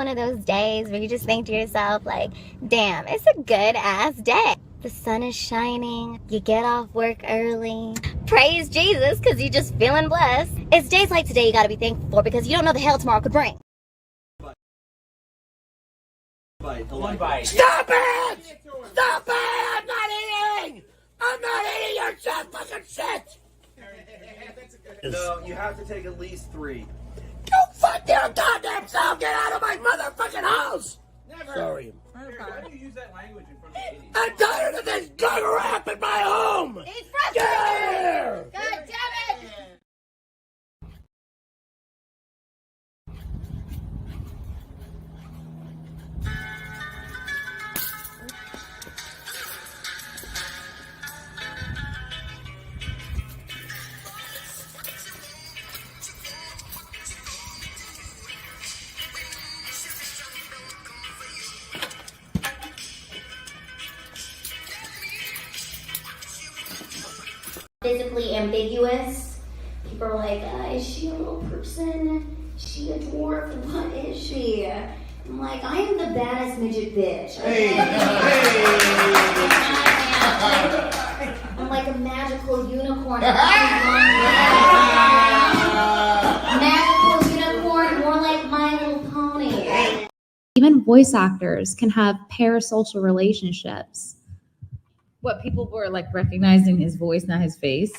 one of those days where you just think to yourself, like, damn, it's a good ass day. The sun is shining, you get off work early. Praise Jesus, because you're just feeling blessed. It's days like today you gotta be thankful for because you don't know the hell tomorrow could bring. One bite. Stop it! Stop it! I'm not eating! I'm not eating your shit, fucking shit! No, you have to take at least 3. You fuck your goddamn self! Get out of my motherfucking house! Never. Sorry. Why do you use that language in front of idiots? I'm tired of this gun rap in my home! He's Get frustrated! out of here! God damn it! Physically ambiguous. People are like, is she a little person? Is she a dwarf? What is she? I'm like, I am the baddest midget bitch. Okay? I'm like a magical unicorn. Magical unicorn, more like My Little Pony. Even voice actors can have parasocial relationships. What, people were like recognizing his voice, not his face?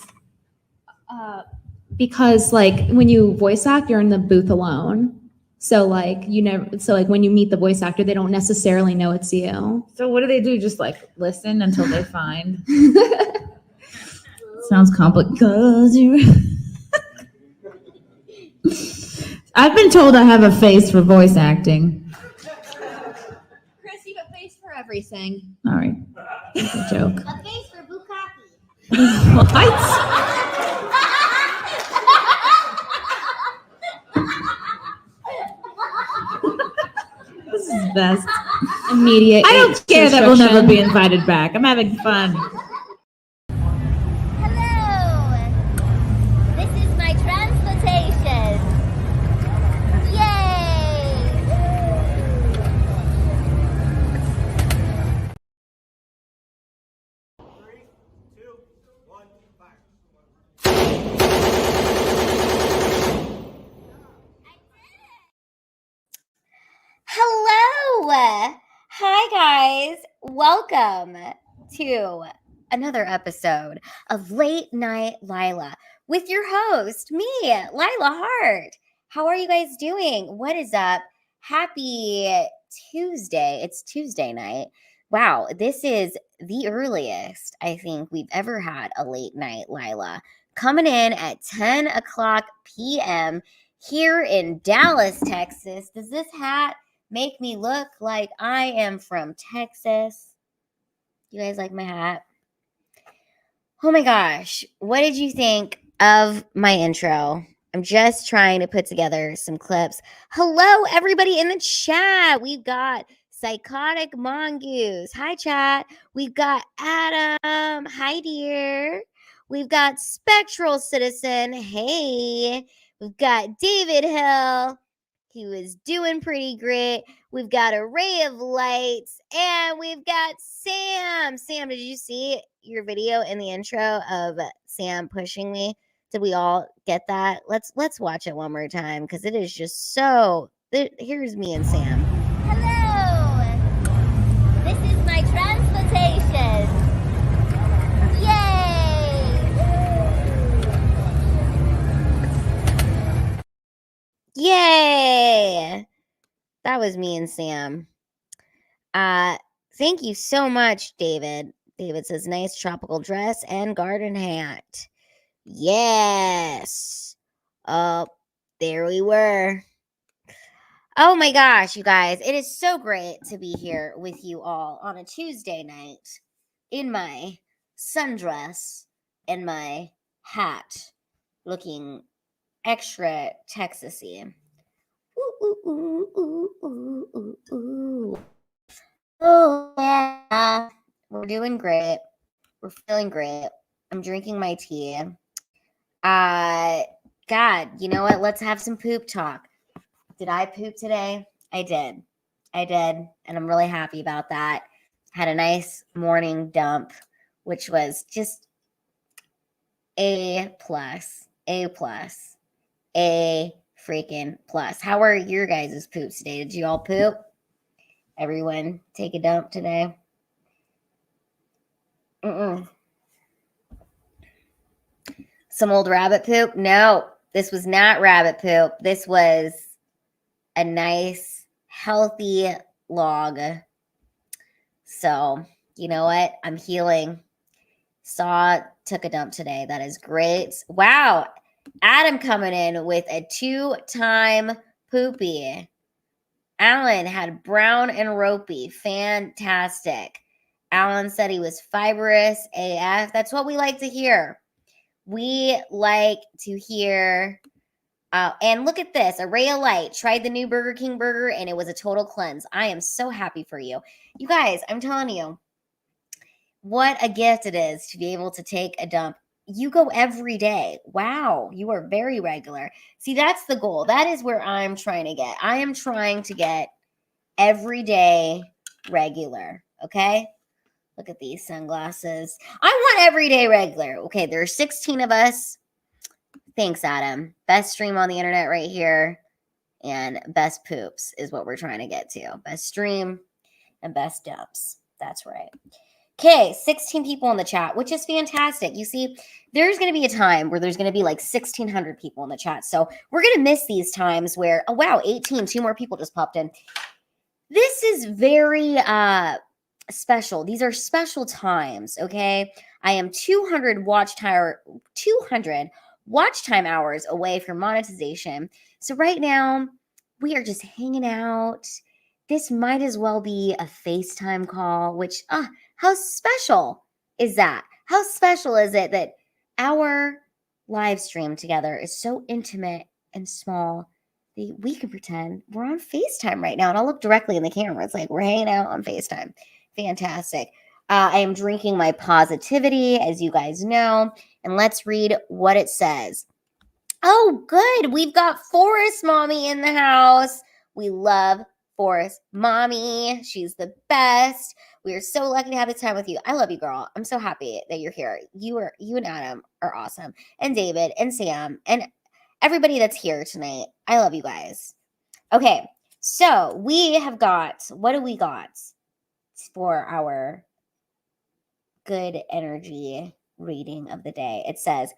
Because like when you voice act, you're in the booth alone. So like when you meet the voice actor, they don't necessarily know it's you. So what do? Just like listen until they find? Sounds complicated. I've been told I have a face for voice acting. Chris, you got face for everything. All right, that's a joke. A face for bukkake. What? This is best. Immediate. I don't care that we'll never be invited back. I'm having fun. Hello! This is my transportation. Yay! Hello! Hi guys! Welcome to another episode of Late Night Lila with your host, me, Lila Hart. How are you guys doing? What is up? Happy Tuesday. It's Tuesday night. Wow, this is the earliest I think we've ever had a Late Night Lila. Coming in at 10 o'clock p.m. here in Dallas, Texas. Does this hat make me look like I am from Texas? You guys like my hat? Oh my gosh. What did you think of my intro? I'm just trying to put together some clips. Hello, everybody in the chat. We've got Psychotic Mongoose. Hi, chat. We've got Adam. Hi, dear. We've got Spectral Citizen. Hey. We've got David Hill. He was doing pretty great. We've got a Ray of Lights, and we've got Sam. Sam, did you see your video in the intro of Sam pushing me? Did we all get that? Let's watch it one more time because it is just so. Here's me and Sam. Hello. This is my transportation. Yay! Yay! That was me and Sam. Thank you so much, David. David says, nice tropical dress and garden hat. Yes. Oh, there we were. Oh my gosh, you guys. It is so great to be here with you all on a Tuesday night in my sundress and my hat looking extra Texasy. Ooh. Oh, yeah. We're doing great. We're feeling great. I'm drinking my tea. God, you know what? Let's have some poop talk. Did I poop today? I did. And I'm really happy about that. Had a nice morning dump, which was just A plus, A freaking plus. How are your guys' poops today? Did you all poop? Everyone take a dump today? Some old rabbit poop? No, this was not rabbit poop. This was a nice, healthy log. So, you know what? I'm healing. Took a dump today. That is great. Wow. Adam coming in with a 2-time poopy. Alan had brown and ropey. Fantastic. Alan said he was fibrous AF. That's what we like to hear. We like to hear. And look at this. A ray of light. Tried the new Burger King burger and it was a total cleanse. I am so happy for you. You guys, I'm telling you, what a gift it is to be able to take a dump. You go every day. Wow, you are very regular. See, that's the goal. That is where I'm trying to get. I am trying to get everyday regular, okay? Look at these sunglasses. I want everyday regular. Okay, there are 16 of us. Thanks, Adam. Best stream on the internet right here. And best poops is what we're trying to get to. Best stream and best dumps. That's right. Okay, 16 people in the chat, which is fantastic. You see, there's going to be a time where there's going to be like 1,600 people in the chat. So we're going to miss these times where, oh, wow, 18, 2 more people just popped in. This is very special. These are special times, okay? I am 200 watch time hours away from monetization. So right now, we are just hanging out. This might as well be a FaceTime call, which, how special is that? How special is it that our live stream together is so intimate and small that we can pretend we're on FaceTime right now? And I'll look directly in the camera. It's like we're hanging out on FaceTime. Fantastic. I am drinking my positivity, as you guys know. And let's read what it says. Oh, good. We've got Forest Mommy in the house. We love Forest Mommy. She's the best. We are so lucky to have this time with you. I love you, girl. I'm so happy that you're here. You and Adam are awesome. And David and Sam and everybody that's here tonight. I love you guys. Okay, so we have got, what do we got for our good energy reading of the day? It says,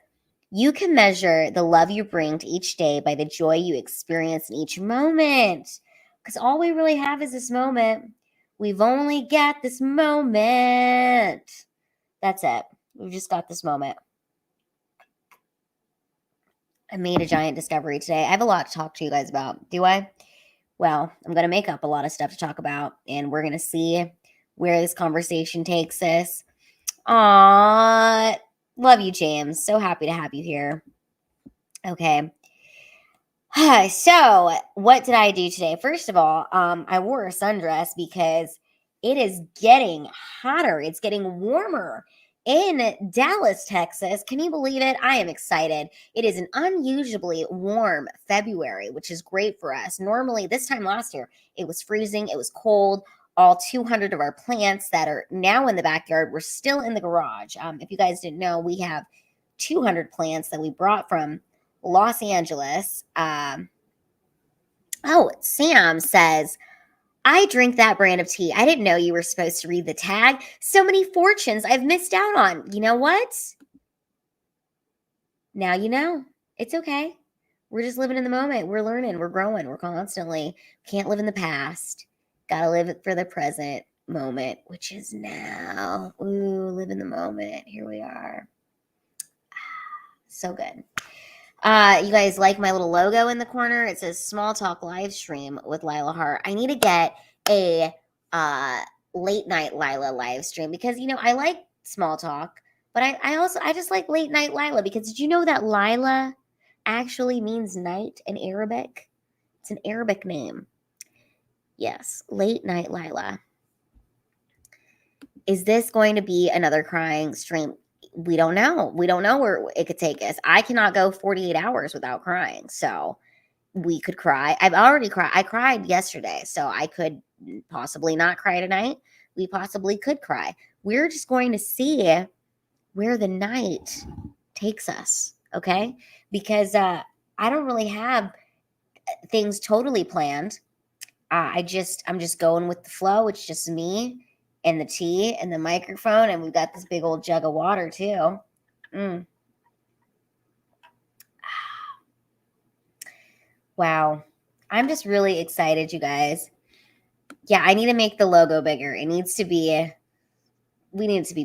you can measure the love you bring to each day by the joy you experience in each moment. Because all we really have is this moment. We've only got this moment. That's it. We've just got this moment. I made a giant discovery today. I have a lot to talk to you guys about. Do I? Well, I'm going to make up a lot of stuff to talk about. And we're going to see where this conversation takes us. Aww. Love you, James. So happy to have you here. Okay. So, what did I do today? First of all, I wore a sundress because it is getting hotter. It's getting warmer in Dallas, Texas. Can you believe it? I am excited. It is an unusually warm February, which is great for us. Normally, this time last year, it was freezing. It was cold. All 200 of our plants that are now in the backyard were still in the garage. If you guys didn't know, we have 200 plants that we brought from Los Angeles. Sam says, I drink that brand of tea. I didn't know you were supposed to read the tag. So many fortunes I've missed out on. You know what? Now you know. It's okay. We're just living in the moment. We're learning. We're growing. We're constantly. Can't live in the past. Gotta live for the present moment, which is now. Ooh, live in the moment. Here we are. So good. You guys like my little logo in the corner? It says Small Talk Live Stream with Lila Hart. I need to get a late night Lila live stream because, you know, I like small talk, but I just like late night Lila because did you know that Lila actually means night in Arabic? It's an Arabic name. Yes, late night Lila. Is this going to be another crying stream? We don't know. We don't know where it could take us. I cannot go 48 hours without crying. So we could cry. I've already cried. I cried yesterday, so I could possibly not cry tonight. We possibly could cry. We're just going to see where the night takes us, okay? Because I don't really have things totally planned. I'm just going with the flow. It's just me and the tea and the microphone, and we've got this big old jug of water too. Wow. I'm just really excited, you guys. Yeah, I need to make the logo bigger. We need it to be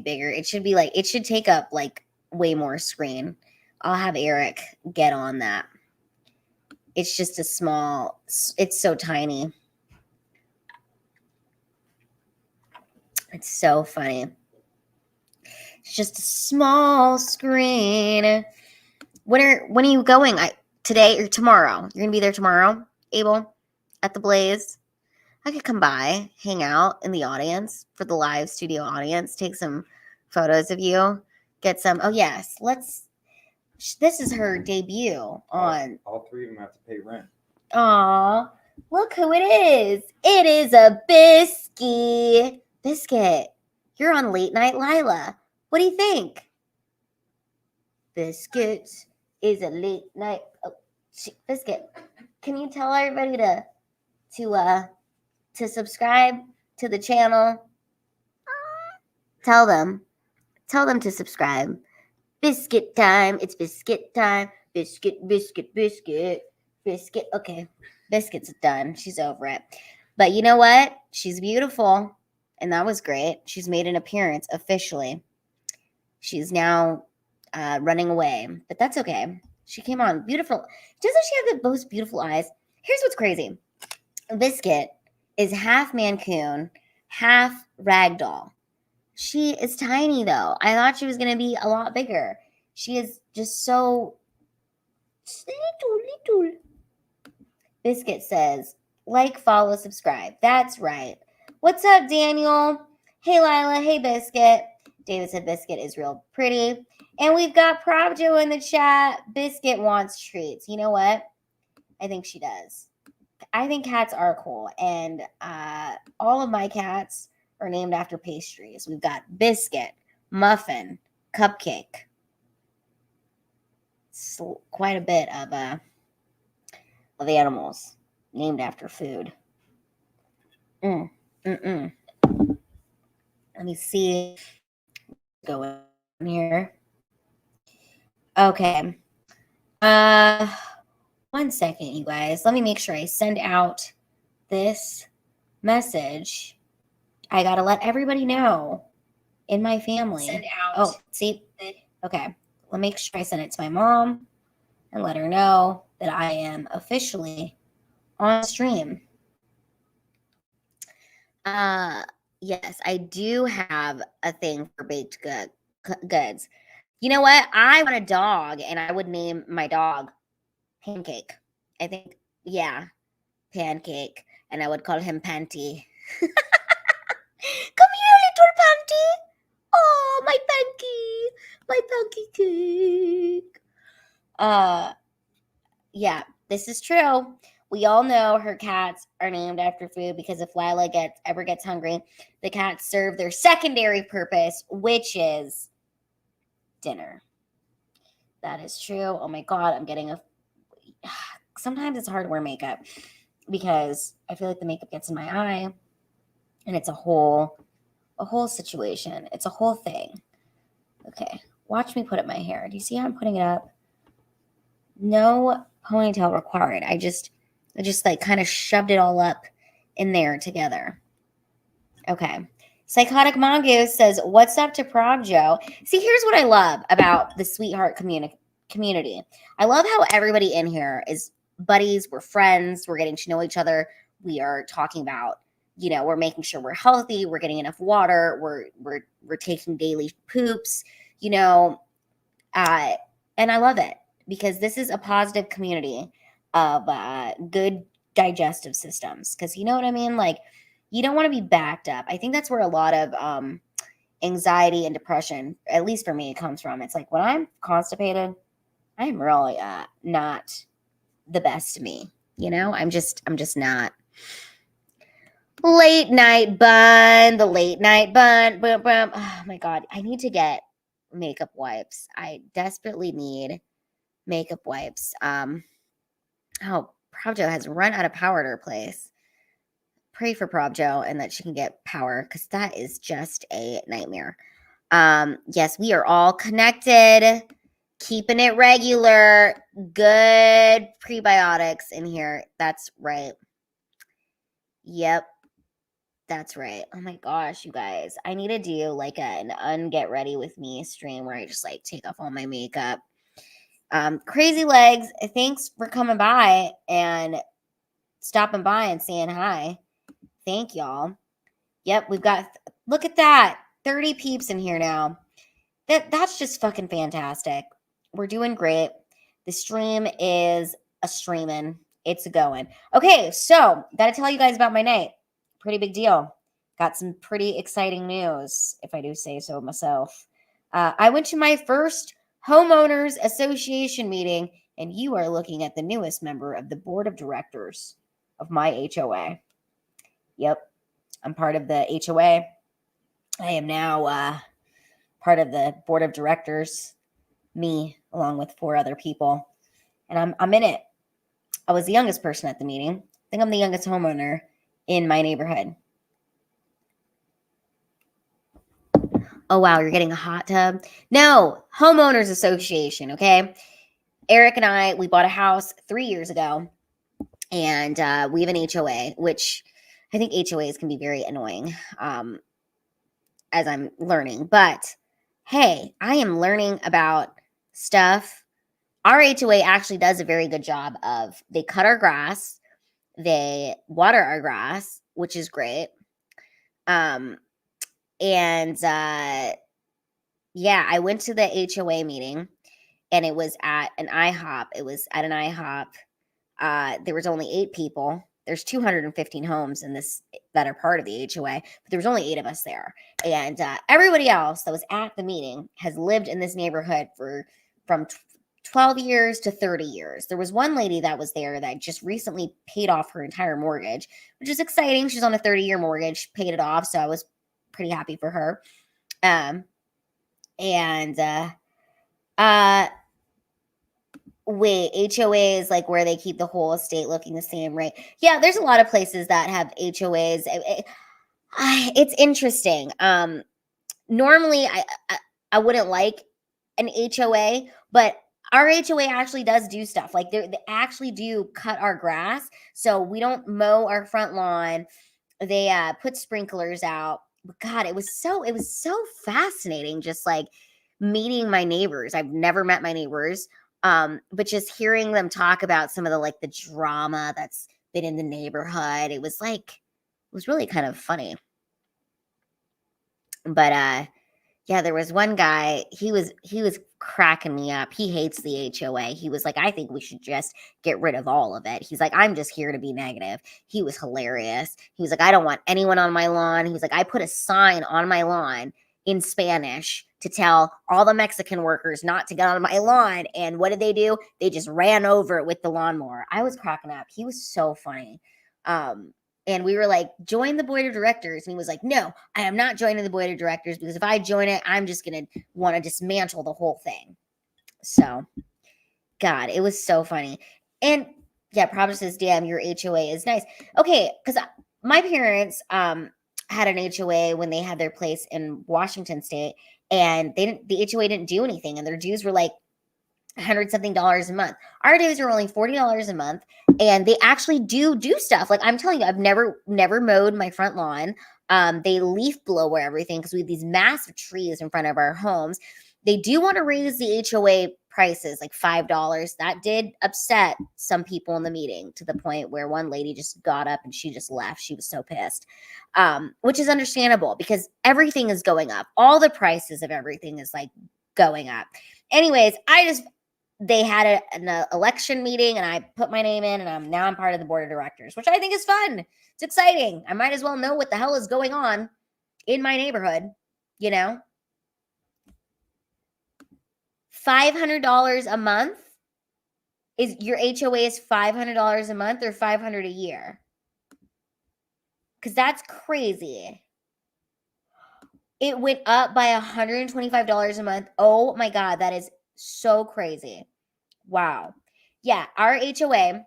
bigger. It should take up like way more screen. I'll have Eric get on that. It's just it's so tiny. It's so funny. It's just a small screen. When are you going? Today or tomorrow? You're gonna be there tomorrow, Abel, at the Blaze. I could come by, hang out in the audience for the live studio audience, take some photos of you, get some. Oh yes, this is her debut on. All three of them have to pay rent. Aw, look who it is. It is a Biscuit. Biscuit, you're on Late Night Lila. What do you think? Biscuit is a late night. Oh, Biscuit, can you tell everybody to subscribe to the channel? Tell them to subscribe. Biscuit time. It's biscuit time. Biscuit, biscuit, biscuit, biscuit. Okay, Biscuit's done. She's over it. But you know what? She's beautiful. And that was great. She's made an appearance officially. She's now running away. But that's okay. She came on. Beautiful. Doesn't she have the most beautiful eyes? Here's what's crazy. Biscuit is half Mancoon, half Ragdoll. She is tiny, though. I thought she was going to be a lot bigger. She is just so little. Biscuit says, like, follow, subscribe. That's right. What's up, Daniel? Hey, Lila. Hey, Biscuit. David said Biscuit is real pretty. And we've got Pravjo in the chat. Biscuit wants treats. You know what? I think she does. I think cats are cool. And all of my cats are named after pastries. We've got Biscuit, Muffin, Cupcake. It's quite a bit of animals named after food. Let me see. Go in here. Okay. 1 second, you guys. Let me make sure I send out this message. I gotta let everybody know in my family. Send out. Oh, see? Okay. Let me make sure I send it to my mom and let her know that I am officially on stream. Yes, I do have a thing for baked goods. You know what? I want a dog, and I would name my dog Pancake. I think, yeah, Pancake. And I would call him Panty. Come here, little Panty. Oh, my cake. Yeah, this is true. We all know her cats are named after food because if Lila ever gets hungry, the cats serve their secondary purpose, which is dinner. That is true. Oh my God, I'm getting sometimes it's hard to wear makeup because I feel like the makeup gets in my eye and it's a whole situation. It's a whole thing. Okay, watch me put up my hair. Do you see how I'm putting it up? No ponytail required. I just like kind of shoved it all up in there together. Okay. Psychotic Mongoose says, what's up to Pravjo? See, here's what I love about the Sweetheart community. I love how everybody in here is buddies. We're friends. We're getting to know each other. We are talking about, we're making sure we're healthy. We're getting enough water. We're taking daily poops, and I love it because this is a positive community of good digestive systems. Because you know what I mean? Like, you don't want to be backed up. I think that's where a lot of anxiety and depression, at least for me, comes from. It's like when I'm constipated, I'm really not the best to me. You know, I'm just not. Late night bun, the late night bun. Boom, boom. Oh my God. I need to get makeup wipes. I desperately need makeup wipes. Oh, Pravjo has run out of power at her place. Pray for Pravjo and that she can get power because that is just a nightmare. Yes, we are all connected. Keeping it regular. Good prebiotics in here. That's right. Yep. That's right. Oh my gosh, you guys. I need to do like an unget ready with me stream where I just like take off all my makeup. Crazy Legs, thanks for coming by and stopping by and saying hi. Thank y'all. Yep, we've got, look at that. 30 peeps in here now. That's just fucking fantastic. We're doing great. The stream is a streaming. It's a going. Okay, so got to tell you guys about my night. Pretty big deal. Got some pretty exciting news, if I do say so myself. I went to my first homeowners association meeting, and you are looking at the newest member of the board of directors of my HOA. Yep, I'm part of the HOA. I am now part of the board of directors, me along with 4 other people, and I'm in it. I was the youngest person at the meeting. I think I'm the youngest homeowner in my neighborhood. Oh, wow, you're getting a hot tub? No, homeowners association, okay? Eric and I, we bought a house 3 years ago, and we have an HOA, which I think HOAs can be very annoying, as I'm learning. But hey, I am learning about stuff. Our HOA actually does a very good job of, they cut our grass, they water our grass, which is great. And yeah, I went to the HOA meeting, and it was at an IHOP. There was only 8 people. There's 215 homes in this that are part of the HOA, but there was only 8 of us there. And everybody else that was at the meeting has lived in this neighborhood from 12 years to 30 years. There was one lady that was there that just recently paid off her entire mortgage, which is exciting. She's on a 30-year mortgage, paid it off, so I was pretty happy for her. Wait, HOA is like where they keep the whole estate looking the same, right? Yeah, there's a lot of places that have HOAs. It's interesting. Normally, I wouldn't like an HOA, but our HOA actually does do stuff. Like they actually do cut our grass, so we don't mow our front lawn. They put sprinklers out. But God, it was so fascinating, just like meeting my neighbors. I've never met my neighbors. But just hearing them talk about some of the drama that's been in the neighborhood, it was really kind of funny. But yeah, there was one guy, he was cracking me up. He hates the HOA. He was like, I think we should just get rid of all of it. He's like, I'm just here to be negative. He was hilarious. He was like, I don't want anyone on my lawn. He was like, I put a sign on my lawn in Spanish to tell all the Mexican workers not to get on my lawn. And what did they do? They just ran over it with the lawnmower. I was cracking up. He was so funny. And we were like, join the board of directors. And he was like, no, I am not joining the board of directors, because if I join it, I'm just going to want to dismantle the whole thing. So, God, it was so funny. And yeah, Prabha says, damn, your HOA is nice. Okay, because my parents had an HOA when they had their place in Washington State, and the HOA didn't do anything, and their dues were like $100-something a month. Our dues are only $40 a month, and they actually do stuff. Like I'm telling you, I've never mowed my front lawn. They leaf blower everything because we have these massive trees in front of our homes. They do want to raise the HOA prices like $5. That did upset some people in the meeting, to the point where one lady just got up and she just left. She was so pissed, which is understandable because everything is going up. All the prices of everything is like going up. Anyways, they had an election meeting, and I put my name in, and I'm part of the board of directors, which I think is fun. It's exciting. I might as well know what the hell is going on in my neighborhood, you know? $500 a month Is your HOA is $500 a month or $500 a year? Because that's crazy. It went up by $125 a month. Oh my God, that is so crazy. Wow. Yeah, our HOA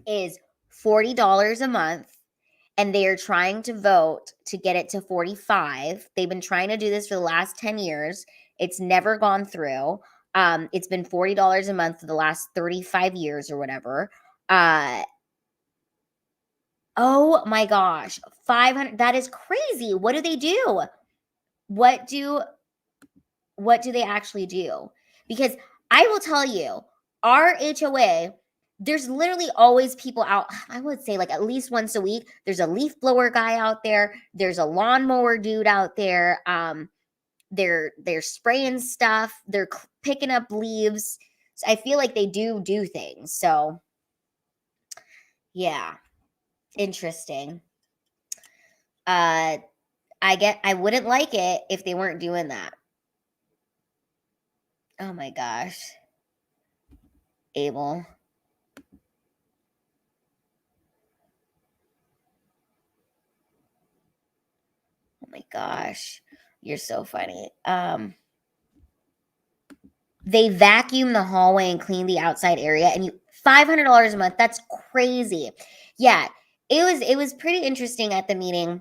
is $40 a month, and they are trying to vote to get it to $45. They've been trying to do this for the last 10 years. It's never gone through. It's been $40 a month for the last 35 years or whatever. Oh my gosh, 500. That is crazy. What do they do? What do they actually do? Because I will tell you, our HOA, there's literally always people out. I would say like at least once a week. There's a leaf blower guy out there. There's a lawnmower dude out there. They're spraying stuff. They're picking up leaves. So I feel like they do things. So yeah, interesting. I wouldn't like it if they weren't doing that. Oh my gosh. Abel. Oh my gosh. You're so funny. They vacuum the hallway and clean the outside area, and $500 a month. That's crazy. Yeah, it was pretty interesting at the meeting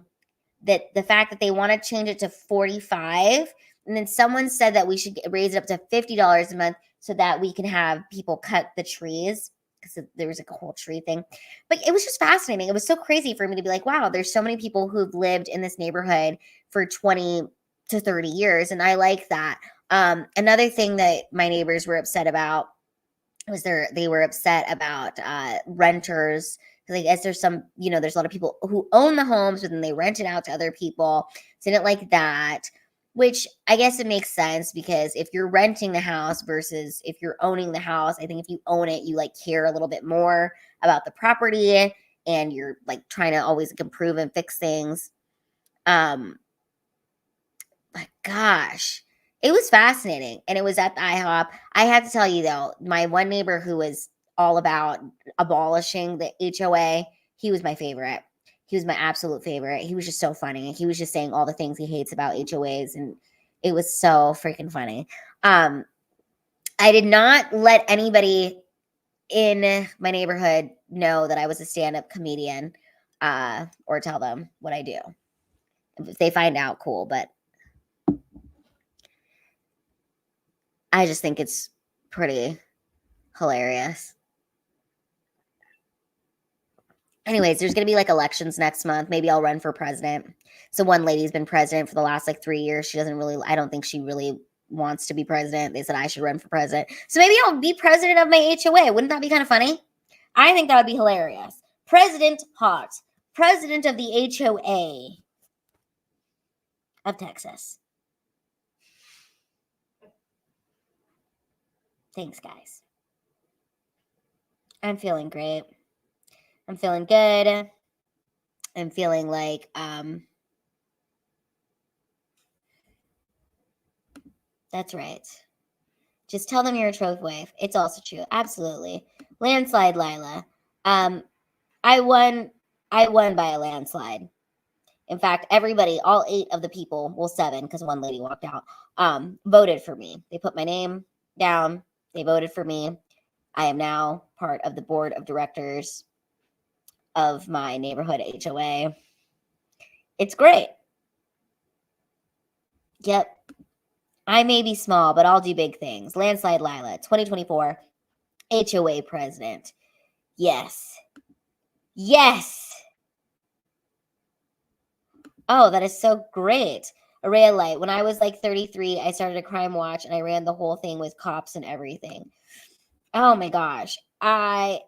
that the fact that they want to change it to 45, and then someone said that we should raise it up to $50 a month so that we can have people cut the trees, because there was like a whole tree thing. But it was just fascinating. It was so crazy for me to be like, wow, there's so many people who've lived in this neighborhood for 20 to 30 years, and I like that. Another thing that my neighbors were upset about was they were upset about renters. Because I guess there's some, there's a lot of people who own the homes, but then they rent it out to other people. So I didn't like that, which I guess it makes sense, because if you're renting the house versus if you're owning the house, I think if you own it, you like care a little bit more about the property, and you're like trying to always improve and fix things. My gosh, it was fascinating, and it was at the IHOP. I have to tell you though, my one neighbor who was all about abolishing the HOA, he was my favorite. He was my absolute favorite. He was just so funny. He was just saying all the things he hates about HOAs, and it was so freaking funny. I did not let anybody in my neighborhood know that I was a stand-up comedian, or tell them what I do. If they find out, cool, but I just think it's pretty hilarious. Anyways, there's going to be like elections next month. Maybe I'll run for president. So one lady's been president for the last like 3 years. I don't think she really wants to be president. They said I should run for president. So maybe I'll be president of my HOA. Wouldn't that be kind of funny? I think that would be hilarious. President Hart, president of the HOA of Texas. Thanks, guys. I'm feeling great. I'm feeling good. I'm feeling like, that's right. Just tell them you're a trophy wife. It's also true. Absolutely. Landslide, Lila. I won by a landslide. In fact, everybody, all 8 of the people, well, 7, because one lady walked out, voted for me. They put my name down. They voted for me. I am now part of the board of directors of my neighborhood HOA. It's great. Yep. I may be small, but I'll do big things. Landslide Lila, 2024 HOA president. Yes. Yes. Oh, that is so great. Array of Light. When I was like 33, I started a crime watch, and I ran the whole thing with cops and everything. Oh my gosh. I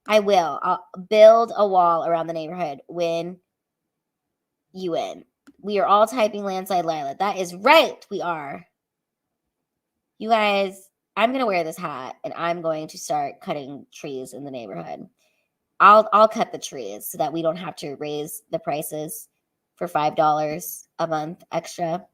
will. I'll build a wall around the neighborhood when you win. We are all typing Landslide Lila. That is right. We are. You guys, I'm going to wear this hat, and I'm going to start cutting trees in the neighborhood. I'll cut the trees so that we don't have to raise the prices for $5 a month extra.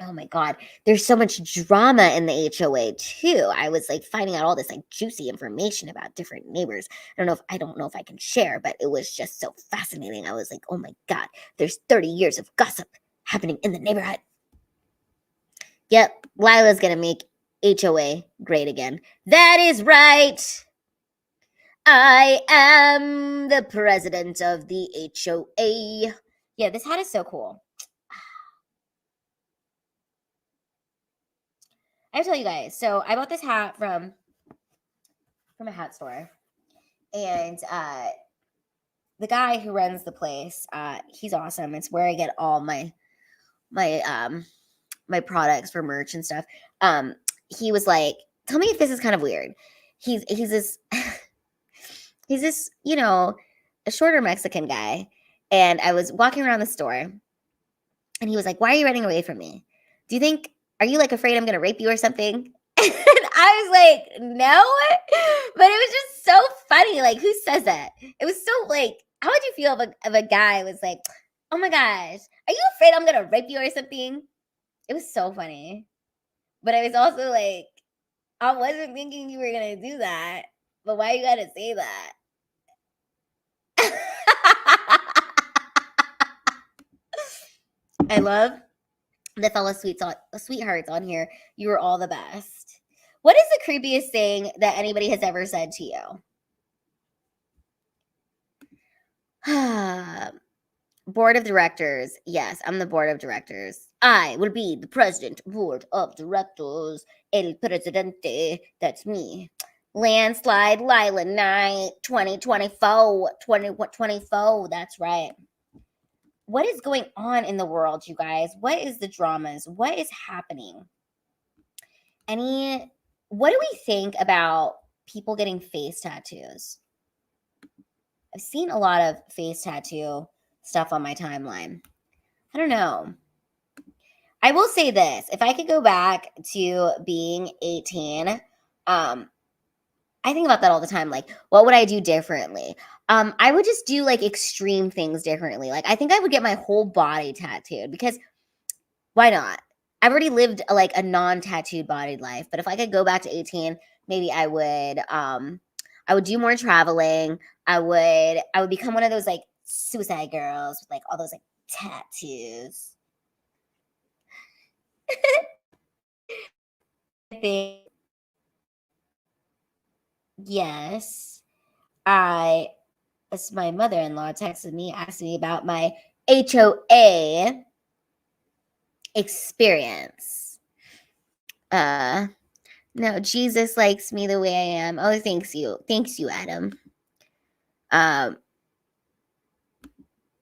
Oh my God. There's so much drama in the HOA too. I was like finding out all this like juicy information about different neighbors. I don't know if I can share, but it was just so fascinating. I was like, oh my God, there's 30 years of gossip happening in the neighborhood. Yep, Lila's gonna make HOA great again. That is right. I am the president of the HOA. Yeah, this hat is so cool. I have to tell you guys. So I bought this hat from a hat store, and the guy who runs the place, he's awesome. It's where I get all my my products for merch and stuff. He was like, "Tell me if this is kind of weird." He's this he's this, a shorter Mexican guy, and I was walking around the store, and he was like, "Why are you running away from me? Are you like afraid I'm gonna rape you or something?" And I was like, "No," but it was just so funny. Like, who says that? It was so like, how would you feel if a guy was like, "Oh my gosh, are you afraid I'm gonna rape you or something?" It was so funny, but I was also like, I wasn't thinking you were gonna do that. But why you gotta say that? I love the fellow sweethearts on here. You were all the best. What is the creepiest thing that anybody has ever said to you? Board of directors. Yes, I'm the board of directors. I will be the president, board of directors. El presidente. That's me. Landslide Lila night 2024. 2024. That's right. What is going on in the world, you guys? What is the dramas? What is happening? What do we think about people getting face tattoos? I've seen a lot of face tattoo stuff on my timeline. I don't know. I will say this. If I could go back to being 18, I think about that all the time. Like, what would I do differently? I would just do like extreme things differently. Like, I think I would get my whole body tattooed because why not? I've already lived like a non-tattooed bodied life, but if I could go back to 18, maybe I would do more traveling. I would become one of those like suicide girls with like all those like tattoos. I think yes. My mother-in-law texted me asking me about my HOA experience. No, Jesus likes me the way I am. Oh, thanks you. Thanks you, Adam.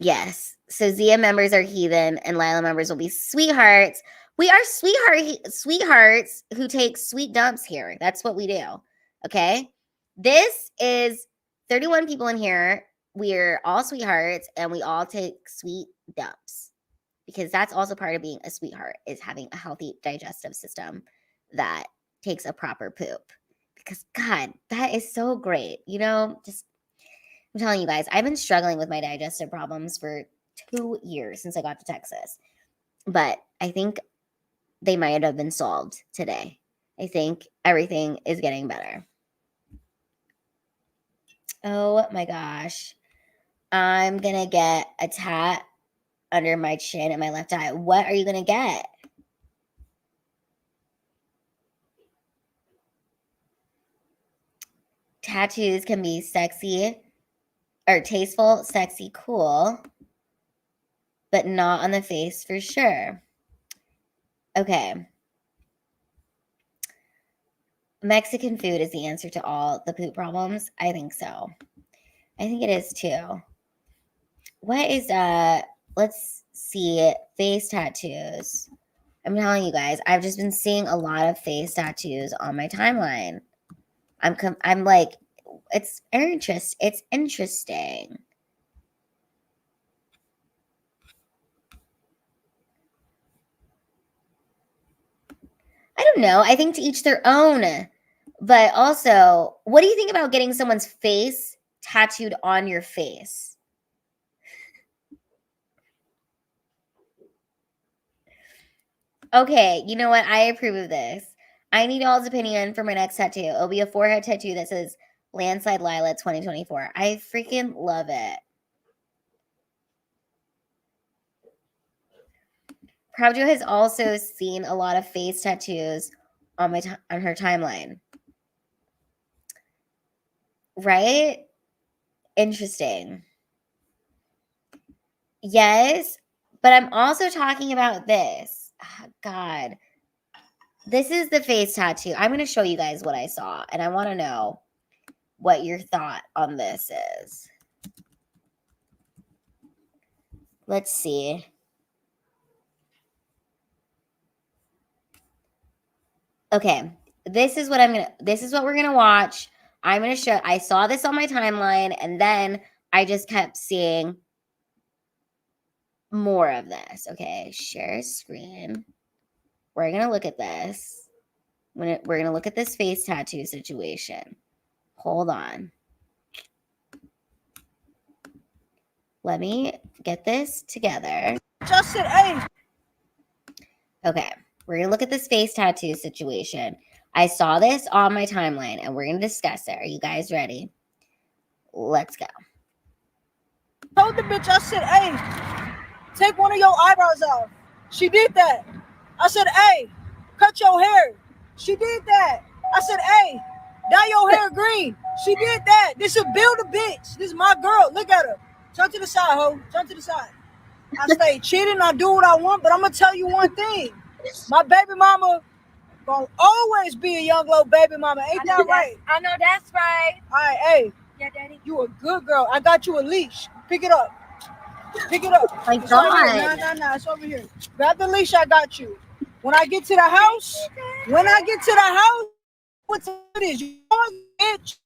Yes. So Zia members are heathen and Lila members will be sweethearts. We are sweethearts who take sweet dumps here. That's what we do. Okay? This is 31 people in here. We're all sweethearts and we all take sweet dumps. Because that's also part of being a sweetheart is having a healthy digestive system that takes a proper poop. Because God, that is so great. Just I'm telling you guys, I've been struggling with my digestive problems for 2 years since I got to Texas. But I think they might have been solved today. I think everything is getting better. Oh my gosh. I'm going to get a tat under my chin and my left eye. What are you going to get? Tattoos can be sexy or tasteful, sexy, cool, but not on the face for sure. Okay. Mexican food is the answer to all the poop problems. I think so. I think it is too. What is let's see, face tattoos. I'm telling you guys, I've just been seeing a lot of face tattoos on my timeline. I'm like, it's interesting. I don't know. I think to each their own. But also, what do you think about getting someone's face tattooed on your face? Okay, you know what? I approve of this. I need y'all's opinion for my next tattoo. It'll be a forehead tattoo that says Landslide Lila 2024. I freaking love it. Pravjo has also seen a lot of face tattoos on on her timeline. Right? Interesting. Yes, but I'm also talking about this. Oh, God. This is the face tattoo. I'm going to show you guys what I saw, and I want to know what your thought on this is. Let's see. Okay, this is what we're gonna watch. I'm gonna show. I saw this on my timeline, and then I just kept seeing more of this. Okay, share screen. We're gonna look at this. We're gonna look at this face tattoo situation. Hold on. Let me get this together. Just said, hey. Okay, we're gonna look at this face tattoo situation. I saw this on my timeline, and we're gonna discuss it. Are you guys ready? Let's go. Told the bitch, I said, hey, take one of your eyebrows off. She did that. I said, hey, cut your hair. She did that. I said, hey, dye your hair green. She did that. This is build a bitch. This is my girl. Look at her. Jump to the side, ho. Jump to the side. I stay cheating. I do what I want, but I'm going to tell you one thing. My baby mama gonna always be a young little baby mama. Ain't that right? I know that's right. All right, hey. Yeah, daddy. You a good girl. I got you a leash. Pick it up. Pick it up. My It's over here. God. Nah, it's over here. Grab the leash. I got you. When I get to the house, what it is? You bitch.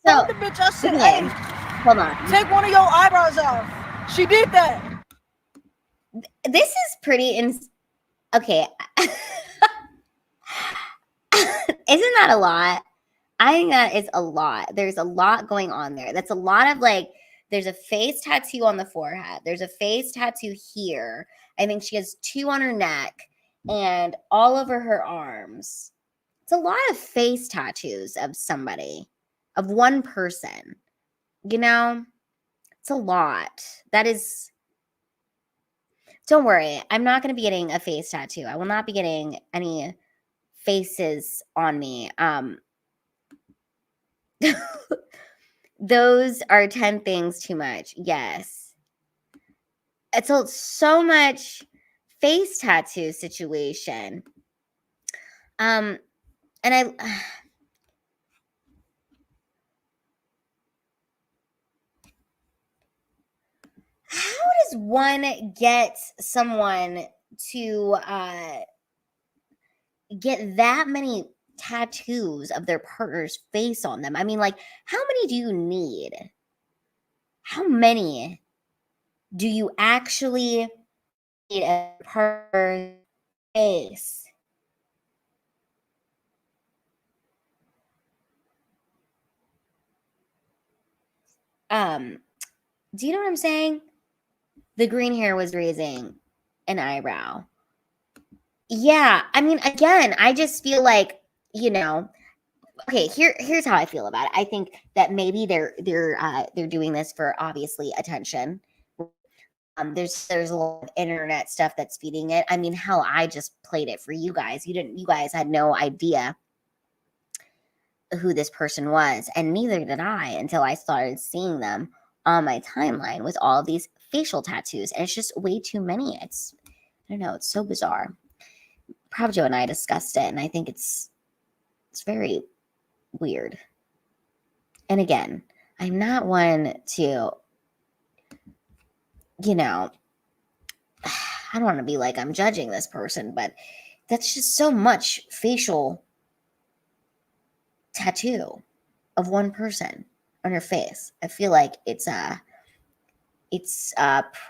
So The bitch, I said, okay, hey, hold on. take one of your eyebrows off. She did that. This is pretty okay. Isn't that a lot? I think that is a lot. There's a lot going on there. That's a lot of like, there's a face tattoo on the forehead. There's a face tattoo here. I think she has 2 on her neck and all over her arms. It's a lot of face tattoos of somebody, of one person. You know, it's a lot. That is, don't worry. I'm not going to be getting a face tattoo. I will not be getting any faces on me. Those are 10 things too much. Yes. It's so much face tattoo situation. And how does one get someone to get that many tattoos of their partner's face on them? I mean, like, how many do you need? How many do you actually need a partner's face? Do you know what I'm saying? The green hair was raising an eyebrow. Yeah, I mean, again, I just feel like, you know, okay, here's how I feel about it. I think that maybe they're doing this for obviously attention. There's a lot of internet stuff that's feeding it. I mean, hell, I just played it for you guys. You guys had no idea who this person was, and neither did I until I started seeing them on my timeline with all of these facial tattoos, and it's just way too many. I don't know, it's so bizarre. Pravjo and I discussed it, and I think it's very weird. And again, I'm not one to, you know, I don't want to be like I'm judging this person, but that's just so much facial tattoo of one person on your face. I feel like it's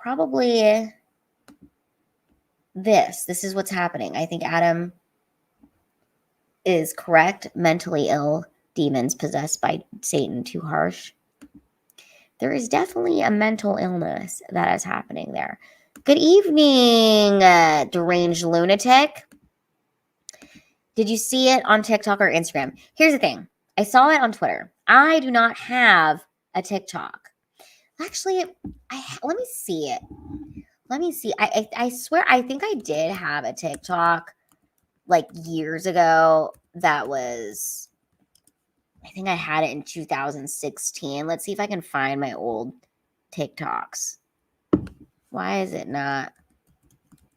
probably this is what's happening. I think Adam is correct. Mentally ill, demons possessed by Satan, too harsh. there is definitely a mental illness that is happening there. Good evening, deranged lunatic. Did you see it on TikTok or Instagram? Here's the thing. I saw it on Twitter. I do not have a TikTok. Actually, let me see it. Let me see. I swear, I think I did have a TikTok like years ago that was, I think I had it in 2016. Let's see if I can find my old TikToks. Why is it not?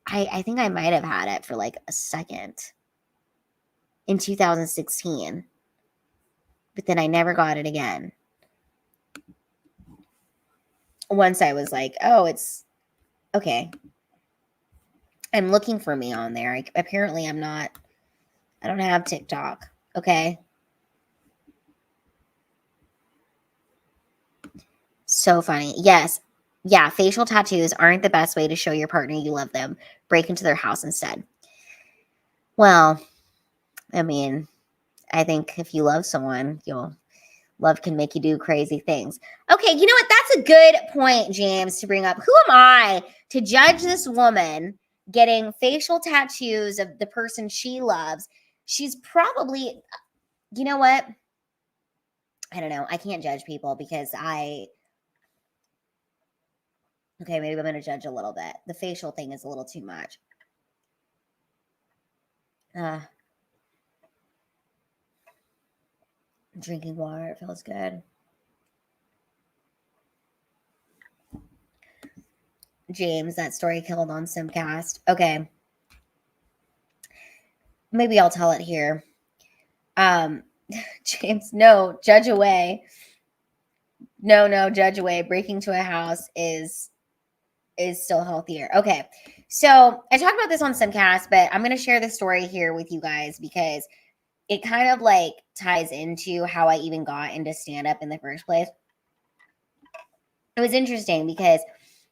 I think I might have had it for like a second in 2016, but then I never got it again. Once I was like, oh, it's okay. I'm looking for me on there. Apparently I'm not, I don't have TikTok. Okay. So funny. Yes. Yeah. Facial tattoos aren't the best way to show your partner you love them. Break into their house instead. Well, I mean, I think if you love someone, love can make you do crazy things. Okay. You know what? That's a good point, James, to bring up. Who am I to judge this woman getting facial tattoos of the person she loves? She's probably, you know what? I don't know. I can't judge people because okay, maybe I'm going to judge a little bit. The facial thing is a little too much. Drinking water. It feels good. James, that story killed on Simcast. Okay. Maybe I'll tell it here. James, no, judge away. No, judge away. Breaking to a house is still healthier. Okay. So I talked about this on Simcast, but I'm going to share the story here with you guys because it kind of like ties into how I even got into stand-up in the first place. It was interesting because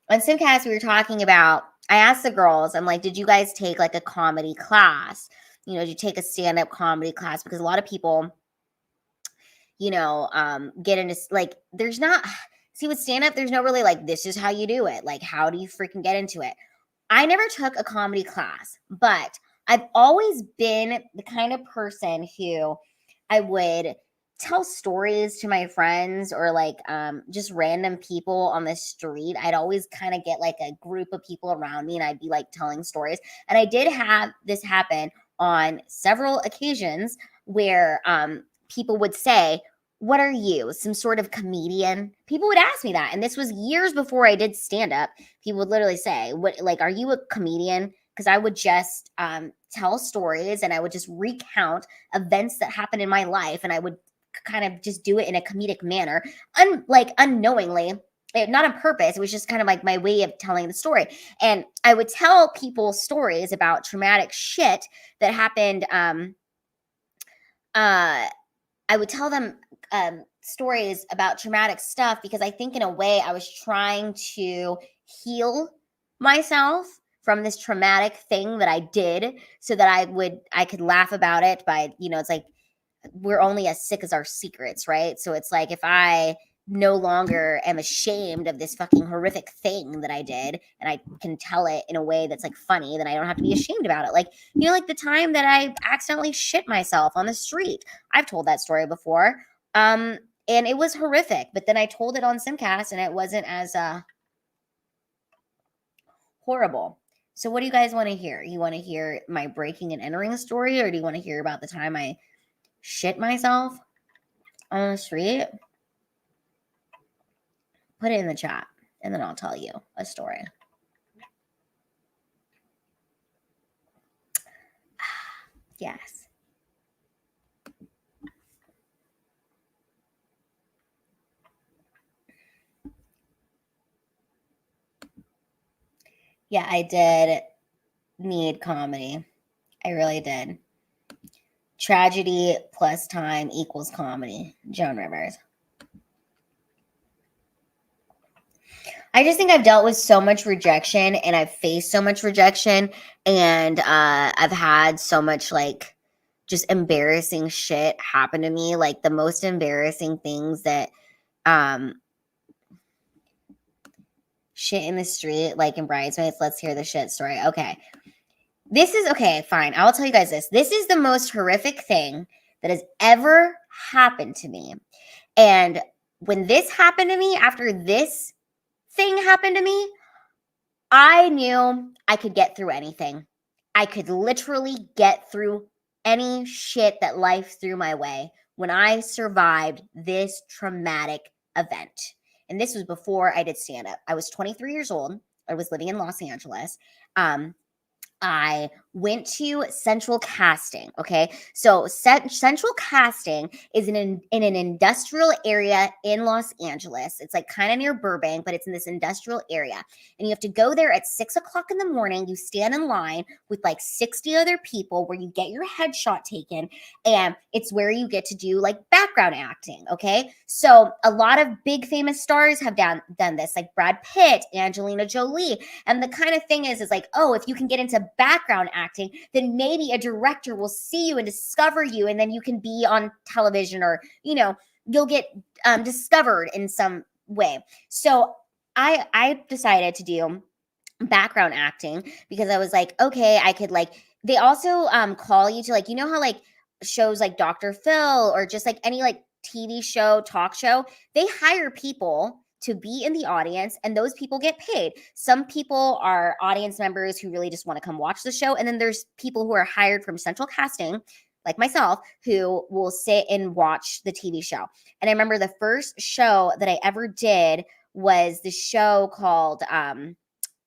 on Simcast, we were talking about, I asked the girls, I'm like, did you guys take like a comedy class? You know, did you take a stand-up comedy class? Because a lot of people, you know, get into like, there's not, see with stand-up, there's no really like, this is how you do it. Like, how do you freaking get into it? I never took a comedy class, but I've always been the kind of person who I would tell stories to my friends or like just random people on the street. I'd always kind of get like a group of people around me and I'd be like telling stories. And I did have this happen on several occasions where people would say, what are you, some sort of comedian? People would ask me that. And this was years before I did stand up. People would literally say, what, like, are you a comedian? Because I would just tell stories and I would just recount events that happened in my life. And I would kind of just do it in a comedic manner, like unknowingly, not on purpose. It was just kind of like my way of telling the story. And I would tell people stories about traumatic shit that happened. I would tell them stories about traumatic stuff because I think in a way I was trying to heal myself from this traumatic thing that I did so that I could laugh about it by, you know, it's like we're only as sick as our secrets, right? So it's like if I no longer am ashamed of this fucking horrific thing that I did and I can tell it in a way that's like funny, then I don't have to be ashamed about it. Like, you know, like the time that I accidentally shit myself on the street. I've told that story before. And it was horrific, but then I told it on Simcast and it wasn't as horrible. So what do you guys want to hear? You want to hear my breaking and entering story, or do you want to hear about the time I shit myself on the street? Put it in the chat and then I'll tell you a story. Yes. Yeah, I did need comedy. I really did. Tragedy plus time equals comedy. Joan Rivers. I just think I've dealt with so much rejection and I've faced so much rejection and I've had so much like just embarrassing shit happen to me. Like the most embarrassing things that shit in the street, like in Bridesmaids. Let's hear the shit story. Okay. This is okay, fine. I'll tell you guys this. This is the most horrific thing that has ever happened to me. And when this happened to me, after this thing happened to me, I knew I could get through anything. I could literally get through any shit that life threw my way when I survived this traumatic event. And this was before I did stand-up. I was 23 years old. I was living in Los Angeles. I went to Central Casting, okay? So Central Casting is in an industrial area in Los Angeles. It's like kind of near Burbank, but it's in this industrial area. And you have to go there at 6 o'clock in the morning. You stand in line with like 60 other people where you get your headshot taken. And it's where you get to do like background acting, okay? So a lot of big famous stars have done this, like Brad Pitt, Angelina Jolie. And the kind of thing is like, oh, if you can get into background acting, then maybe a director will see you and discover you, and then you can be on television, or you'll get discovered in some way. So I decided to do background acting because I was like, okay, I could like. They also call you to like, how like shows like Dr. Phil or just like any like TV show, talk show, they hire people to be in the audience, and those people get paid. Some people are audience members who really just want to come watch the show. And then there's people who are hired from Central Casting, like myself, who will sit and watch the TV show. And I remember the first show that I ever did was the show called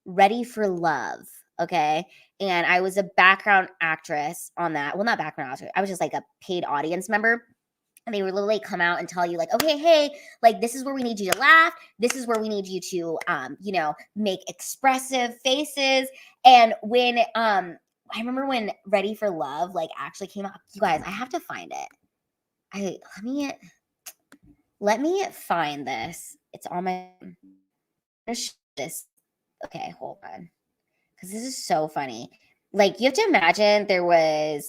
Ready for Love. Okay. And I was a background actress on that. Well, not background actress. I was just like a paid audience member. And they would literally come out and tell you like, okay, hey, like this is where we need you to laugh. This is where we need you to, make expressive faces. And when, I remember when Ready for Love like actually came out, you guys, I have to find it. Let me find this. It's on my, this. Okay, hold on. Cause this is so funny. Like you have to imagine there was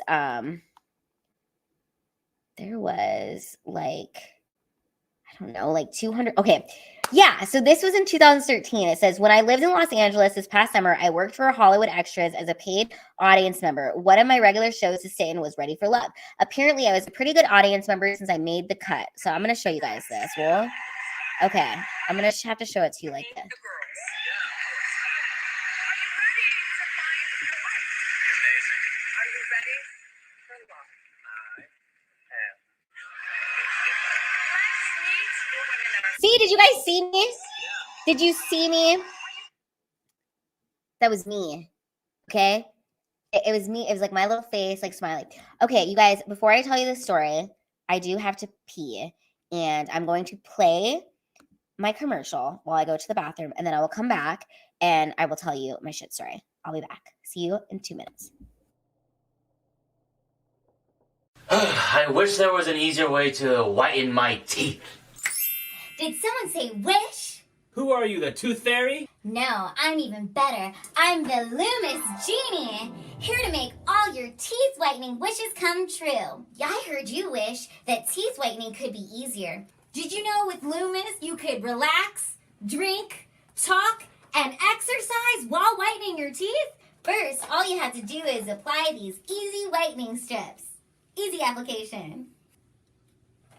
like, I don't know, like 200. Okay. Yeah. So this was in 2013. It says, when I lived in Los Angeles this past summer, I worked for Hollywood Extras as a paid audience member. One of my regular shows to stay in was Ready for Love. Apparently I was a pretty good audience member since I made the cut. So I'm going to show you guys this. Well, okay. I'm going to have to show it to you like this. See, did you guys see me? Did you see me? That was me. Okay. It was me. It was like my little face, like smiling. Okay, you guys, before I tell you the story, I do have to pee, and I'm going to play my commercial while I go to the bathroom, and then I will come back and I will tell you my shit story. I'll be back. See you in 2 minutes. I wish there was an easier way to whiten my teeth. Did someone say wish? Who are you, the Tooth Fairy? No, I'm even better. I'm the Loomis Genie, here to make all your teeth whitening wishes come true. I heard you wish that teeth whitening could be easier. Did you know with Loomis you could relax, drink, talk, and exercise while whitening your teeth? First, all you have to do is apply these easy whitening strips. Easy application.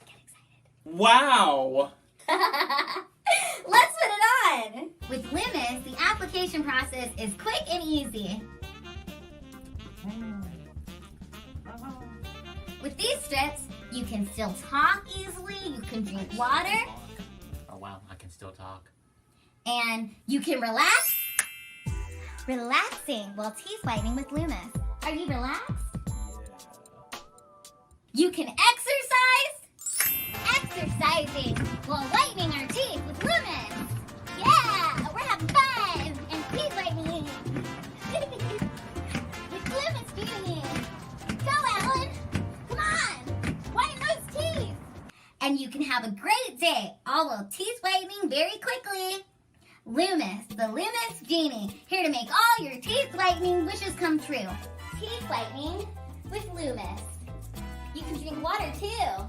Get excited. Wow! Let's put it on! With Loomis, the application process is quick and easy. With these strips, you can still talk easily, you can drink water. Oh wow, I can still talk. And you can relax. Relaxing while teeth whitening with Loomis. Are you relaxed? You can exercise. Exercising while whitening our teeth with Loomis. Yeah, we're having fun and teeth whitening. With Loomis Beauty. Go, Alan. Come on. Whiten those teeth. And you can have a great day, all while teeth whitening very quickly. Loomis, the Loomis Genie, here to make all your teeth whitening wishes come true. Teeth whitening with Loomis. You can drink water too,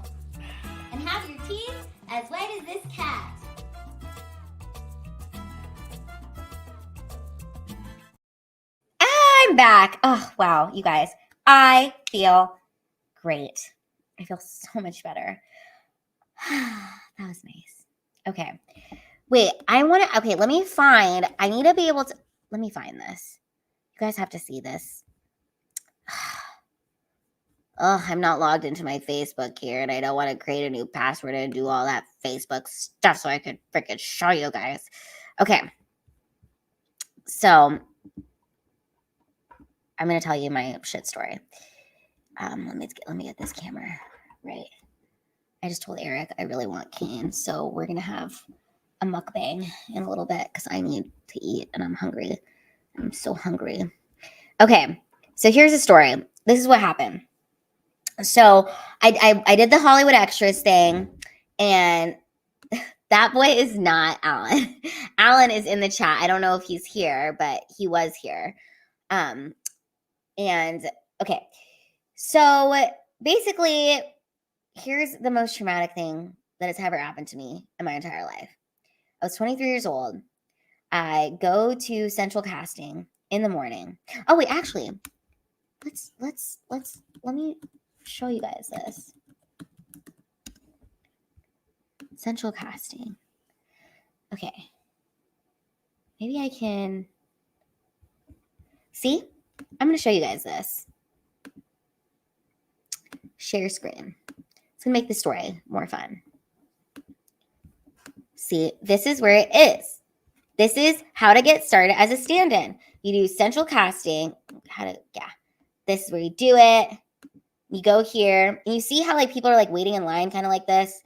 and have your teeth as white as this cat. back. Oh, wow, you guys. I feel great. I feel so much better. That was nice. Okay. Wait, let me find this. You guys have to see this. Oh, I'm not logged into my Facebook here, and I don't want to create a new password and do all that Facebook stuff so I could freaking show you guys. Okay. So, I'm going to tell you my shit story. Let me get this camera right. I just told Eric I really want cane, so we're going to have a mukbang in a little bit because I need to eat, and I'm hungry. I'm so hungry. Okay, so here's the story. This is what happened. So I did the Hollywood Extras thing, and that boy is not Alan. Alan is in the chat. I don't know if he's here, but he was here. And okay, so basically, here's the most traumatic thing that has ever happened to me in my entire life. I was 23 years old. I go to Central Casting in the morning. Oh wait, actually, let me show you guys this. Central Casting. Okay. Maybe I can see. I'm going to show you guys this. Share screen. It's going to make the story more fun. See, this is where it is. This is how to get started as a stand-in. You do Central Casting. This is where you do it. You go here, and you see how like people are like waiting in line, kind of like this,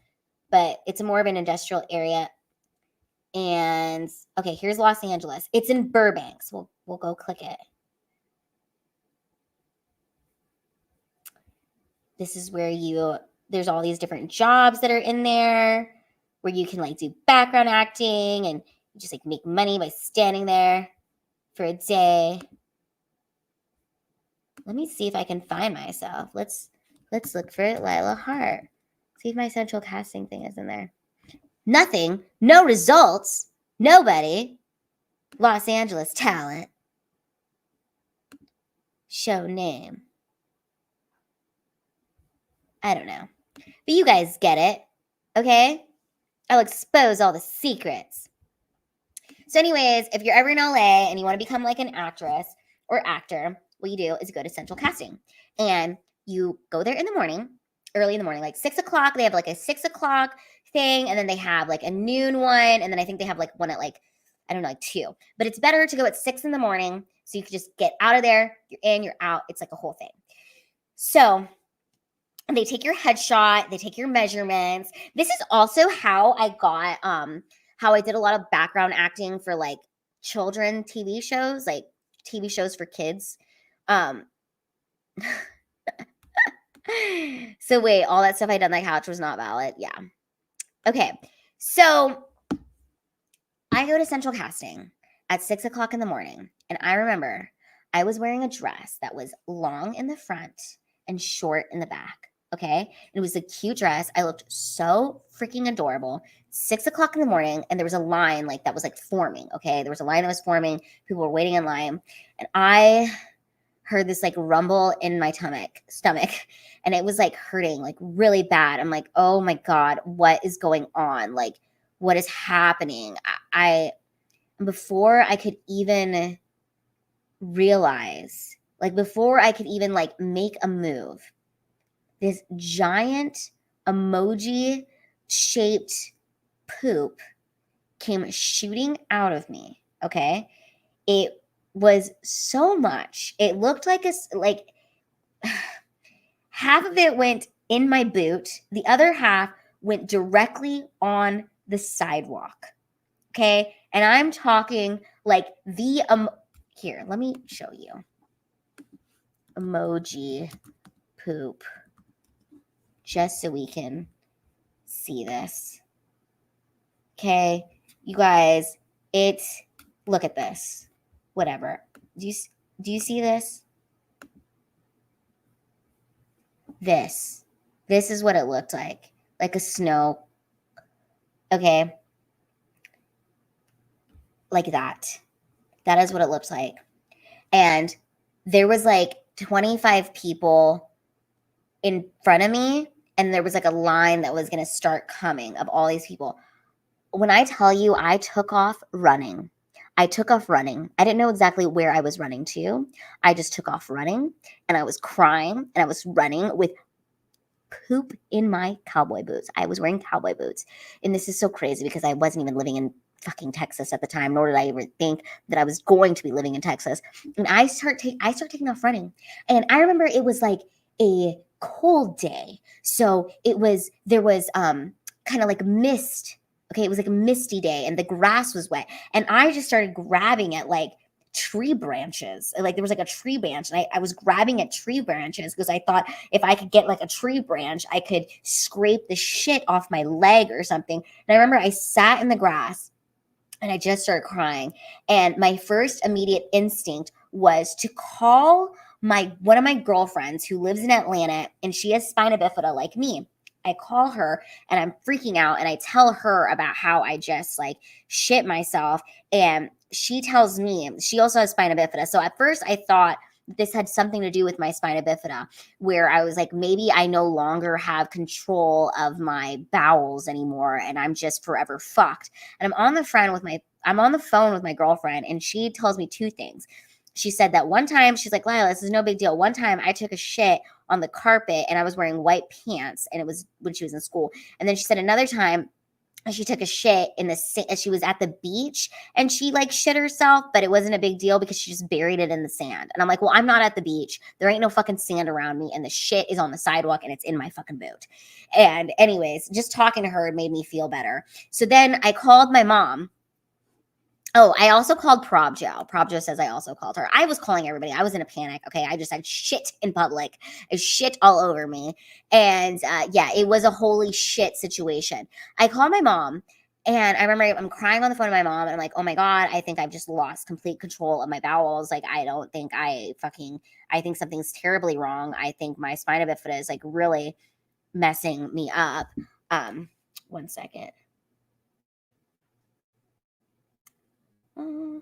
but it's more of an industrial area. And okay, here's Los Angeles. It's in Burbank, so we'll go click it. This is where there's all these different jobs that are in there where you can like do background acting and just like make money by standing there for a day. Let me see if I can find myself. Let's look for Lila Hart. See if my Central Casting thing is in there. Nothing. No results. Nobody. Los Angeles talent. Show name. I don't know. But you guys get it. Okay? I'll expose all the secrets. So anyways, if you're ever in LA and you want to become like an actress or actor, what you do is you go to Central Casting. And you go there in the morning, early in the morning, like 6 o'clock. They have like a 6 o'clock thing, and then they have like a noon one, and then I think they have like one at like, I don't know, like 2. But it's better to go at 6 in the morning so you can just get out of there. You're in, you're out. It's like a whole thing. So they take your headshot, they take your measurements. This is also how I got, how I did a lot of background acting for like children TV shows, like TV shows for kids. So wait, all that stuff I did on the couch was not valid. Yeah. Okay. So I go to Central Casting at 6 o'clock in the morning. And I remember I was wearing a dress that was long in the front and short in the back. Okay. It was a cute dress. I looked so freaking adorable. 6 o'clock in the morning. And there was a line like that was like forming. Okay. There was a line that was forming. People were waiting in line. And I heard this like rumble in my stomach, and it was like hurting like really bad. I'm like, oh my God, what is going on? Like, what is happening? I before I could even realize, like before I could even like make a move, this giant emoji shaped poop came shooting out of me. Okay. It was so much. It looked like half of it went in my boot. The other half went directly on the sidewalk. Okay. And I'm talking like here, let me show you. Emoji poop. Just so we can see this. Okay. You guys, look at this. Whatever. Do you see this? This is what it looked like a snow. Okay. Like that. That is what it looks like. And there was like 25 people in front of me, and there was like a line that was going to start coming of all these people. When I tell you, I took off running. I didn't know exactly where I was running to. I just took off running, and I was crying, and I was running with poop in my cowboy boots. I was wearing cowboy boots. And this is so crazy because I wasn't even living in fucking Texas at the time, nor did I ever think that I was going to be living in Texas. And I start taking off running. And I remember it was like a cold day. So there was kind of like mist. Okay, it was like a misty day and the grass was wet. And I just started grabbing at like tree branches. Like there was like a tree branch, and I was grabbing at tree branches because I thought if I could get like a tree branch, I could scrape the shit off my leg or something. And I remember I sat in the grass and I just started crying. And my first immediate instinct was to call one of my girlfriends who lives in Atlanta, and she has spina bifida like me. I call her and I'm freaking out, and I tell her about how I just like shit myself. And she tells me she also has spina bifida. So at first I thought this had something to do with my spina bifida, where I was like, maybe I no longer have control of my bowels anymore and I'm just forever fucked. And I'm on the phone with my girlfriend, and she tells me two things. She said that one time, she's like, Lila, this is no big deal. One time I took a shit on the carpet and I was wearing white pants, and it was when she was in school. And then she said another time she took a shit she was at the beach, and she like shit herself, but it wasn't a big deal because she just buried it in the sand. And I'm like, well, I'm not at the beach. There ain't no fucking sand around me, and the shit is on the sidewalk and it's in my fucking boot. And anyways, just talking to her made me feel better. So then I called my mom. Oh, I also called Probjo. Probjo says I also called her. I was calling everybody. I was in a panic. Okay. I just had shit in public. I shit all over me. And yeah, it was a holy shit situation. I called my mom, and I remember I'm crying on the phone to my mom, and I'm like, oh my God, I think I've just lost complete control of my bowels. Like, I think something's terribly wrong. I think my spina bifida is like really messing me up. One second. One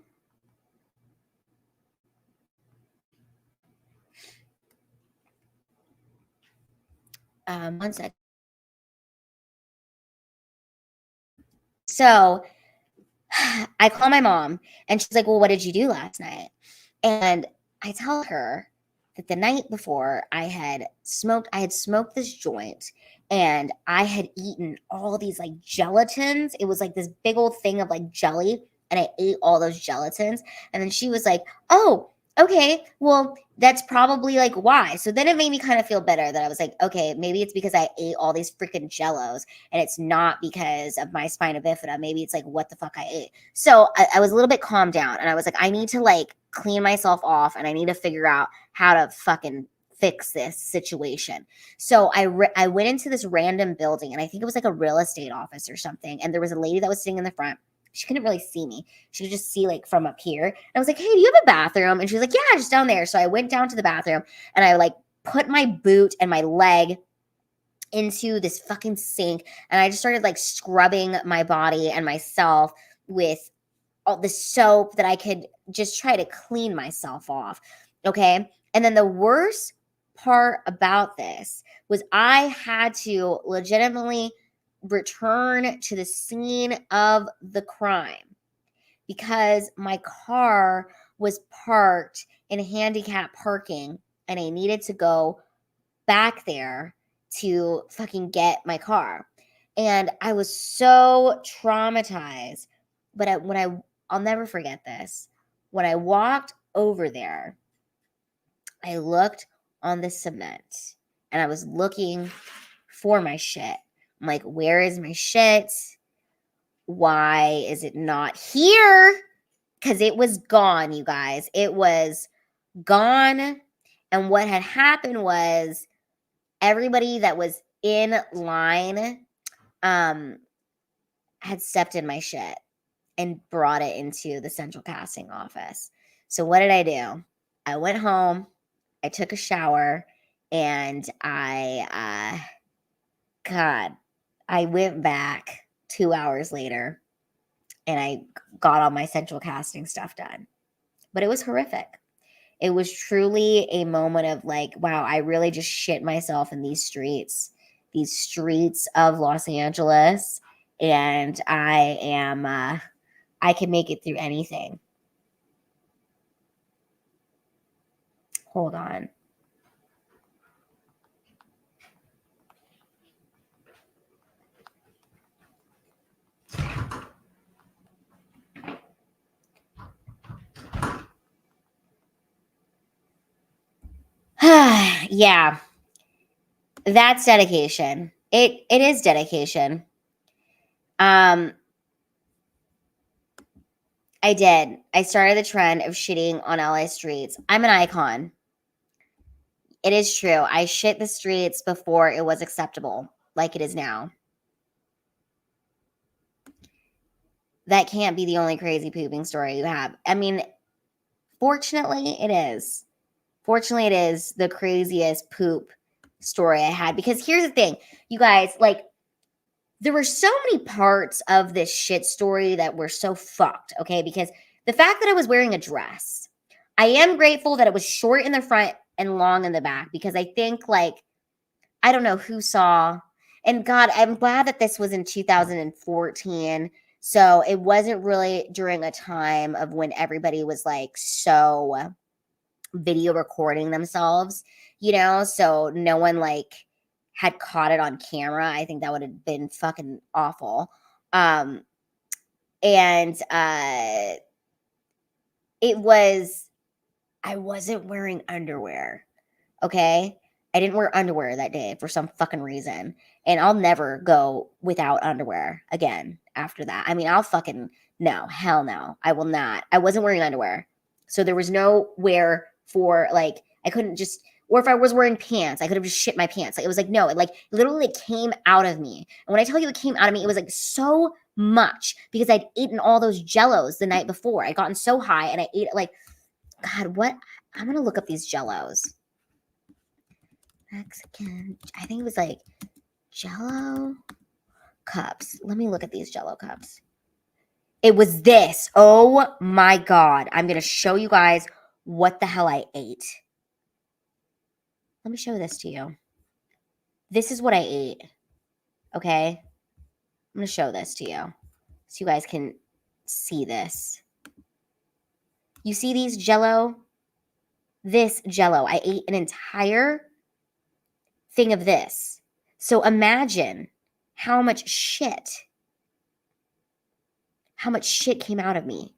second. So I call my mom, and she's like, well, what did you do last night? And I tell her that the night before I had smoked this joint, and I had eaten all these like gelatins. It was like this big old thing of like jelly, and I ate all those gelatins. And then she was like, oh, okay, well, that's probably like why. So then it made me kind of feel better that I was like, okay, maybe it's because I ate all these freaking jellos, and it's not because of my spina bifida. Maybe it's like what the fuck I ate. So I was a little bit calmed down, and I was like, I need to like clean myself off, and I need to figure out how to fucking fix this situation. So I went into this random building, and I think it was like a real estate office or something. And there was a lady that was sitting in the front. She couldn't really see me. She could just see like from up here. And I was like, hey, do you have a bathroom? And she was like, yeah, just down there. So I went down to the bathroom, and I like put my boot and my leg into this fucking sink. And I just started like scrubbing my body and myself with all the soap that I could just try to clean myself off. Okay. And then the worst part about this was I had to legitimately return to the scene of the crime because my car was parked in handicap parking, and I needed to go back there to fucking get my car. And I was so traumatized. But I'll never forget this. When I walked over there, I looked on the cement, and I was looking for my shit. I'm like, where is my shit? Why is it not here? Because it was gone, you guys. It was gone. And what had happened was everybody that was in line had stepped in my shit and brought it into the central casting office. So what did I do? I went home, I took a shower, and I went back 2 hours later, and I got all my central casting stuff done. But it was horrific. It was truly a moment of like, wow, I really just shit myself in these streets of Los Angeles. And I can make it through anything. Hold on. Yeah. That's dedication. It is dedication. I did. I started the trend of shitting on LA streets. I'm an icon. It is true. I shit the streets before it was acceptable, like it is now. That can't be the only crazy pooping story you have. I mean, fortunately, it is. Fortunately, it is the craziest poop story I had. Because here's the thing, you guys, like, there were so many parts of this shit story that were so fucked, okay? Because the fact that I was wearing a dress, I am grateful that it was short in the front and long in the back, because I think, like, I don't know who saw, and God, I'm glad that this was in 2014. So it wasn't really during a time of when everybody was like so video recording themselves, you know? So no one like had caught it on camera. I think that would have been fucking awful. And it was, I wasn't wearing underwear. Okay. I didn't wear underwear that day for some fucking reason. And I'll never go without underwear again after that. I mean, I'll fucking, no, hell no. I will not. I wasn't wearing underwear. So there was nowhere for like, I couldn't just, or if I was wearing pants, I could have just shit my pants. Like, it was like, no, it like literally came out of me. And when I tell you it came out of me, it was like so much because I'd eaten all those Jellos the night before. I'd gotten so high and I ate it like, God, what? I'm going to look up these Jellos. Mexican, I think it was like Jello cups. Let me look at these Jello cups. It was this. Oh my God. I'm going to show you guys what the hell I ate. Let me show this to you. This is what I ate. Okay. I'm going to show this to you so you guys can see this. You see these Jello? This Jello. I ate an entire thing of this. So imagine how much shit came out of me.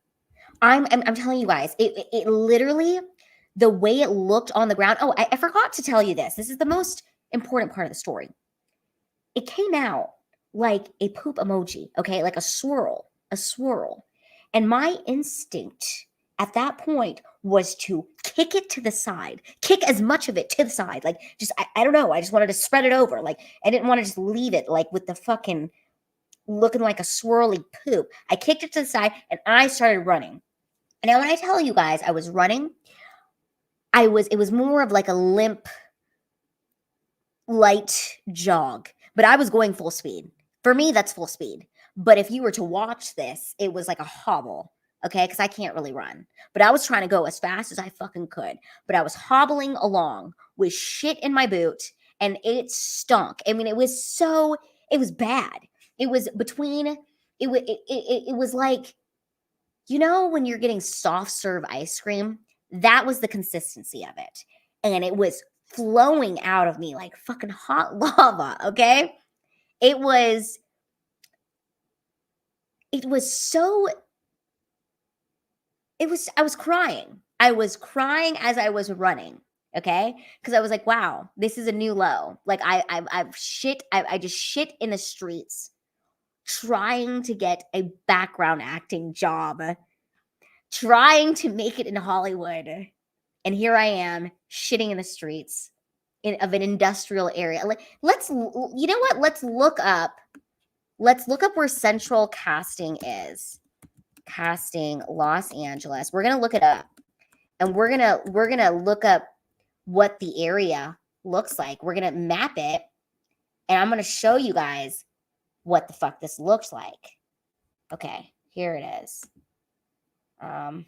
I'm telling you guys, it literally, the way it looked on the ground. Oh, I forgot to tell you this. This is the most important part of the story. It came out like a poop emoji, okay? Like a swirl. And my instinct at that point was to kick it to the side, kick as much of it to the side. Like, just, I don't know. I just wanted to spread it over. Like, I didn't want to just leave it like with the fucking looking like a swirly poop. I kicked it to the side and I started running. And now when I tell you guys I was running, it was more of like a limp, light jog, but I was going full speed. For me, that's full speed. But if you were to watch this, it was like a hobble. Okay, because I can't really run. But I was trying to go as fast as I fucking could. But I was hobbling along with shit in my boot and it stunk. I mean, it was bad. It was between, it was like, you know, when you're getting soft serve ice cream, that was the consistency of it. And it was flowing out of me like fucking hot lava, okay? I was crying. I was crying as I was running, okay? Because I was like, wow, this is a new low. Like I just shit in the streets trying to get a background acting job, trying to make it in Hollywood. And here I am shitting in the streets of an industrial area. Like, you know what? Let's look up where Central Casting is. Casting Los Angeles. We're going to look it up. And we're going to look up what the area looks like. We're going to map it. And I'm going to show you guys what the fuck this looks like. Okay, here it is. How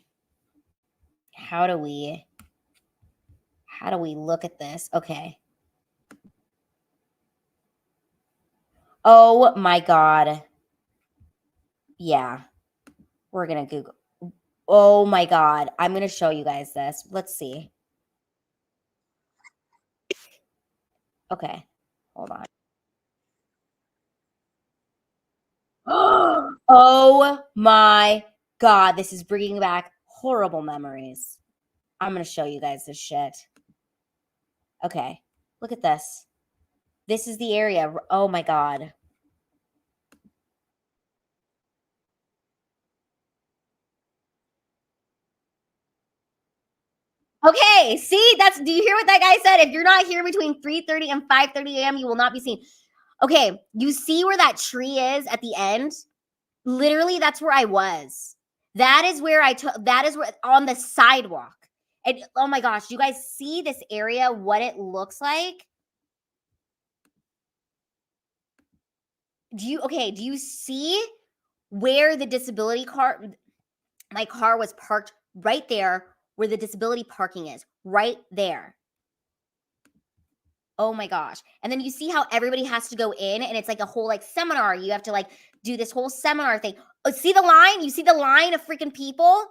do we how do we look at this? Okay. Oh my God. Yeah. We're going to Google. Oh my God. I'm going to show you guys this. Let's see. Okay. Hold on. Oh my God. This is bringing back horrible memories. I'm going to show you guys this shit. Okay. Look at this. This is the area. Oh my God. Okay, see, do you hear what that guy said? If you're not here between 3:30 and 5:30 a.m., you will not be seen. Okay, you see where that tree is at the end? Literally, that's where I was. That is where on the sidewalk. And oh my gosh, you guys see this area, what it looks like? Do you see where the disability car, my car was parked right there where the disability parking is, right there. Oh my gosh. And then you see how everybody has to go in and it's like a whole like seminar. You have to like do this whole seminar thing. Oh, see the line? You see the line of freaking people?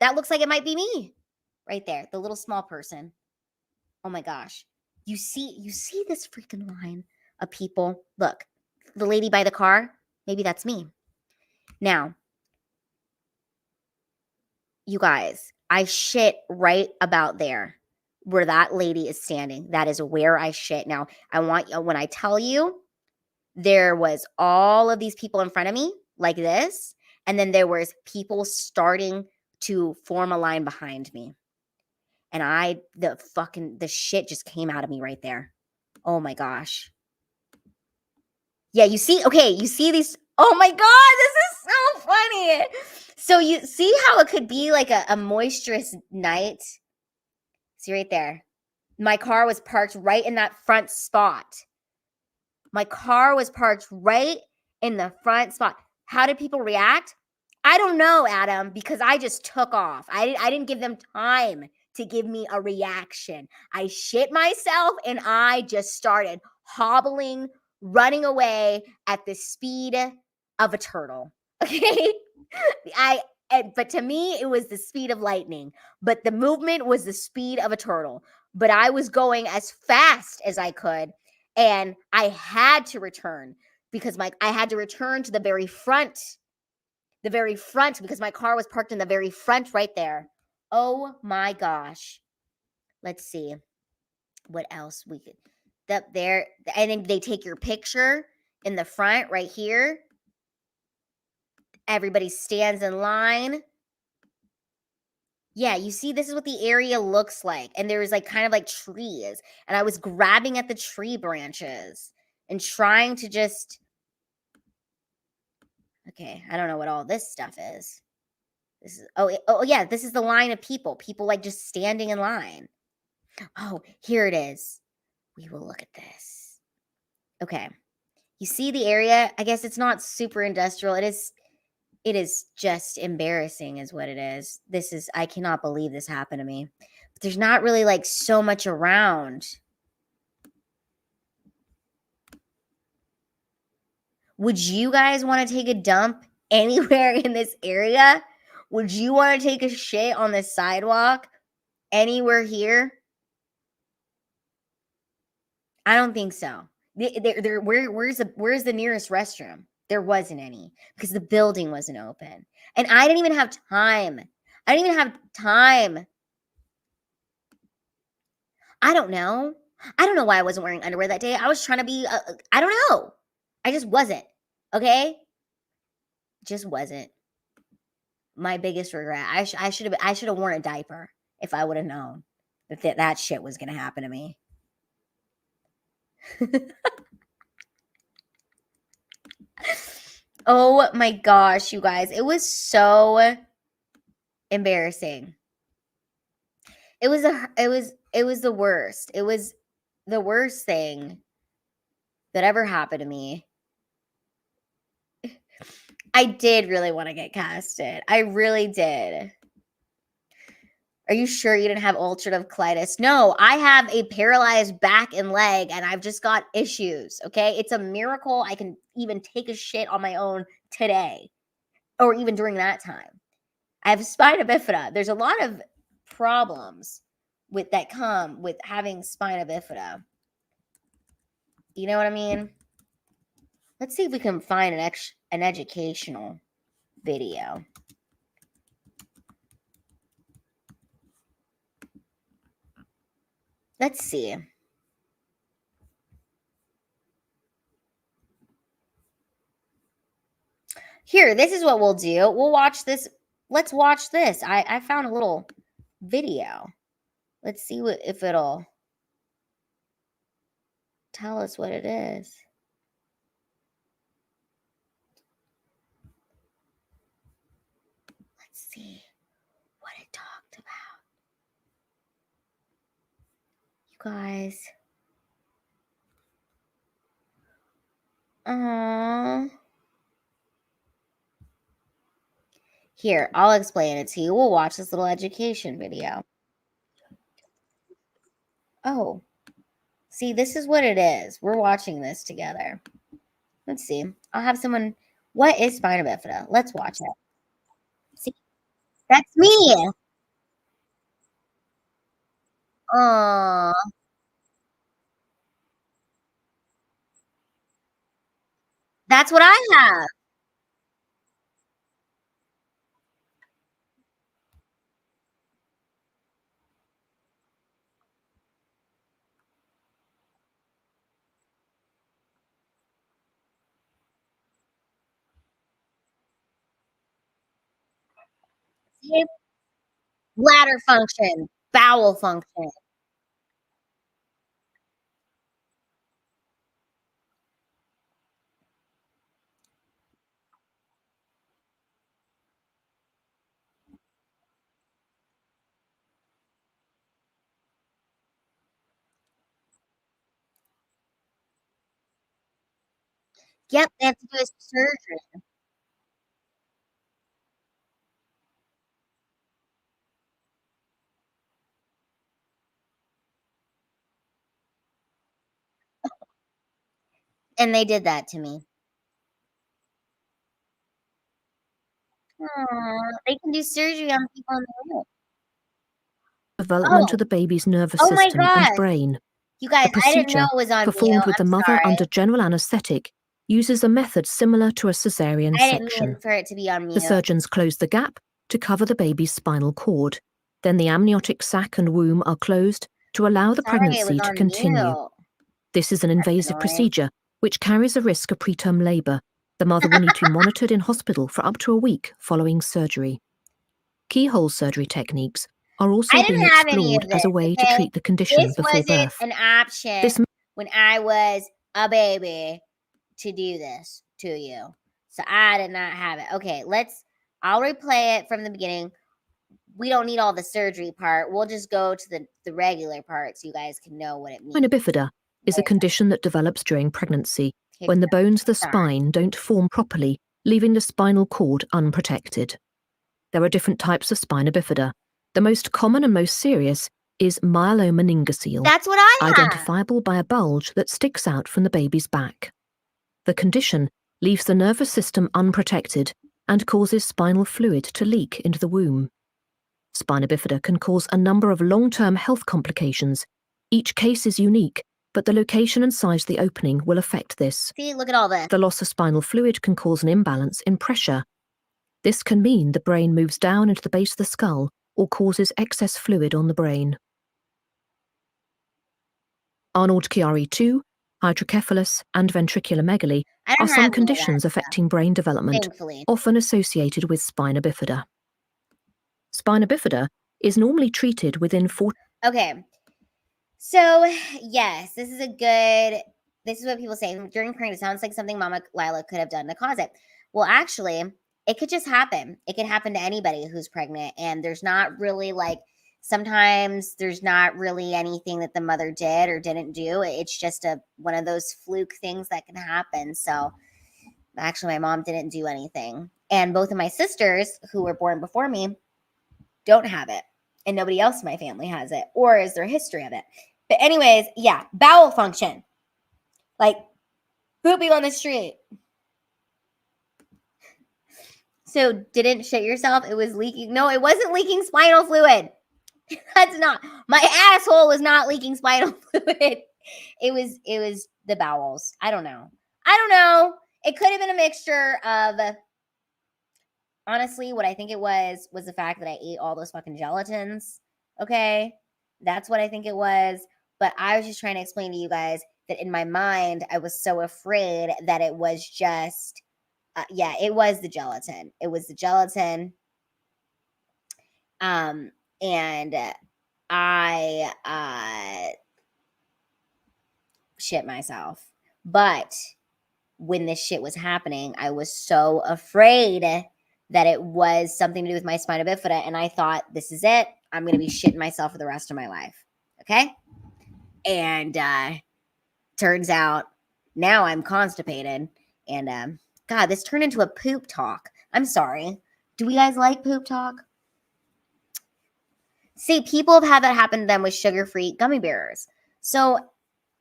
That looks like it might be me right there, the little small person. Oh my gosh. You see this freaking line of people? Look, the lady by the car, maybe that's me. Now, you guys, I shit right about there where that lady is standing. That is where I shit. Now, when I tell you, there was all of these people in front of me like this, and then there was people starting to form a line behind me. And the shit just came out of me right there. Oh my gosh. Yeah, you see these. Oh my God, this is so funny. So you see how it could be like a moisturous night? See right there. My car was parked right in that front spot. My car was parked right in the front spot. How did people react? I don't know, Adam, because I just took off. I didn't give them time to give me a reaction. I shit myself and I just started hobbling, running away at the speed of a turtle. Okay? But to me, it was the speed of lightning. But the movement was the speed of a turtle. But I was going as fast as I could. And I had to return because I had to return to the very front because my car was parked in the very front right there. Oh my gosh. Let's see what else we could. Up there, and then they take your picture in the front right here. Everybody stands in line. Yeah, you see, this is what the area looks like. And there's like kind of like trees. And I was grabbing at the tree branches and trying to just. Okay, I don't know what all this stuff is. This is yeah, this is the line of people. People like just standing in line. Oh, here it is. We will look at this. Okay. You see the area? I guess it's not super industrial. It is just embarrassing is what it is. I cannot believe this happened to me. But there's not really like so much around. Would you guys want to take a dump anywhere in this area? Would you want to take a shit on the sidewalk anywhere here? I don't think so. Where's the nearest restroom? There wasn't any because the building wasn't open. And I didn't even have time. I don't know. I don't know why I wasn't wearing underwear that day. I was trying to be, I don't know. I just wasn't. Okay? Just wasn't. My biggest regret. I should have worn a diaper if I would have known that shit was going to happen to me. Oh my gosh, you guys. It was so embarrassing. It was the worst. It was the worst thing that ever happened to me. I did really want to get casted. I really did. Are you sure you didn't have ulcerative colitis? No, I have a paralyzed back and leg, and I've just got issues, okay? It's a miracle I can even take a shit on my own today, or even during that time. I have spina bifida. There's a lot of problems that come with having spina bifida. You know what I mean? Let's see if we can find an educational video. Let's see. Here, this is what we'll do. We'll watch this. Let's watch this. I found a little video. Let's see if it'll tell us what it is. Let's see what it talked about. You guys. Here, I'll explain it to you. We'll watch this little education video. Oh, see, this is what it is. We're watching this together. Let's see. I'll have someone. What is spina bifida? Let's watch it. See, that's me. Aww. That's what I have. Hip, bladder function, bowel function. Yep, they have to do a surgery. And they did that to me. They can do surgery on people in the room. Development of the baby's nervous Oh my system gosh. and brain. You guys, The I didn't know procedure, it was on performed mute. with the I'm mother sorry. under general anesthetic, uses a method similar to a cesarean I didn't section. mean for it to be on The mute. surgeons close the gap to cover the baby's spinal cord. Then the amniotic sac and womb are closed to allow the Sorry, it pregnancy was to on continue. mute. This is an invasive annoying. procedure which carries a risk of preterm labor. The mother will need to be monitored in hospital for up to a week following surgery. Keyhole surgery techniques are also I didn't being have any explored of as a this, way to okay? treat the condition This before wasn't birth. an option This when I was a baby to do this to you. So I did not have it. Okay, I'll replay it from the beginning. We don't need all the surgery part. We'll just go to the regular part so you guys can know what it means. Spina bifida is a condition that develops during pregnancy when the bones of the spine don't form properly, leaving the spinal cord unprotected. There are different types of spina bifida. The most common and most serious is myelomeningocele, That's what I have. identifiable by a bulge that sticks out from the baby's back. The condition leaves the nervous system unprotected and causes spinal fluid to leak into the womb. Spina bifida can cause a number of long-term health complications. Each case is unique, but the location and size of the opening will affect this. See, look at all this. The loss of spinal fluid can cause an imbalance in pressure. This can mean the brain moves down into the base of the skull or causes excess fluid on the brain. Arnold-Chiari 2, hydrocephalus, and ventriculomegaly are some conditions affecting brain development, Thankfully. often associated with spina bifida. Spina bifida is normally treated within 4. Okay. So, yes, this is what people say. During pregnancy, it sounds like something Mama Lila could have done to cause it. Well, actually, it could just happen. It could happen to anybody who's pregnant. And there's not really sometimes there's not really anything that the mother did or didn't do. It's just one of those fluke things that can happen. So, actually, my mom didn't do anything. And both of my sisters who were born before me don't have it. and nobody else in my family has it? Or is there a history of it? But anyways, yeah, bowel function. Like pooping on the street. So didn't shit yourself? It was leaking. No, it wasn't leaking spinal fluid. That's not. My asshole was not leaking spinal fluid. It was the bowels. I don't know. It could have been a mixture of, honestly, what I think it was the fact that I ate all those fucking gelatins. Okay? That's what I think it was. But I was just trying to explain to you guys that in my mind, I was so afraid that it was just, it was the gelatin. It was the gelatin. And I shit myself. But when this shit was happening, I was so afraid that it was something to do with my spina bifida, and I thought, this is it. I'm going to be shitting myself for the rest of my life. Okay? And turns out now I'm constipated, and God, this turned into a poop talk. I'm sorry. Do you guys like poop talk? See, people have had that happen to them with sugar-free gummy bears. So,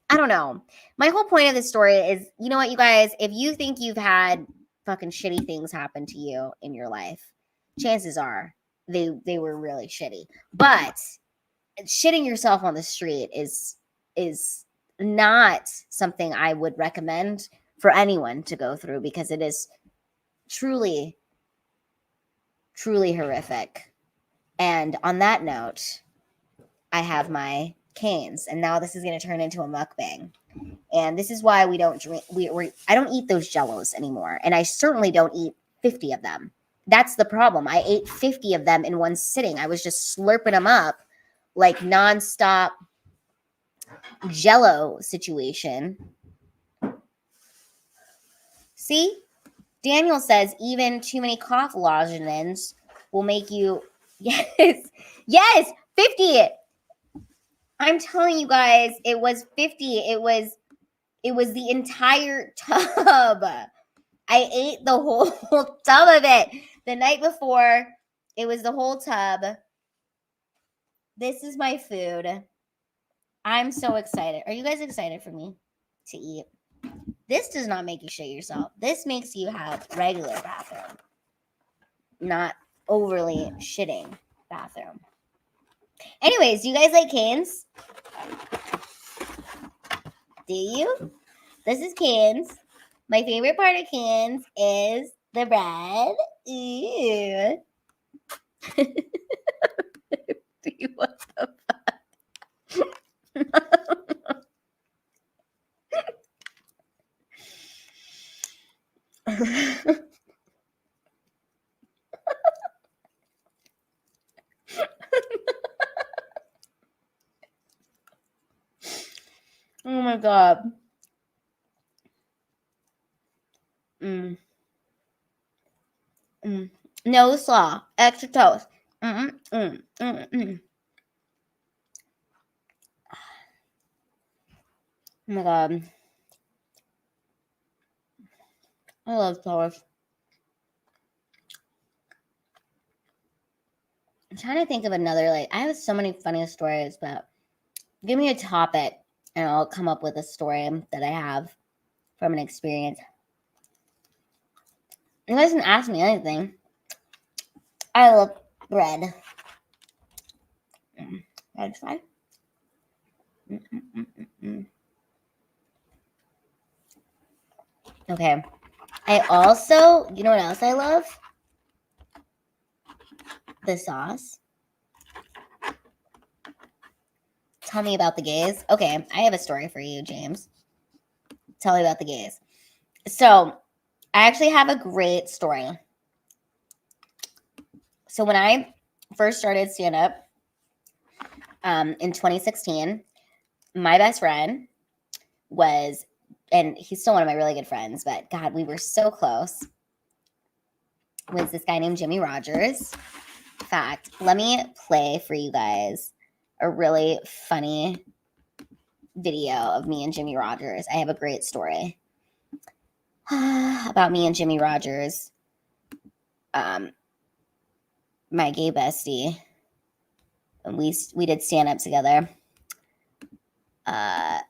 I don't know. My whole point of this story is, you know what, you guys? If you think you've had fucking shitty things happen to you in your life, chances are they were really shitty. But shitting yourself on the street is not something I would recommend for anyone to go through, because it is truly, truly horrific. And on that note, I have my canes, and now this is going to turn into a mukbang. And this is why we don't drink. I don't eat those Jellos anymore, and I certainly don't eat 50 of them. That's the problem. I ate 50 of them in one sitting. I was just slurping them up like nonstop Jello situation. See, Daniel says even too many cough lozenges will make you. Yes, 50. I'm telling you guys, it was 50. It was the entire tub. I ate the whole tub of it. The night before, it was the whole tub. This is my food. I'm so excited. Are you guys excited for me to eat? This does not make you shit yourself. This makes you have regular bathroom, not overly shitting bathroom. Anyways, do you guys like canes? Do you? This is canes. My favorite part of canes is the bread. Ew. What the fuck? Oh my God. No slaw. Extra toast. Oh my God. I love toast. I'm trying to think of another, I have so many funny stories, but give me a topic and I'll come up with a story that I have from an experience. You guys can ask me anything. I love bread. Bread fry. Okay. I also, you know what else I love? The sauce. Tell me about the gays. Okay, I have a story for you, James. Tell me about the gays. So, I actually have a great story. So, when I first started stand-up in 2016, my best friend was, and he's still one of my really good friends, but God, we were so close, was this guy named Jimmy Rogers. In fact, let me play for you guys a really funny video of me and Jimmy Rogers. I have a great story about me and Jimmy Rogers, my gay bestie. And we did stand up together. I'm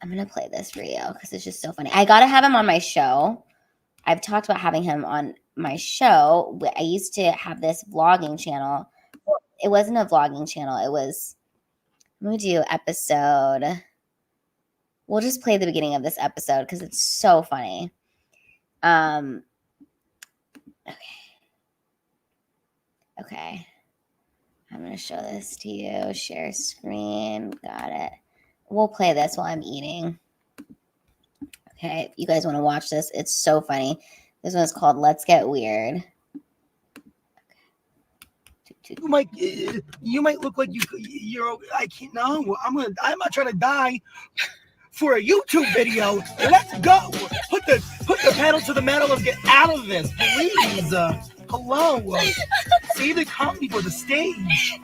gonna play this for you because it's just so funny. I gotta have him on my show. I've talked about having him on my show. I used to have this vlogging channel. It wasn't a vlogging channel. It was, I'm gonna do episode. We'll just play the beginning of this episode because it's so funny. Okay. I'm going to show this to you. Share screen. Got it. We'll play this while I'm eating. Okay. If you guys want to watch this, it's so funny. This one's called Let's Get Weird. You might look like you're. I can't. No, I'm not trying to die for a YouTube video. Let's go. Put the pedal to the metal. Let's get out of this, please. Hello. Save the comedy for the stage.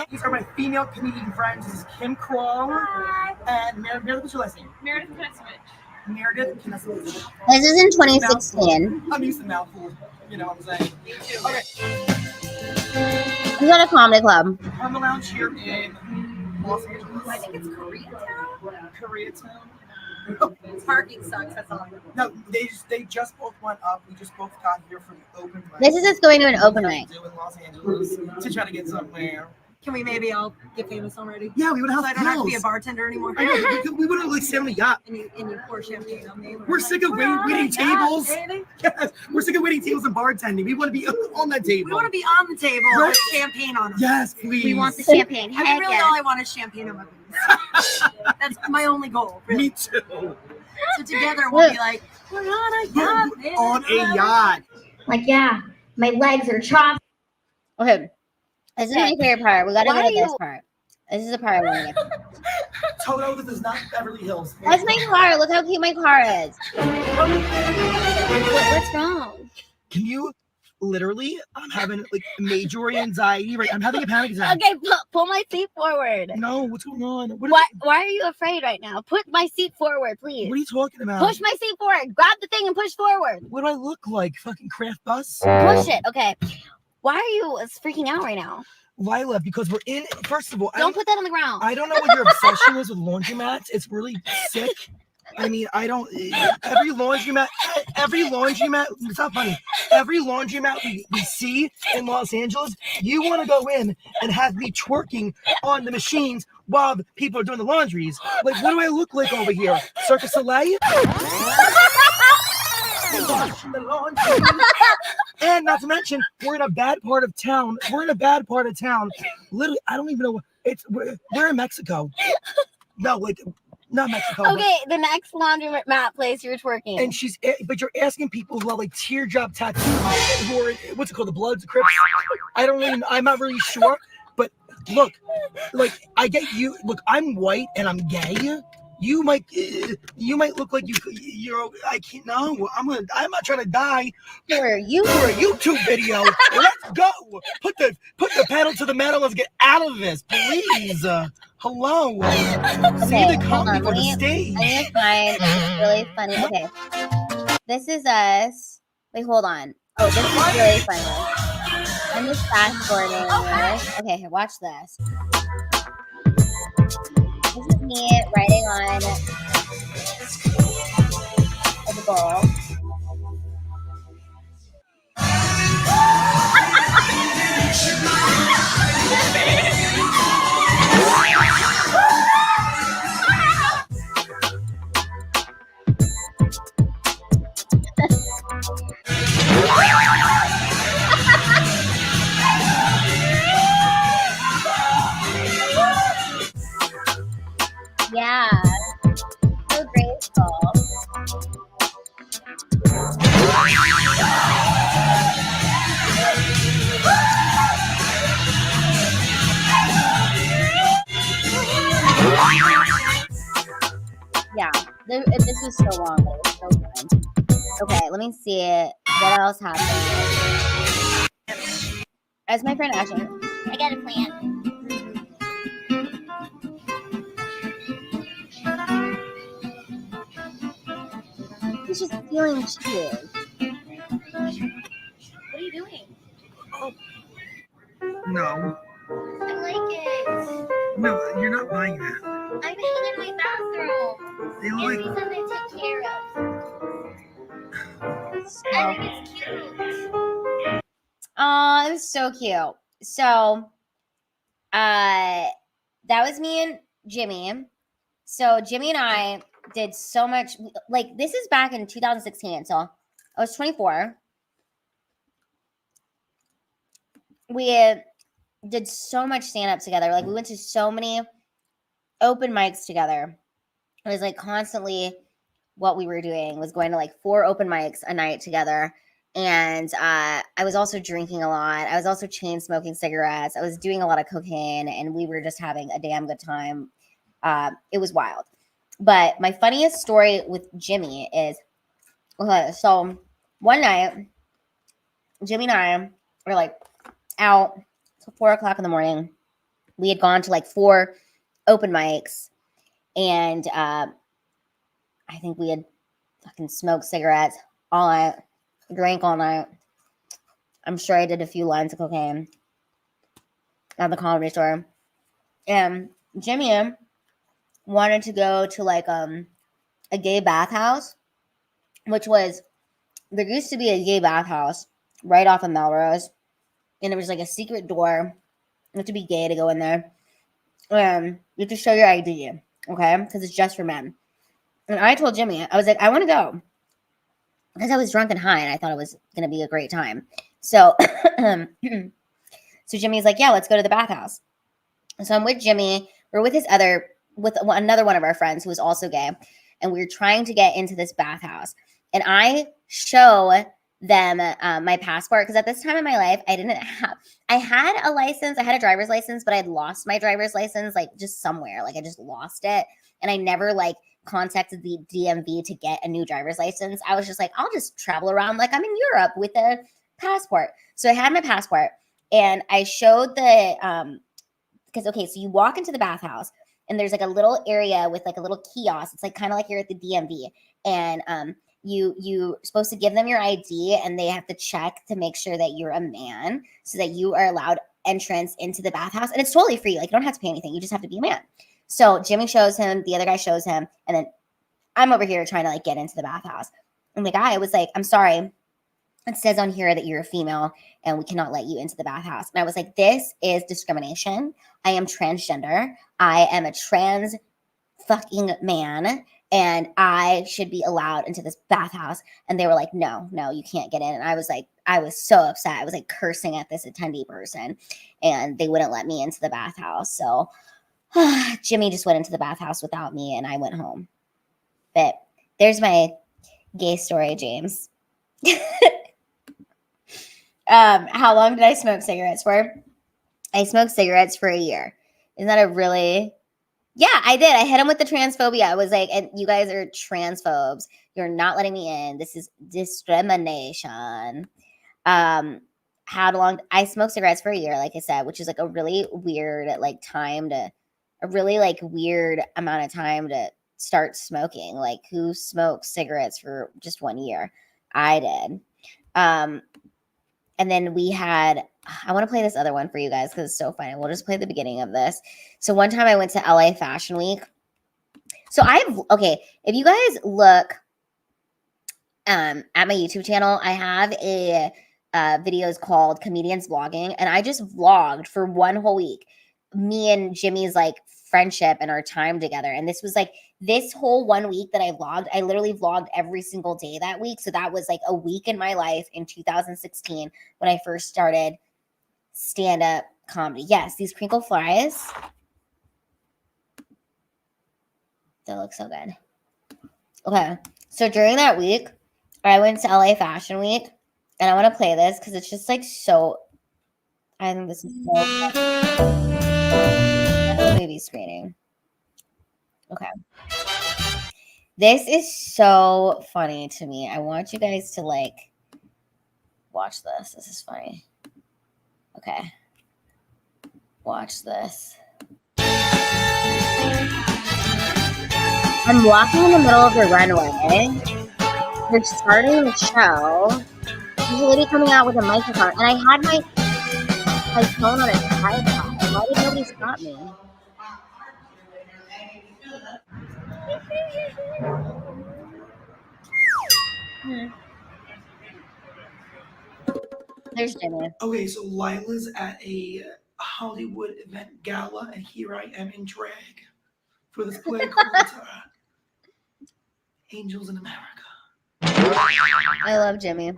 These are my female comedian friends. This is Kim Kroll. Hi. And Meredith, what's your last name? Meredith Knesevich. Meredith Knesevich. This is in 2016. I'm used to mouthful. You know what I'm saying? Me too. Okay. He's at a comedy club. I'm the lounge here in Los Angeles. I think it's Koreatown. Koreatown. Parking sucks. That's all I know. No, they just both went up. We just both got here from the open mic. This is just going to an open mic. In Los Angeles to try to get somewhere. Can we maybe all get famous already? Yeah, we would have. So I don't have to be a bartender anymore. I know, we would have like sit on the yacht. And you pour champagne on me. We're sick of waiting tables. Yes, we're sick of waiting tables and bartending. We want to be on that table. We want to be on the table with champagne on us. Yes, please. We want the champagne. I mean, really, all I want is champagne on my boobs. That's my only goal. Really. Me too. So together we'll be like, we're on a yacht. We're on a yacht. Like, yeah, my legs are chopped. Okay. This is my favorite part. We gotta go to this part. This is the part I want to get to. Toto, this is not Beverly Hills. That's my car. Look how cute my car is. What's wrong? Can you literally? I'm having like major anxiety. Right, I'm having a panic attack. Okay, pull my seat forward. No, what's going on? Why are you afraid right now? Put my seat forward, please. What are you talking about? Push my seat forward. Grab the thing and push forward. What do I look like? Fucking craft bus? Push it. Okay. Why are you freaking out right now? Lila, because we're in. First of all, Don't put that on the ground. I don't know what your obsession is with laundromats. It's really sick. I mean, I don't. Every laundromat. It's not funny. Every laundromat we see in Los Angeles, you want to go in and have me twerking on the machines while the people are doing the laundries. Like, what do I look like over here? Circus Soleil? And not to mention, we're in a bad part of town. Literally, I don't even know. We're in Mexico. No, like not Mexico. Okay, the next laundromat place you're twerking. And but you're asking people who have like teardrop tattoos, who are what's it called, the Bloods, Crips. I'm not really sure. But look, like I get you. Look, I'm white and I'm gay. You might look like you're. I can't. No, I'm not trying to die for a YouTube video. Let's go. Put the pedal to the metal. Let's get out of this, please. Hello. See the comedy for the stage. I need to find really funny. Okay, this is us. Wait, hold on. Oh, this is really funny. I'm just fast forwarding this. Okay, here, watch this. This is me writing on the bowl. Yeah, so graceful. Yeah, this was so long, but it was so fun. Okay, let me see it. What else happened? As my friend Ashley, I got a plan. He's just stealing cheese. What are you doing? No. No, you're not buying that. I'm hanging in my bathroom. They And look he like said they take care of. I think it's cute. Oh, it was so cute. So, that was me and Jimmy. So Jimmy and I did so much. Like, this is back in 2016. So I was 24. We did so much stand-up together. Like, we went to so many open mics together. It was like constantly what we were doing was going to like 4 open mics a night together. And I was also drinking a lot. I was also chain smoking cigarettes. I was doing a lot of cocaine, and we were just having a damn good time. It was wild. But my funniest story with Jimmy is, okay, so one night, Jimmy and I were like out till 4 o'clock in the morning. We had gone to like 4 open mics, and I think we had fucking smoked cigarettes all night, drank all night. I'm sure I did a few lines of cocaine at the Comedy Store. And Jimmy wanted to go to like a gay bathhouse, which was, there used to be a gay bathhouse right off of Melrose, and it was like a secret door. You have to be gay to go in there. You have to show your ID, okay? Because it's just for men. And I told Jimmy, I was like, I want to go. Because I was drunk and high, and I thought it was going to be a great time. So, so Jimmy's like, yeah, let's go to the bathhouse. So I'm with Jimmy. We're with with another one of our friends who was also gay. And we were trying to get into this bathhouse. And I show them my passport, because at this time in my life, I had a license. I had a driver's license, but I'd lost my driver's license, like just somewhere. Like I just lost it. And I never like contacted the DMV to get a new driver's license. I was just like, I'll just travel around like I'm in Europe with a passport. So I had my passport, and I showed the, because, okay, so you walk into the bathhouse, and there's like a little area with like a little kiosk. It's like kind of like you're at the DMV, and you're supposed to give them your ID, and they have to check to make sure that you're a man so that you are allowed entrance into the bathhouse. And it's totally free. Like, you don't have to pay anything. You just have to be a man. So Jimmy shows him, the other guy shows him, and then I'm over here trying to like get into the bathhouse. And the guy was like, I'm sorry, it says on here that you're a female and we cannot let you into the bathhouse. And I was like, this is discrimination. I am transgender. I am a trans fucking man, and I should be allowed into this bathhouse. And they were like, no, you can't get in. And I was like, I was so upset. I was like cursing at this attendee person, and they wouldn't let me into the bathhouse. So Jimmy just went into the bathhouse without me, and I went home. But there's my gay story, James. How long did I smoke cigarettes for? I smoked cigarettes for a year. Isn't that a really... Yeah, I did. I hit him with the transphobia. I was like, and you guys are transphobes. You're not letting me in. This is discrimination. How long? I smoked cigarettes for a year, like I said, which is like a really weird weird amount of time to start smoking. Like, who smokes cigarettes for just 1 year? I did. And then we had, I want to play this other one for you guys because it's so funny. We'll just play the beginning of this. So one time I went to LA Fashion Week. So if you guys look at my YouTube channel, I have a videos called Comedians Vlogging, and I just vlogged for 1 whole week. Me and Jimmy's like friendship and our time together. And this was like this whole 1 week that I vlogged. I literally vlogged every single day that week. So that was like a week in my life in 2016 when I first started stand-up comedy. Yes, these crinkle fries. They look so good. Okay. So during that week, I went to LA Fashion Week, and I want to play this because it's just like so, I think this is so movie screening. Okay. This is so funny to me. I want you guys to like watch this. This is funny. Okay. Watch this. I'm walking in the middle of the runway. They're starting the show. There's a lady coming out with a microphone, and I had my phone on a tripod. Why did nobody stop me? There's Jimmy. Okay, so Lila's at a Hollywood event gala, and here I am in drag for this play called Angels in America. I love Jimmy.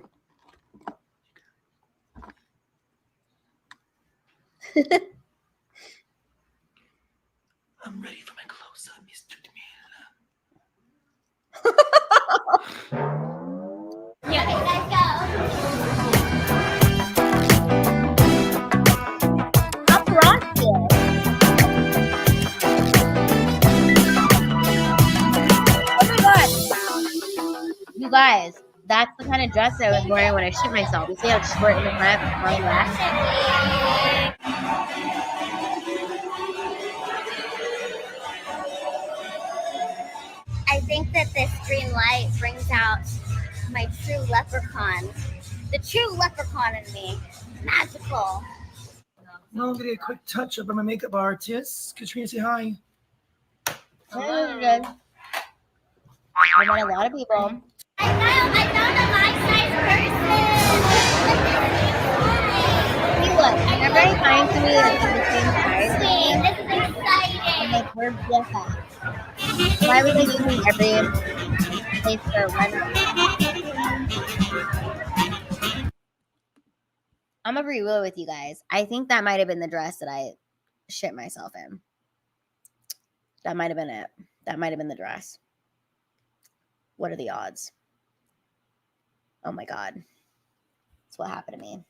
I'm ready for my close-up, Mr. DeMille. Yeah, let's go. Paparazzi. Oh my god. You guys, that's the kind of dress I was wearing when I shit myself. You see how it's short in the front, long back? I think that this green light brings out my true leprechaun. The true leprechaun in me. Magical. Now I'm gonna get a quick touch up. I'm a makeup artist. Katrina, say hi. That was good. I met a lot of people. I found a my-size person. See, look, everybody finds me like the same size. This is exciting. I'm like, we're different. Why would they give me every place for one? I'm gonna be real with you guys. I think that might have been the dress that I shit myself in. That might have been it. That might have been the dress. What are the odds? Oh my God. That's what happened to me.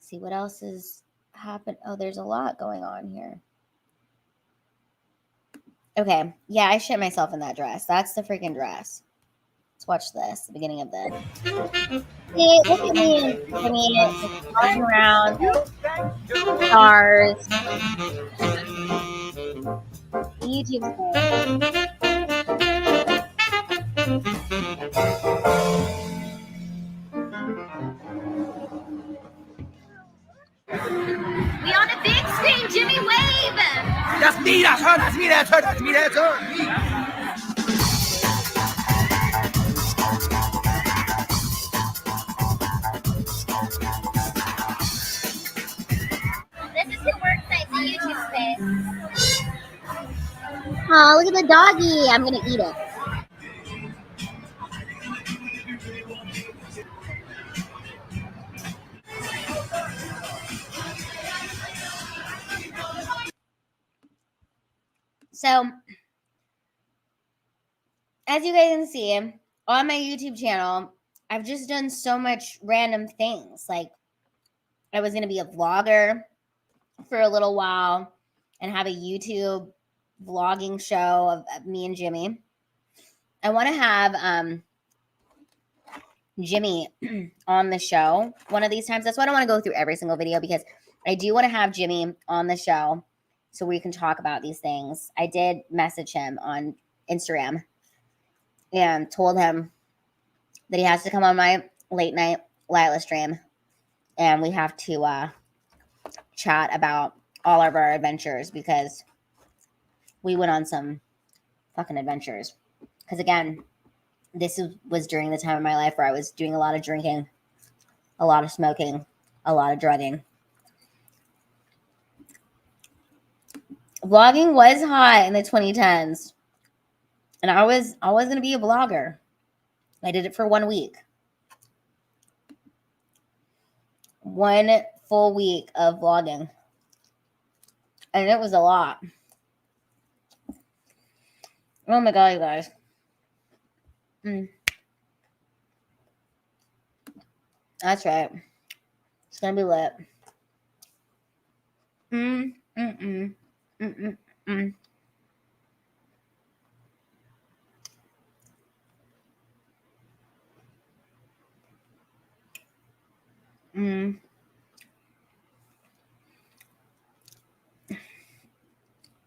See what else has happened. Oh, there's a lot going on here. Okay. Yeah, I shit myself in that dress. That's the freaking dress. Let's watch this. The beginning of this. See, look at me. I mean, just walking around. Stars. YouTube. We on a big screen, Jimmy, wave! That's me, that's her, that's me, that's her, that's me, that's her. Me. This is who works at the YouTube space. Oh, look at the doggy. I'm going to eat it. So, as you guys can see, on my YouTube channel, I've just done so much random things. Like, I was going to be a vlogger for a little while and have a YouTube vlogging show of me and Jimmy. I want to have Jimmy on the show one of these times. That's why I don't want to go through every single video, because I do want to have Jimmy on the show so we can talk about these things. I did message him on Instagram and told him that he has to come on my late night Lila stream, and we have to chat about all of our adventures, because we went on some fucking adventures. Because again, this was during the time of my life where I was doing a lot of drinking, a lot of smoking, a lot of drugging. Vlogging was hot in the 2010s. And I was going to be a vlogger. I did it for 1 week. 1 full week of vlogging. And it was a lot. Oh my God, you guys. That's right. It's going to be lit.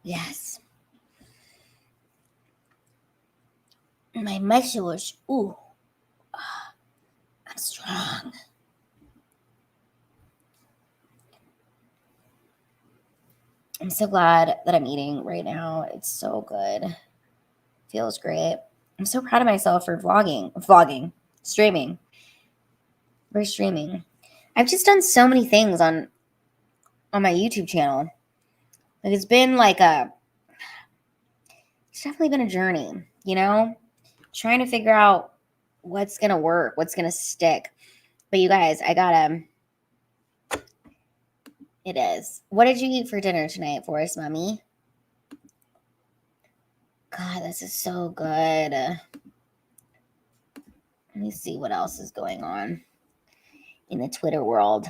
Yes. My muscles. Ooh. I'm strong. I'm so glad that I'm eating right now. It's so good. Feels great. I'm so proud of myself for vlogging, streaming. For streaming. I've just done so many things on my YouTube channel. Like it's been like it's definitely been a journey, you know, trying to figure out what's gonna work, what's gonna stick. But you guys, it is. What did you eat for dinner tonight, Forrest Mommy? God, this is so good. Let me see what else is going on in the Twitter world.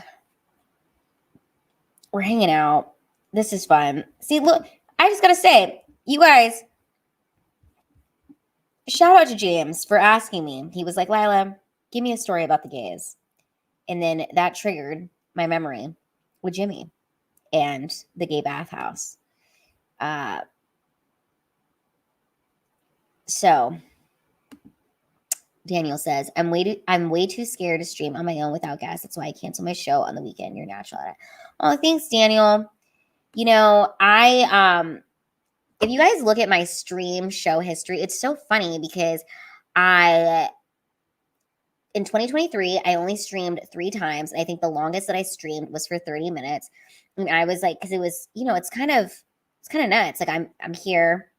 We're hanging out. This is fun. See, look, I just gotta say, you guys, shout out to James for asking me. He was like, Lila, give me a story about the gays. And then that triggered my memory with Jimmy and the gay bathhouse. So Daniel says, I'm way too scared to stream on my own without guests. That's why I cancel my show on the weekend. You're natural at it. Oh, thanks, Daniel. You know, if you guys look at my stream show history, it's so funny because in 2023, I only streamed 3 times. And I think the longest that I streamed was for 30 minutes. And I was like, because it was, you know, it's kind of nuts. Like I'm here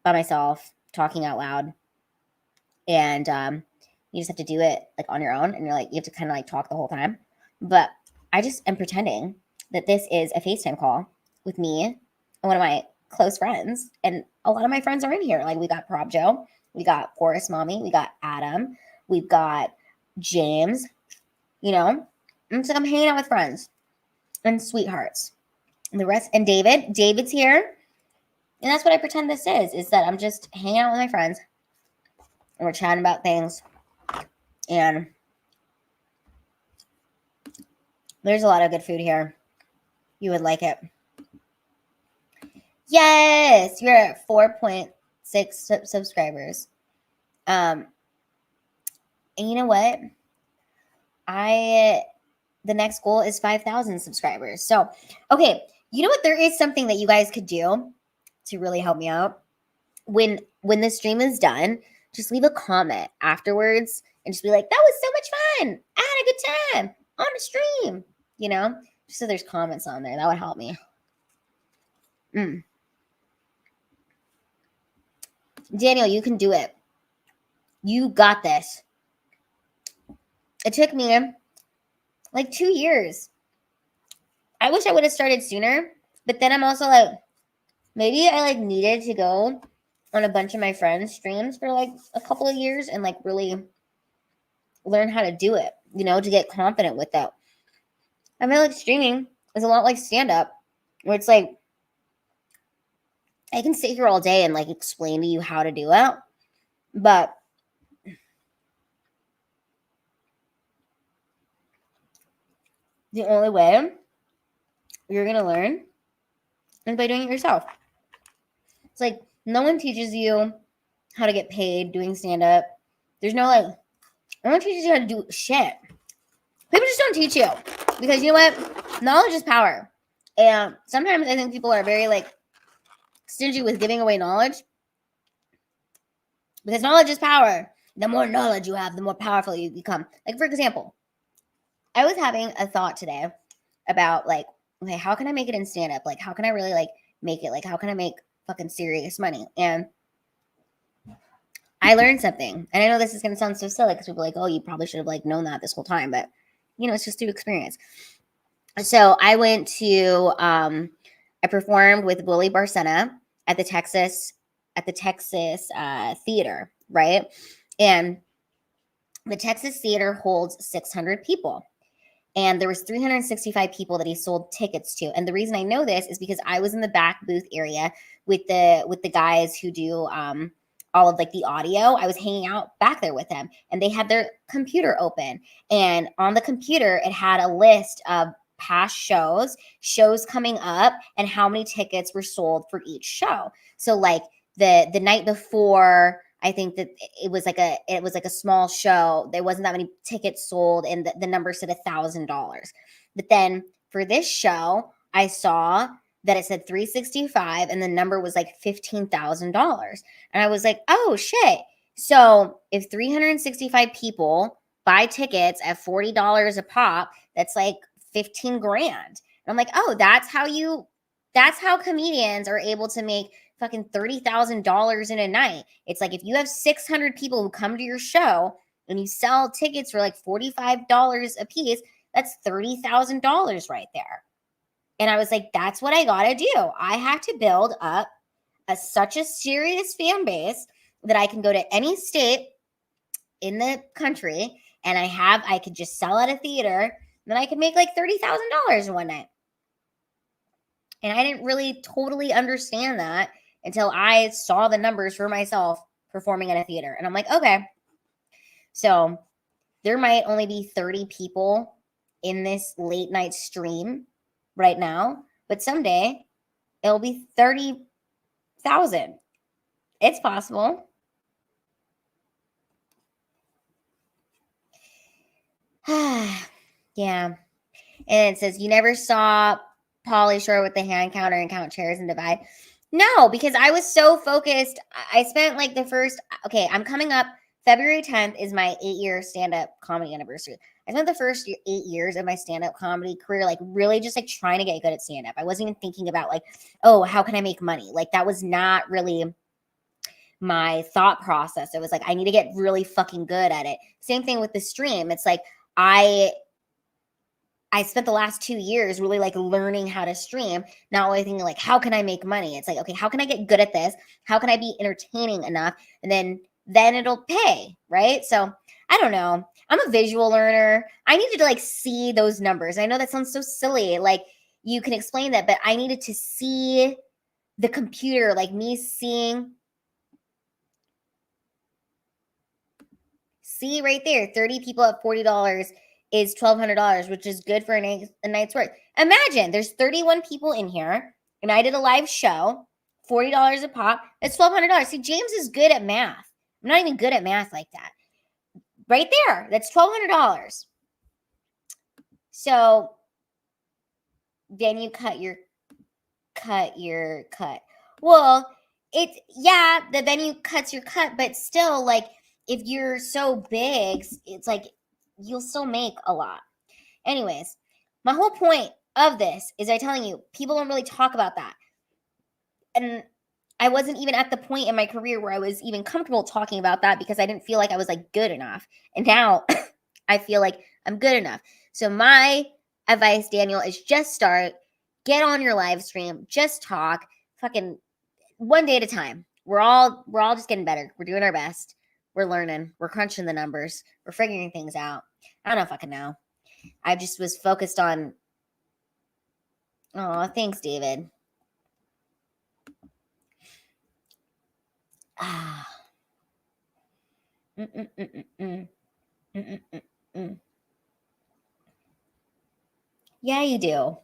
by myself talking out loud. And you just have to do it like on your own. And you're like, you have to kind of like talk the whole time. But I just am pretending that this is a FaceTime call with me and one of my close friends. And a lot of my friends are in here. Like we got Prop Joe, we got Forrest Mommy, we got Adam, we've got James, you know. And so I'm hanging out with friends and sweethearts. And the rest, and David's here. And that's what I pretend this is that I'm just hanging out with my friends. And we're chatting about things. And there's a lot of good food here. You would like it. Yes, you're at 4.6 subscribers. And you know what? The next goal is 5,000 subscribers. So, okay, you know what? There is something that you guys could do to really help me out. When the stream is done, just leave a comment afterwards and just be like, that was so much fun. I had a good time on the stream, you know? Just so there's comments on there. That would help me. Daniel, you can do it. You got this. It took me like 2 years. I wish I would have started sooner, but then I'm also like, maybe I like needed to go on a bunch of my friends' streams for like a couple of years and like really learn how to do it, you know, to get confident with that. I feel like streaming is a lot like stand-up, where it's like, I can sit here all day and like explain to you how to do it, but the only way you're going to learn is by doing it yourself. It's like, no one teaches you how to get paid doing stand-up. There's no like, no one teaches you how to do shit. People just don't teach you because you know what? Knowledge is power. And sometimes I think people are very like stingy with giving away knowledge because knowledge is power. The more knowledge you have, the more powerful you become. Like, for example, I was having a thought today about like, okay, how can I make it in stand-up? Like, how can I really like make it? Like, how can I make fucking serious money? And I learned something. And I know this is going to sound so silly because people are like, oh, you probably should have like known that this whole time. But, you know, it's just through experience. So I went to, I performed with Willie Barcena at the Texas theater, right? And the Texas theater holds 600 people. And there was 365 people that he sold tickets to. And the reason I know this is because I was in the back booth area with the guys who do all of like the audio. I was hanging out back there with them, and they had their computer open. And on the computer, it had a list of past shows coming up, and how many tickets were sold for each show. So like the night before, I think that it was like a small show. There wasn't that many tickets sold, and the number said $1,000. But then for this show, I saw that it said 365, and the number was like $15,000. And I was like, oh shit. So if 365 people buy tickets at $40 a pop. That's like 15 grand. And I'm like, oh, that's how comedians are able to make fucking $30,000 in a night. It's like if you have 600 people who come to your show and you sell tickets for like $45 a piece, that's $30,000 right there. And I was like, that's what I got to do. I have to build up such a serious fan base that I can go to any state in the country and I could just sell at a theater, and then I could make like $30,000 in one night. And I didn't really totally understand that until I saw the numbers for myself performing at a theater. And I'm like, okay, so there might only be 30 people in this late night stream right now, but someday it'll be 30,000. It's possible. Yeah. And it says, you never saw Pauly Shore with the hand counter and count chairs and divide. No, because I was so focused. I spent like I'm coming up. February 10th is my 8-year stand-up comedy anniversary. I spent the first 8 years of my stand-up comedy career like really just like trying to get good at stand-up. I wasn't even thinking about like, oh, how can I make money? Like that was not really my thought process. It was like, I need to get really fucking good at it. Same thing with the stream. It's like I spent the last 2 years really like learning how to stream, not only thinking like, how can I make money? It's like, okay, how can I get good at this? How can I be entertaining enough? And then it'll pay, right? So I don't know. I'm a visual learner. I needed to like see those numbers. I know that sounds so silly. Like you can explain that, but I needed to see the computer, like me seeing. See right there, 30 people at $40 is $1,200, which is good for a night's work. Imagine there's 31 people in here, and I did a live show, $40 a pop. That's $1,200. See, James is good at math. I'm not even good at math like that. Right there, that's $1,200. So then you cut your cut. Well, the venue cuts your cut, but still, like, if you're so big, it's like you'll still make a lot. Anyways, my whole point of this is I'm telling you, people don't really talk about that. And I wasn't even at the point in my career where I was even comfortable talking about that because I didn't feel like I was like good enough. And now I feel like I'm good enough. So my advice, Daniel, is just start, get on your live stream, just talk, fucking one day at a time. We're all just getting better. We're doing our best. We're learning. We're crunching the numbers. We're figuring things out. I don't know if I can know. I just was focused on. Oh, thanks, David. Ah. Yeah, you do.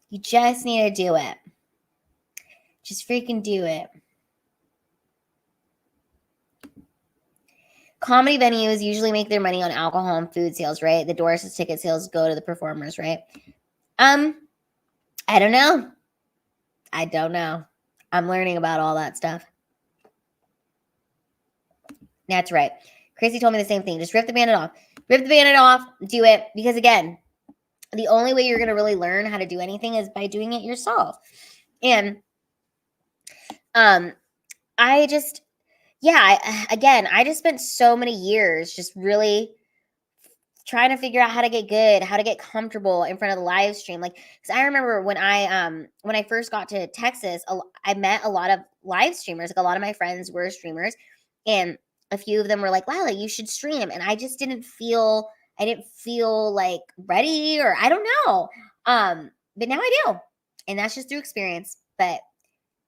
You just need to do it. Just freaking do it. Comedy venues usually make their money on alcohol and food sales, right? The doors and ticket sales go to the performers, right? I don't know. I'm learning about all that stuff. That's right. Chrissy told me the same thing. Just rip the Band-Aid off. Rip the Band-Aid off. Do it. Because again, the only way you're going to really learn how to do anything is by doing it yourself. And I just spent so many years just really trying to figure out how to get good, how to get comfortable in front of the live stream. Like, because I remember when I first got to Texas, I met a lot of live streamers. Like a lot of my friends were streamers, and a few of them were like, Lila, you should stream. And I just didn't feel like ready, or I don't know. But now I do. And that's just through experience. But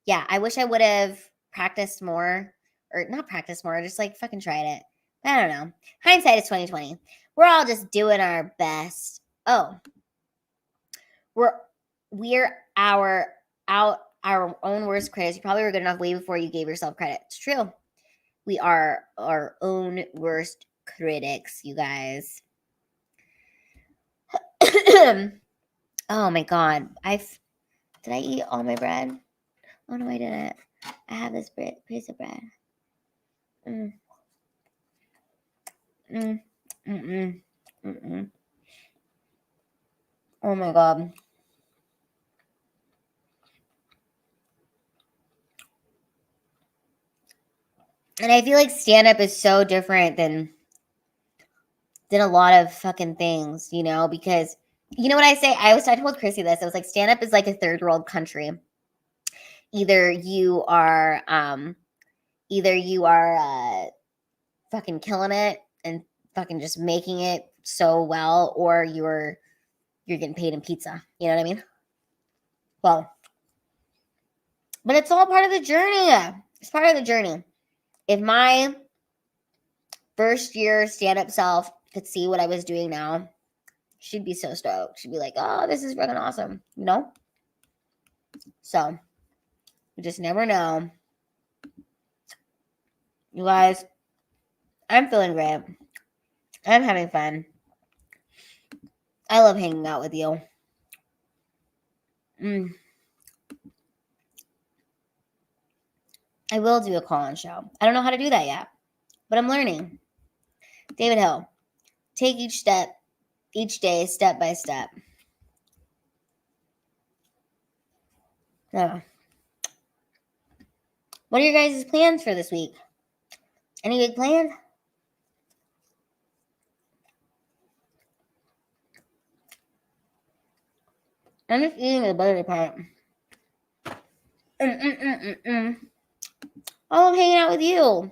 yeah, I wish I would have practiced more, or not practiced more, just like fucking tried it. I don't know. Hindsight is 2020. We're all just doing our best. Oh, we're our own worst critics. You probably were good enough way before you gave yourself credit. It's true. We are our own worst critics, you guys. Oh my God. Did I eat all my bread? Oh no, I didn't. I have this piece of bread. Oh my God. And I feel like stand-up is so different than a lot of fucking things, you know, because you know what I say? I told Chrissy this. I was like, stand-up is like a third world country. Either you are fucking killing it and fucking just making it so well, or you're getting paid in pizza. You know what I mean? Well, but it's all part of the journey. It's part of the journey. If my first year stand-up self could see what I was doing now, she'd be so stoked. She'd be like, oh, this is fucking awesome, you know? So, you just never know. You guys, I'm feeling great. I'm having fun. I love hanging out with you. I will do a call-in show. I don't know how to do that yet, but I'm learning. David Hill, take each day, step by step. Yeah. What are your guys' plans for this week? Any big plans? I'm just eating the buttery part. Oh, I'm hanging out with you.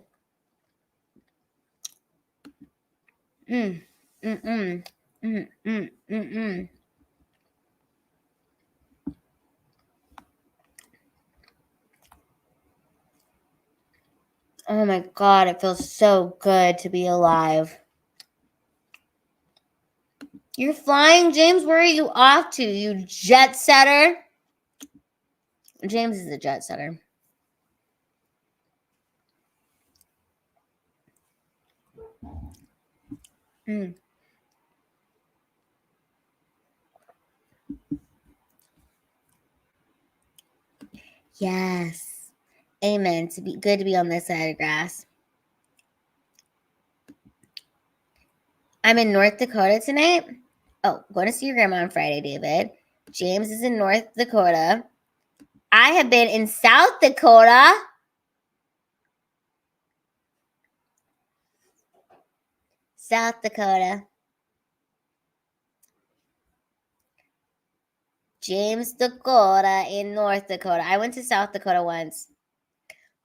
Oh my God, it feels so good to be alive. You're flying, James? Where are you off to, you jet setter? James is a jet setter. Yes. Amen. To be good to be on this side of grass. I'm in North Dakota tonight. Oh, going to see your grandma on Friday, David. James is in North Dakota. I have been in South Dakota. South Dakota. James Dakota in North Dakota. I went to South Dakota once.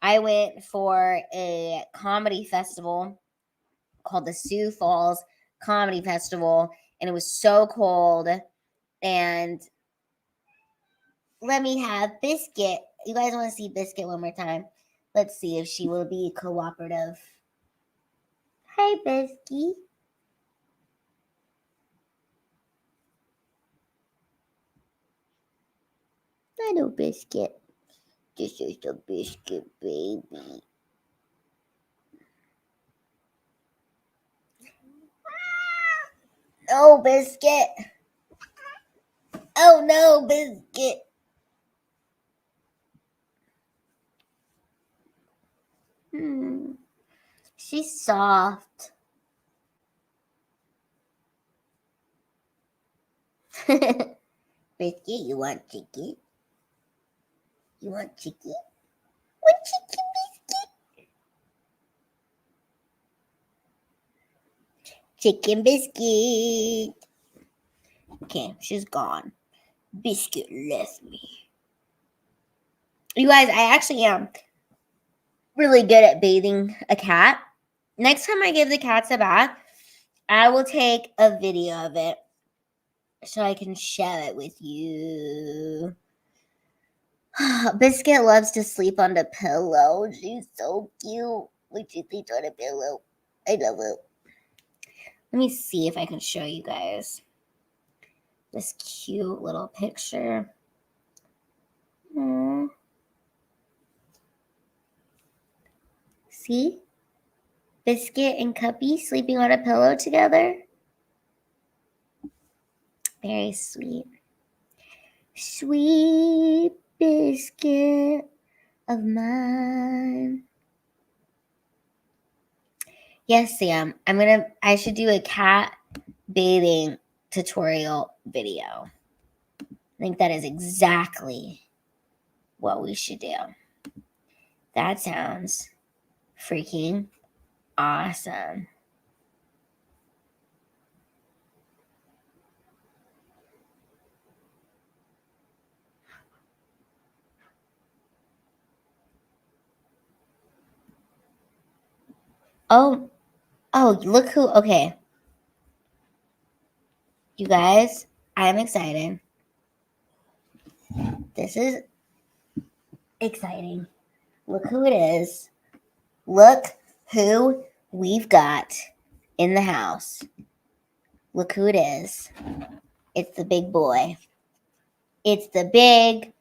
I went for a comedy festival called the Sioux Falls Comedy Festival, and it was so cold. And let me have Biscuit. You guys want to see Biscuit one more time? Let's see if she will be cooperative. Hi, Biscuit. Hello, Biscuit. This is the Biscuit baby. Oh, Biscuit. Oh, no, Biscuit. She's soft. Biscuit, you want chicken? You want chicken? What chicken, Biscuit? Chicken Biscuit. Okay, she's gone. Biscuit left me. You guys, I actually am really good at bathing a cat. Next time I give the cats a bath, I will take a video of it so I can share it with you. Biscuit loves to sleep on the pillow. She's so cute when she sleeps on a pillow. I love it. Let me see if I can show you guys this cute little picture. Aww. See? Biscuit and Cuppy sleeping on a pillow together. Very sweet. Sweet Biscuit of mine. Yes, Sam. I should do a cat bathing tutorial video. I think that is exactly what we should do. That sounds freaking awesome. Oh, look who, okay. You guys, I'm excited. This is exciting. Look who it is. Look who we've got in the house. Look who it is. It's the big boy. It's the big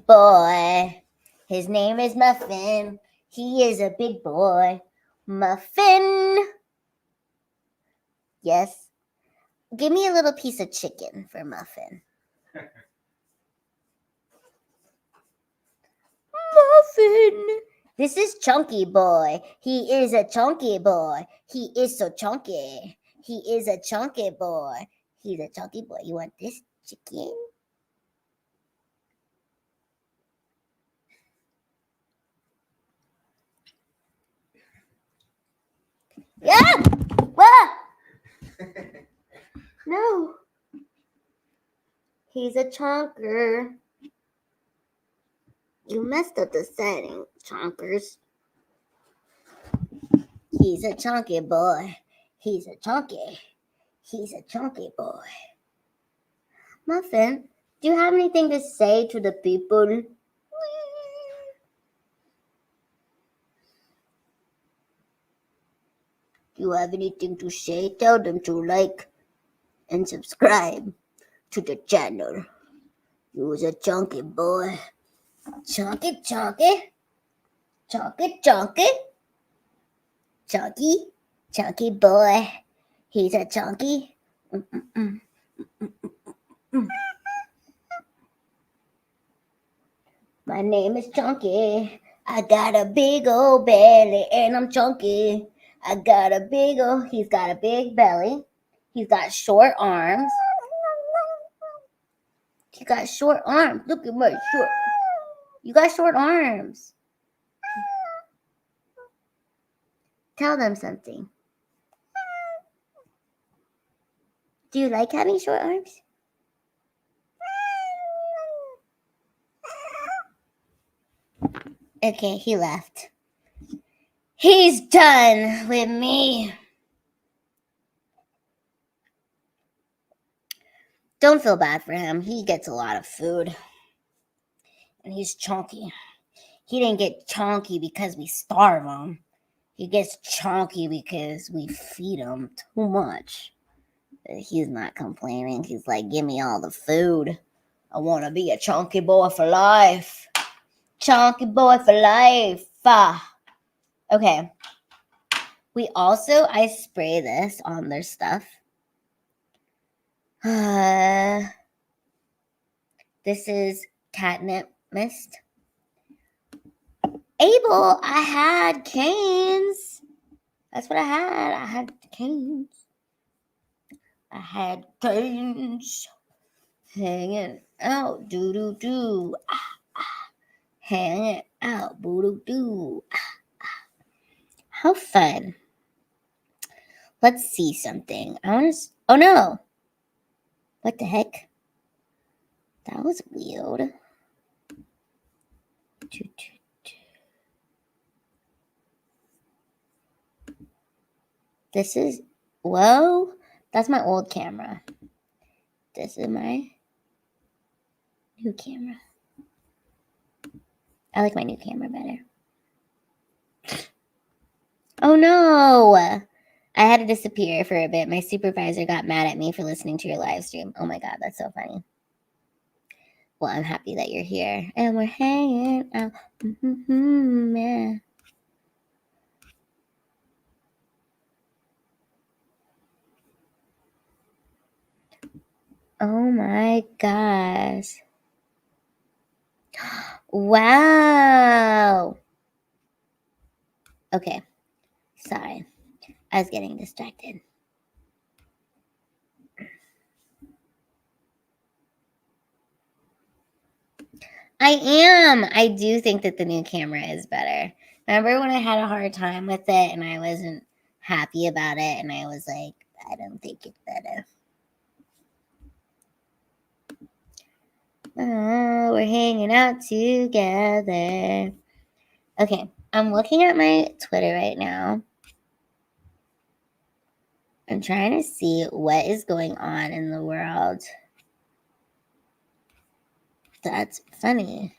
boy. His name is Muffin. He is a big boy. Muffin. Yes. Give me a little piece of chicken for Muffin. Muffin. This is Chunky Boy. He is a chunky boy. He is so chunky. He is a chunky boy. He's a chunky boy. You want this chicken? Yeah! What? No. He's a chunker. You messed up the setting, chonkers. He's a chunky boy. He's a chunky. He's a chunky boy. Muffin, do you have anything to say to the people? Do you have anything to say? Tell them to like and subscribe to the channel. You're a chunky boy. Chunky, chunky. Chunky, chunky. Chunky, chunky boy. He's a chunky. My name is Chunky. I got a big old belly and I'm chunky. I got a big old, he's got a big belly. He's got short arms. He got short arms. Look at my short. You got short arms. Tell them something. Do you like having short arms? Okay, he left. He's done with me. Don't feel bad for him. He gets a lot of food. And he's chunky. He didn't get chunky because we starve him. He gets chunky because we feed him too much. But he's not complaining. He's like, give me all the food. I want to be a chunky boy for life. Chunky boy for life. Okay. I spray this on their stuff. This is catnip mist. Abel, I had canes. That's what I had. I had canes. I had canes hanging out. Doo-doo-doo. Hanging out. Boo-doo-doo. How fun. Let's see something. Oh no. What the heck? That was weird. This is, whoa, that's my old camera. This is my new camera. I like my new camera better. Oh no, I had to disappear for a bit. My supervisor got mad at me for listening to your live stream. Oh my God, that's so funny. Well, I'm happy that you're here and we're hanging out. Yeah. Oh my gosh. Wow. Okay. Sorry. I was getting distracted. I am. I do think that the new camera is better. Remember when I had a hard time with it and I wasn't happy about it and I was like, I don't think it's better. Oh, we're hanging out together. Okay, I'm looking at my Twitter right now. I'm trying to see what is going on in the world. That's funny.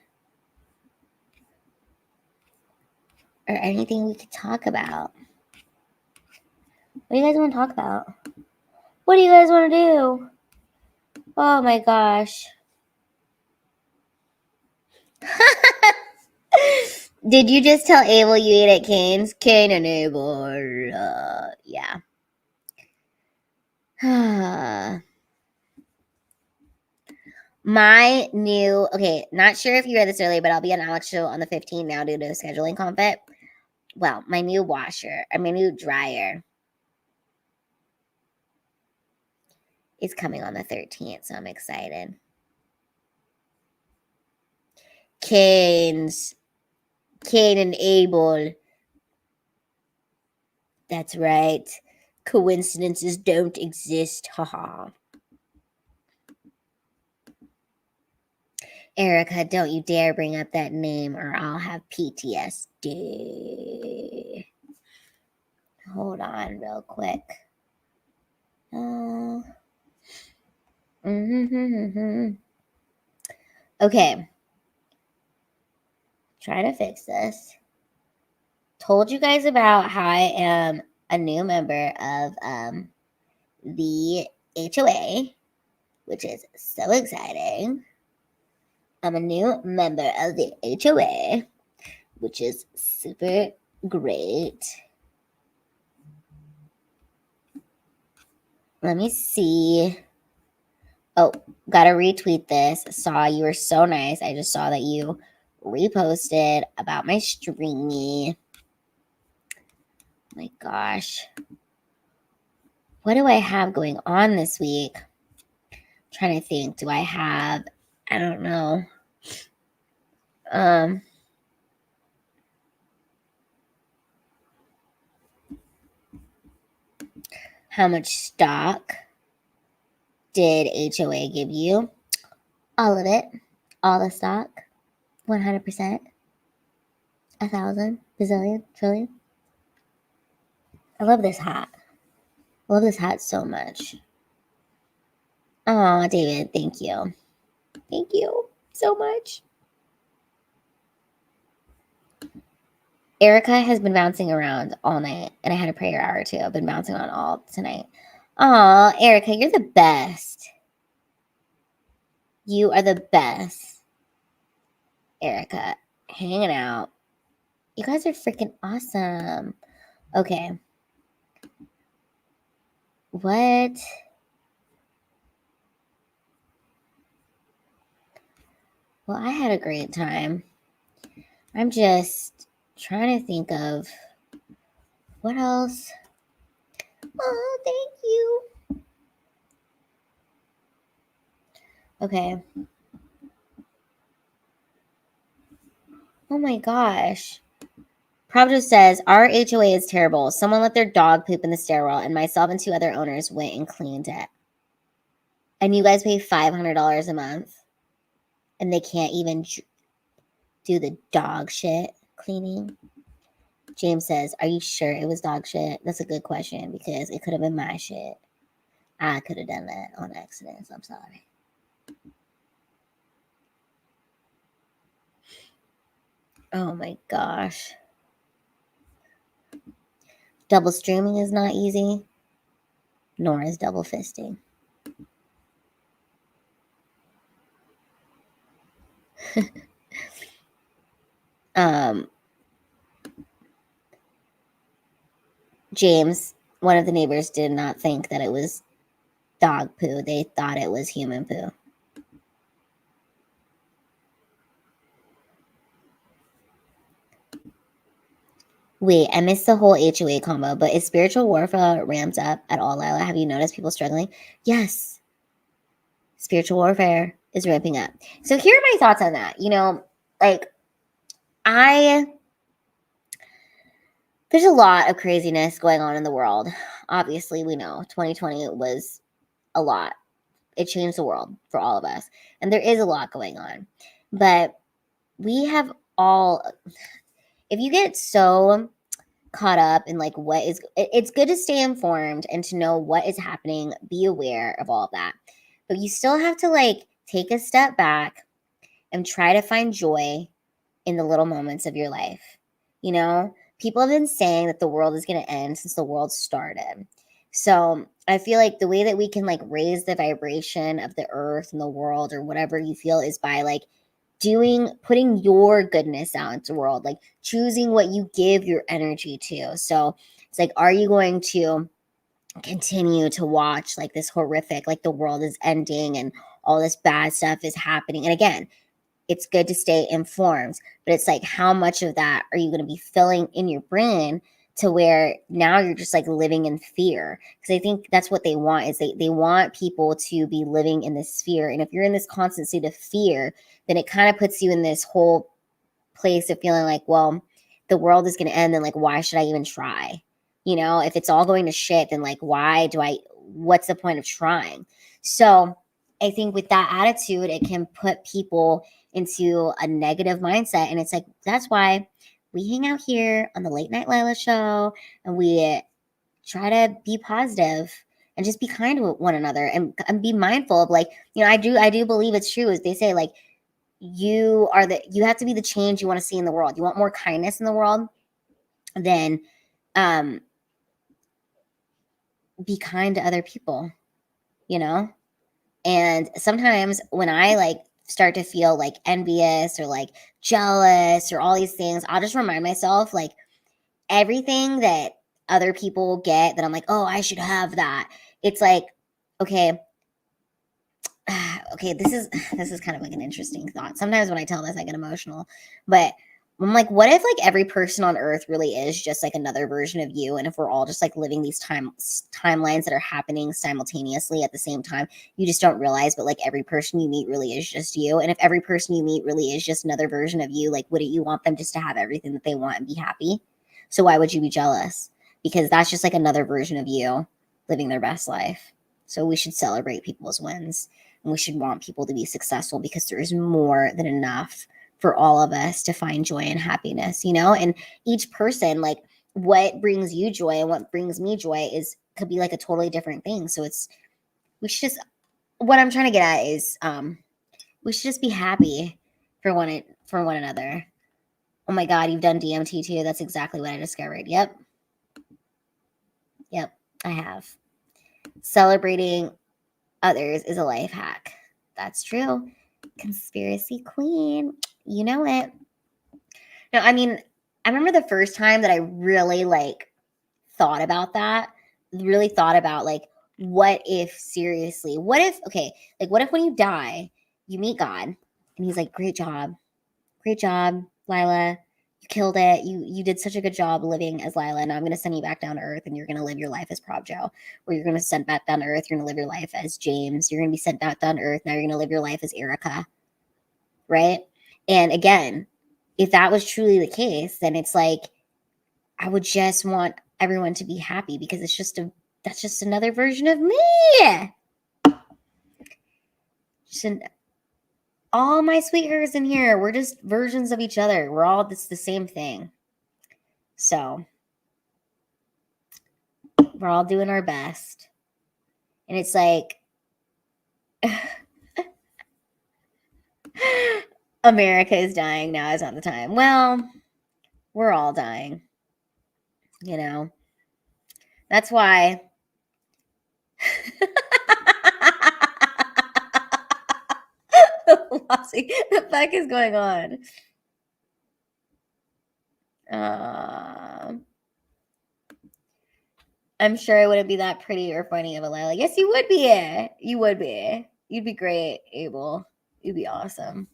Or anything we could talk about. What do you guys want to talk about? What do you guys want to do? Oh my gosh. Did you just tell Abel you ate at Cane's? Kane and Abel. Yeah. My new, okay, not sure if you read this earlier, but I'll be on Alex's show on the 15th now due to a scheduling conflict. Well, my new washer, or my new dryer is coming on the 13th, so I'm excited. Kane and Abel. That's right. Coincidences don't exist. Haha. Erica, don't you dare bring up that name or I'll have PTSD. Hold on real quick. Okay. Try to fix this. Told you guys about how I am a new member of the HOA, which is so exciting. I'm a new member of the HOA, which is super great. Let me see. Oh, gotta retweet this. Saw you were so nice. I just saw that you reposted about my streamy. My gosh. What do I have going on this week? I'm trying to think. Do I have, I don't know. How much stock did HOA give you? All of it. All the stock. 100%. 1,000. Bazillion. Trillion. I love this hat. I love this hat so much. Oh, David, thank you. Thank you so much. Erica has been bouncing around all night, and I had a prayer hour too. I've been bouncing on all tonight. Aw, Erica, you're the best. You are the best. Erica, hanging out. You guys are freaking awesome. Okay. What? Well, I had a great time. I'm just trying to think of what else. Oh, thank you. Okay. Oh my gosh. Prob says, our HOA is terrible. Someone let their dog poop in the stairwell, and myself and 2 other owners went and cleaned it. And you guys pay $500 a month, and they can't even do the dog shit cleaning. James says, are you sure it was dog shit? That's a good question, because it could have been my shit. I could have done that on accident, so I'm sorry. Oh my gosh. Double streaming is not easy, nor is double fisting. James, one of the neighbors, did not think that it was dog poo. They thought it was human poo. Wait, I missed the whole HOA combo, but is spiritual warfare ramped up at all, Lila? Have you noticed people struggling? Yes. Spiritual warfare is ramping up. So here are my thoughts on that. You know, like, there's a lot of craziness going on in the world. Obviously, we know 2020 was a lot. It changed the world for all of us. And there is a lot going on. But we have all, if you get so caught up in like it's good to stay informed and to know what is happening, be aware of all of that. But you still have to like take a step back and try to find joy in the little moments of your life. You know, people have been saying that the world is going to end since the world started. So I feel like the way that we can like raise the vibration of the earth and the world or whatever you feel is by like putting your goodness out into the world, like choosing what you give your energy to. So it's like, are you going to continue to watch like this horrific, like the world is ending and all this bad stuff is happening? And again, it's good to stay informed, but it's like, how much of that are you going to be filling in your brain to where now you're just like living in fear? Because I think that's what they want, is they want people to be living in this fear. And if you're in this constant state of fear, then it kind of puts you in this whole place of feeling like, well, the world is going to end, and like, why should I even try? You know, if it's all going to shit, then like, what's the point of trying? So I think with that attitude, it can put people into a negative mindset. And it's like, that's why we hang out here on the Late Night Lila show and we try to be positive and just be kind to one another and be mindful of like, you know, I do believe it's true, as they say, like, you have to be the change you want to see in the world. You want more kindness in the world, then be kind to other people, you know? And sometimes when I like start to feel like envious or like jealous or all these things, I'll just remind myself like everything that other people get that I'm like, oh, I should have that. It's like, okay, this is kind of like an interesting thought. Sometimes when I tell this, I get emotional, but I'm like, what if like every person on earth really is just like another version of you? And if we're all just like living these timelines that are happening simultaneously at the same time, you just don't realize, but like every person you meet really is just you. And if every person you meet really is just another version of you, like, wouldn't you want them just to have everything that they want and be happy? So why would you be jealous? Because that's just like another version of you living their best life. So we should celebrate people's wins, and we should want people to be successful, because there is more than enough for all of us to find joy and happiness, you know? And each person, like, what brings you joy and what brings me joy could be like a totally different thing. So what I'm trying to get at is we should just be happy for one another. Oh my God, you've done DMT too. That's exactly what I discovered. Yep, I have. Celebrating others is a life hack. That's true. Conspiracy queen. You know it. No, I mean, I remember the first time that I really like thought about that, really thought about like, what if when you die, you meet God and he's like, great job, Lila. You killed it. You did such a good job living as Lila. And I'm going to send you back down to earth, and you're going to live your life as Prop Joe. Or you're going to send back down to earth. You're going to live your life as James. You're going to be sent back down to earth. Now you're going to live your life as Erica. Right? And again, if that was truly the case, then it's like, I would just want everyone to be happy, because that's just another version of me. All my sweethearts in here, we're just versions of each other. We're all the same thing. So we're all doing our best. And it's like, America is dying. Now is not the time. Well, we're all dying. You know, that's why. Lassie, the fuck is going on? I'm sure I wouldn't be that pretty or funny of a Lila. Yes, you would be. You would be. You'd be great, Abel. You'd be awesome.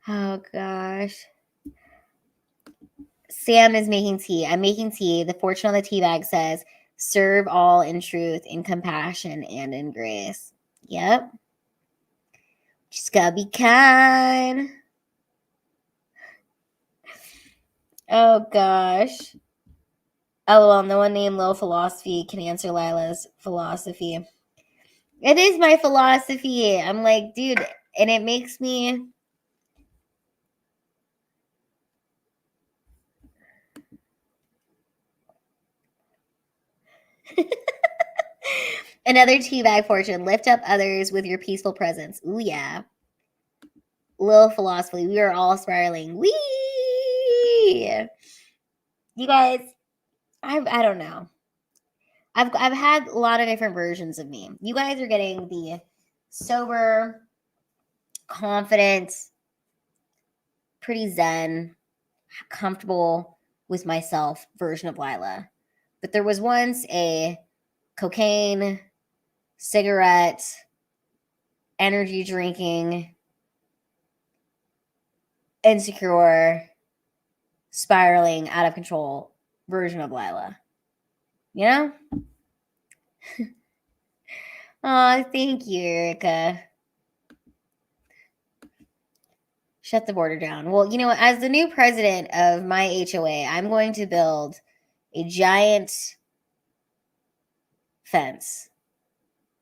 Oh gosh. Sam is making tea. I'm making tea. The fortune on the tea bag says, serve all in truth, in compassion, and in grace. Yep. Just gotta be kind. Oh gosh. LOL, no one named Low Philosophy can answer Lila's philosophy. It is my philosophy. I'm like, dude, and it makes me. Another teabag fortune. Lift up others with your peaceful presence. Ooh, yeah. Little philosophy. We are all spiraling. Wee! You guys, I don't know. I've had a lot of different versions of me. You guys are getting the sober, confident, pretty zen, comfortable with myself version of Lila. But there was once a cocaine, cigarette, energy drinking, insecure, spiraling out of control version of Lila. You know? Oh, thank you, Erica. Shut the border down. Well, you know, as the new president of my HOA, I'm going to build a giant fence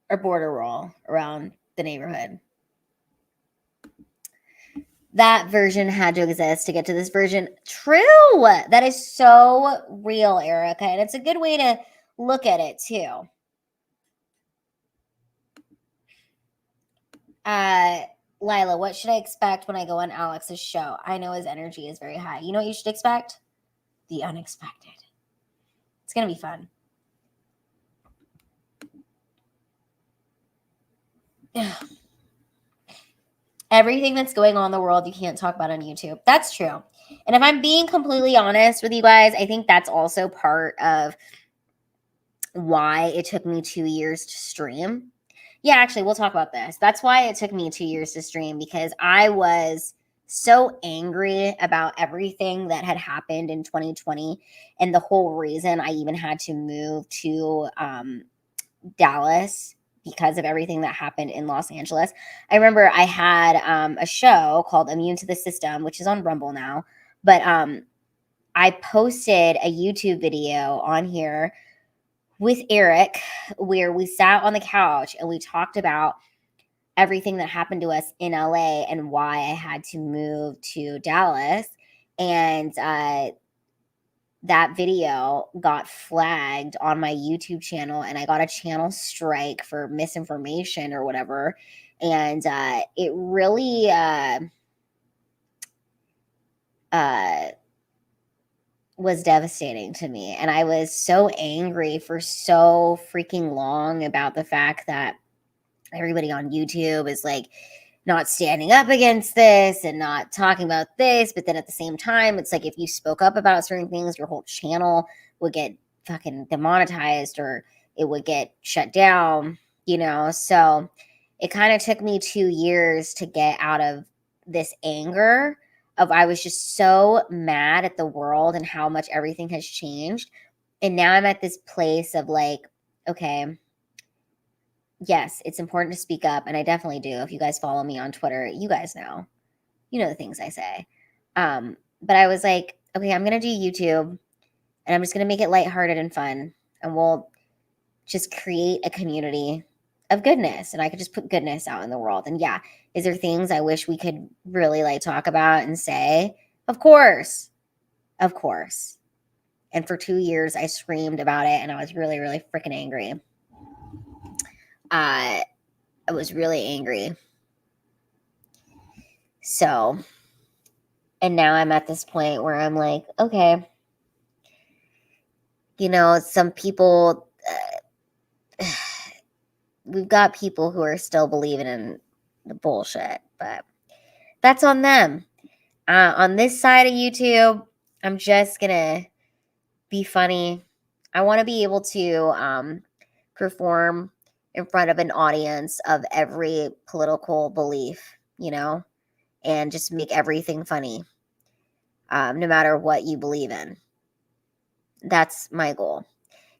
or border wall around the neighborhood. That version had to exist to get to this version. True. That is so real, Erica. And it's a good way to look at it, too. Lila, what should I expect when I go on Alex's show? I know his energy is very high. You know what you should expect? The unexpected. It's going to be fun. Everything that's going on in the world, you can't talk about on YouTube. That's true. And if I'm being completely honest with you guys, I think that's also part of why it took me 2 years to stream. Yeah, actually, we'll talk about this. That's why it took me 2 years to stream, because I was so angry about everything that had happened in 2020. And the whole reason I even had to move to Dallas because of everything that happened in Los Angeles. I remember I had a show called Immune to the System, which is on Rumble now. But I posted a YouTube video on here with Eric where we sat on the couch and we talked about everything that happened to us in LA and why I had to move to Dallas. And that video got flagged on my YouTube channel and I got a channel strike for misinformation or whatever. And it really was devastating to me. And I was so angry for so freaking long about the fact that everybody on YouTube is like not standing up against this and not talking about this. But then at the same time, it's like if you spoke up about certain things, your whole channel would get fucking demonetized or it would get shut down, you know? So it kind of took me 2 years to get out of this anger of I was just so mad at the world and how much everything has changed. And now I'm at this place of like, okay, yes, it's important to speak up. And I definitely do. If you guys follow me on Twitter, you guys know. You know the things I say. But I was like, okay, I'm going to do YouTube and I'm just going to make it lighthearted and fun. And we'll just create a community of goodness. And I could just put goodness out in the world. And yeah, is there things I wish we could really like talk about and say? Of course. Of course. And for 2 years, I screamed about it and I was really, really freaking angry. I was really angry. So, and now I'm at this point where I'm like, okay, you know, some people, we've got people who are still believing in the bullshit, but that's on them. On this side of YouTube, I'm just gonna be funny. I want to be able to perform in front of an audience of every political belief, you know, and just make everything funny, no matter what you believe in. That's my goal.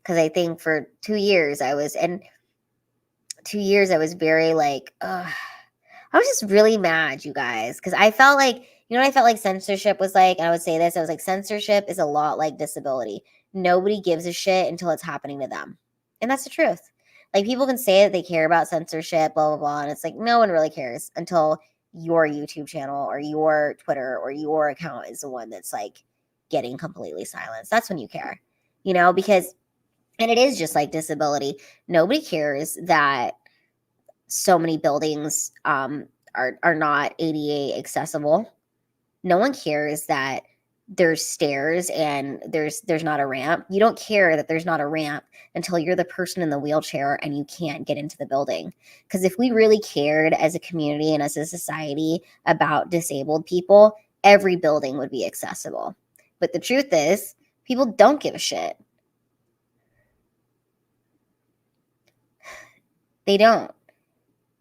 Because I think for 2 years I was very like, ugh. I was just really mad, you guys, because I felt like, you know what I felt like censorship was like? And I would say this, I was like, censorship is a lot like disability. Nobody gives a shit until it's happening to them. And that's the truth. Like, people can say that they care about censorship, blah, blah, blah. And it's like, no one really cares until your YouTube channel or your Twitter or your account is the one that's like getting completely silenced. That's when you care, you know, because, and it is just like disability. Nobody cares that so many buildings are not ADA accessible. No one cares that there's stairs and there's not a ramp. You don't care that there's not a ramp until you're the person in the wheelchair and you can't get into the building. Because if we really cared as a community and as a society about disabled people, every building would be accessible. But the truth is, people don't give a shit. They don't.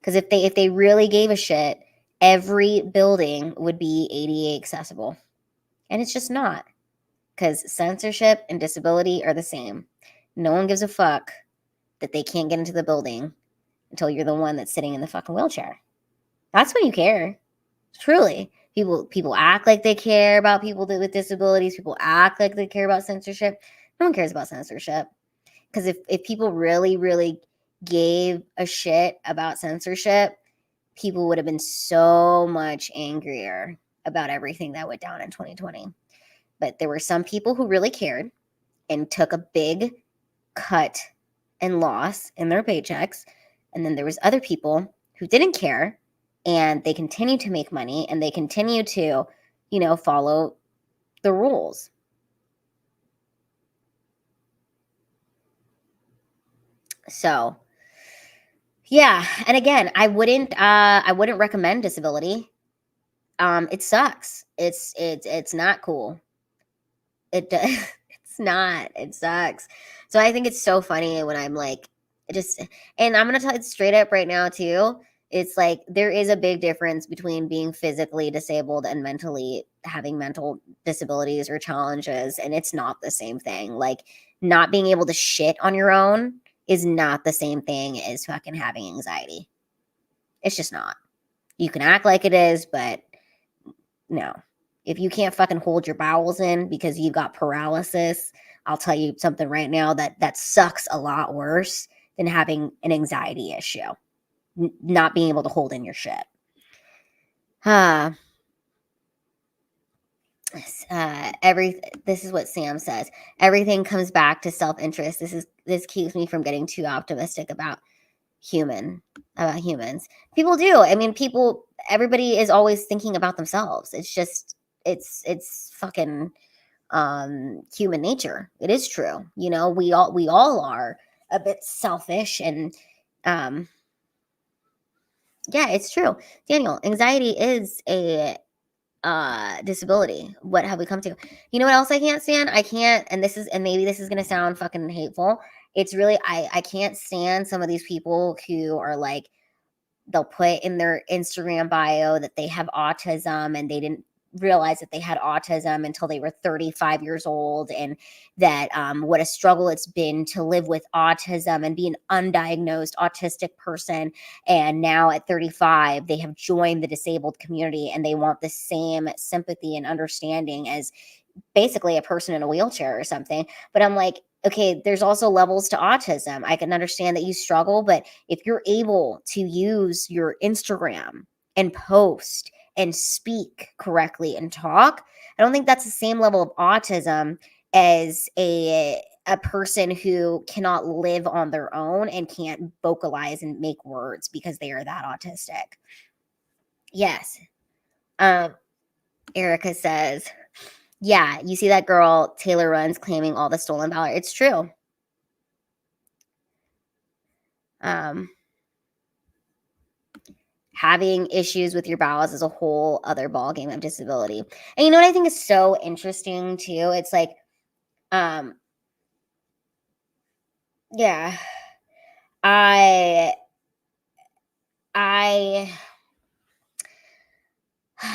Because if they really gave a shit, every building would be ADA accessible. And it's just not. Because censorship and disability are the same. No one gives a fuck that they can't get into the building until you're the one that's sitting in the fucking wheelchair. That's when you care. Truly. People act like they care about people with disabilities. People act like they care about censorship. No one cares about censorship. Because if people really, really gave a shit about censorship, people would have been so much angrier about everything that went down in 2020. But there were some people who really cared and took a big cut and loss in their paychecks. And then there was other people who didn't care, and they continue to make money, and they continue to, you know, follow the rules. So, yeah. And again, I wouldn't recommend disability. It sucks. It's not cool. It's not. It sucks. So I think it's so funny when I'm like, and I'm gonna tell it straight up right now too. It's like there is a big difference between being physically disabled and mentally having mental disabilities or challenges, and it's not the same thing. Like, not being able to shit on your own is not the same thing as fucking having anxiety. It's just not. You can act like it is, but no. If you can't fucking hold your bowels in because you've got paralysis, I'll tell you something right now that sucks a lot worse than having an anxiety issue. Not being able to hold in your shit. This is what Sam says. Everything comes back to self-interest. This keeps me from getting too optimistic about humans. People do. I mean, everybody is always thinking about themselves. It's just, it's fucking human nature. It is true. You know, we all are a bit selfish, and yeah, it's true. Daniel, anxiety is a disability. What have we come to? You know what else I can't stand? I can't, and maybe this is gonna sound fucking hateful. It's really, I can't stand some of these people who are like, they'll put in their Instagram bio that they have autism, and they didn't realize that they had autism until they were 35 years old, and that what a struggle it's been to live with autism and be an undiagnosed autistic person. And now at 35, they have joined the disabled community, and they want the same sympathy and understanding as basically a person in a wheelchair or something. But I'm like, okay, there's also levels to autism. I can understand that you struggle, but if you're able to use your Instagram and post and speak correctly and talk, I don't think that's the same level of autism as a person who cannot live on their own and can't vocalize and make words because they are that autistic. Yes. Erica says, yeah, you see that girl Taylor runs claiming all the stolen valor. It's true. Having issues with your bowels is a whole other ballgame of disability. And you know what I think is so interesting too? It's like, yeah,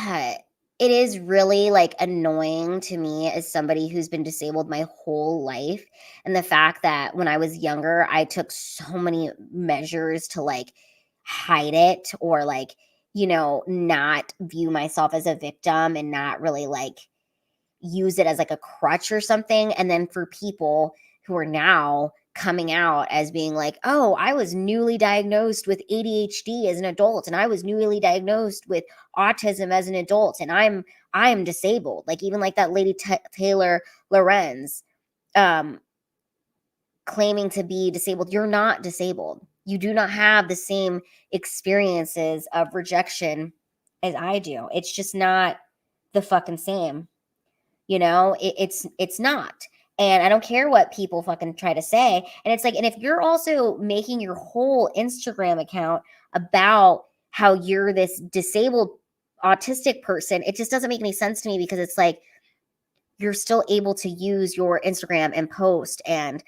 it is really like annoying to me as somebody who's been disabled my whole life. And the fact that when I was younger, I took so many measures to like hide it or like, not view myself as a victim and not really like use it as like a crutch or something. And then for people who are now coming out as being like, oh, I was newly diagnosed with ADHD as an adult, and I was newly diagnosed with autism as an adult, and I'm disabled. Like even like that lady Taylor Lorenz claiming to be disabled. You're not disabled. You do not have the same experiences of rejection as I do. It's just not the fucking same. It's not. And I don't care what people fucking try to say. And it's like, and if you're also making your whole Instagram account about how you're this disabled autistic person, it just doesn't make any sense to me, because it's like you're still able to use your Instagram and post and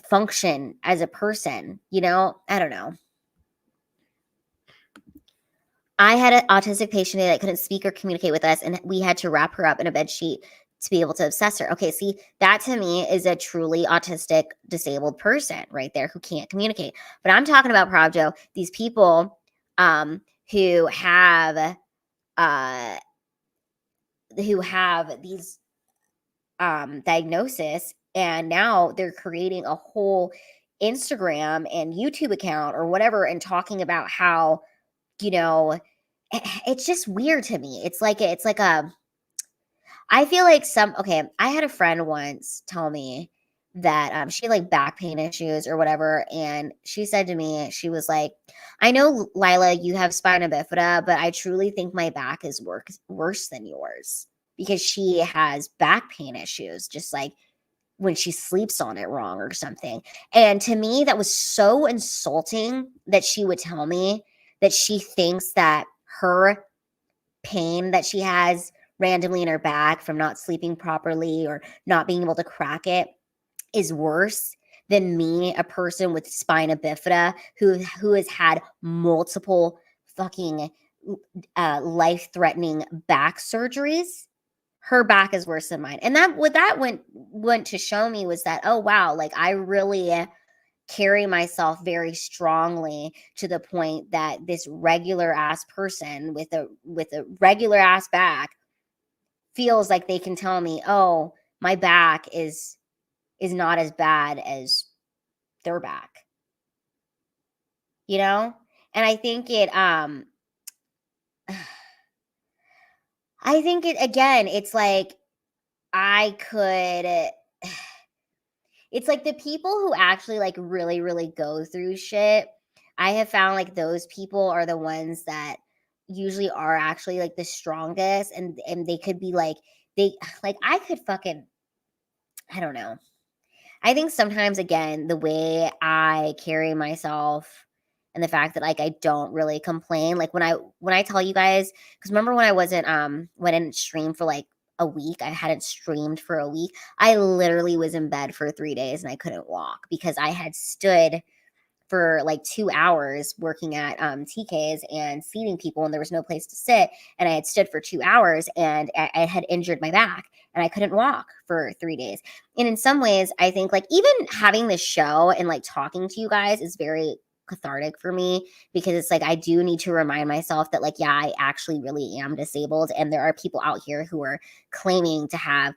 function as a person, I don't know. I had an autistic patient that couldn't speak or communicate with us, and we had to wrap her up in a bed sheet to be able to assess her. Okay, see, that to me is a truly autistic, disabled person right there who can't communicate. But I'm talking about, Pravjo, these people who have these diagnosis, and now they're creating a whole Instagram and YouTube account or whatever and talking about how, it's just weird to me. It's like I feel like I had a friend once tell me that she had like back pain issues or whatever. And she said to me, she was like, I know, Lila, you have spina bifida, but I truly think my back is worse than yours, because she has back pain issues, just like when she sleeps on it wrong or something. And to me, that was so insulting that she would tell me that she thinks that her pain that she has randomly in her back from not sleeping properly or not being able to crack it is worse than me, a person with spina bifida who has had multiple fucking life-threatening back surgeries. Her back is worse than mine. And that went to show me was that, oh wow, like I really carry myself very strongly, to the point that this regular ass person with a regular ass back feels like they can tell me, oh, my back is not as bad as their back. And I think again, it's like it's like the people who actually like really, really go through shit. I have found like those people are the ones that usually are actually like the strongest, and they could be like, I could fucking, I don't know. I think sometimes, again, the way I carry myself and the fact that like I don't really complain, like when I tell you guys, because remember when I wasn't when I didn't stream for like a week, I hadn't streamed for a week, I literally was in bed for 3 days and I couldn't walk because I had stood for like 2 hours working at TK's and seating people, and there was no place to sit, and I had stood for 2 hours, and I had injured my back and I couldn't walk for 3 days. And in some ways, I think like even having this show and like talking to you guys is very cathartic for me, because it's like I do need to remind myself that like, yeah, I actually really am disabled, and there are people out here who are claiming to have,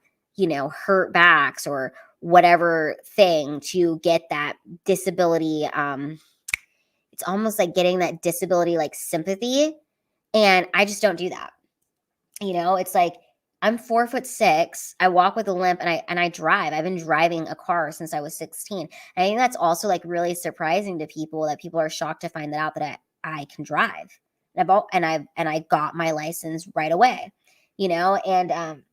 hurt backs or whatever thing to get that disability. It's almost like getting that disability like sympathy, and I just don't do that. It's like I'm 4'6". I walk with a limp, and I drive. I've been driving a car since I was 16. And I think that's also like really surprising to people, that people are shocked to find that out, that I can drive. And I got my license right away. And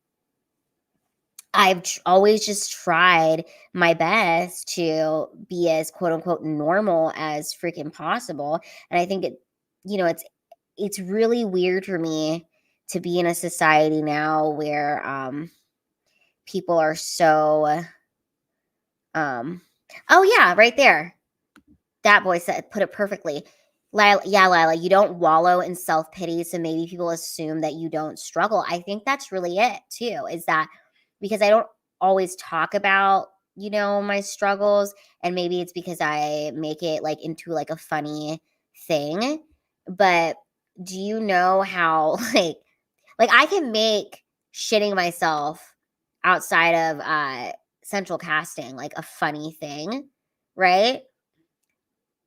I've always just tried my best to be as quote unquote normal as freaking possible. And I think it's really weird for me to be in a society now where people are so oh yeah, right there. That boy put it perfectly. Lila, you don't wallow in self-pity, so maybe people assume that you don't struggle. I think that's really it too, is that because I don't always talk about, my struggles, and maybe it's because I make it like into like a funny thing. But do you know how like I can make shitting myself outside of central casting like a funny thing, right?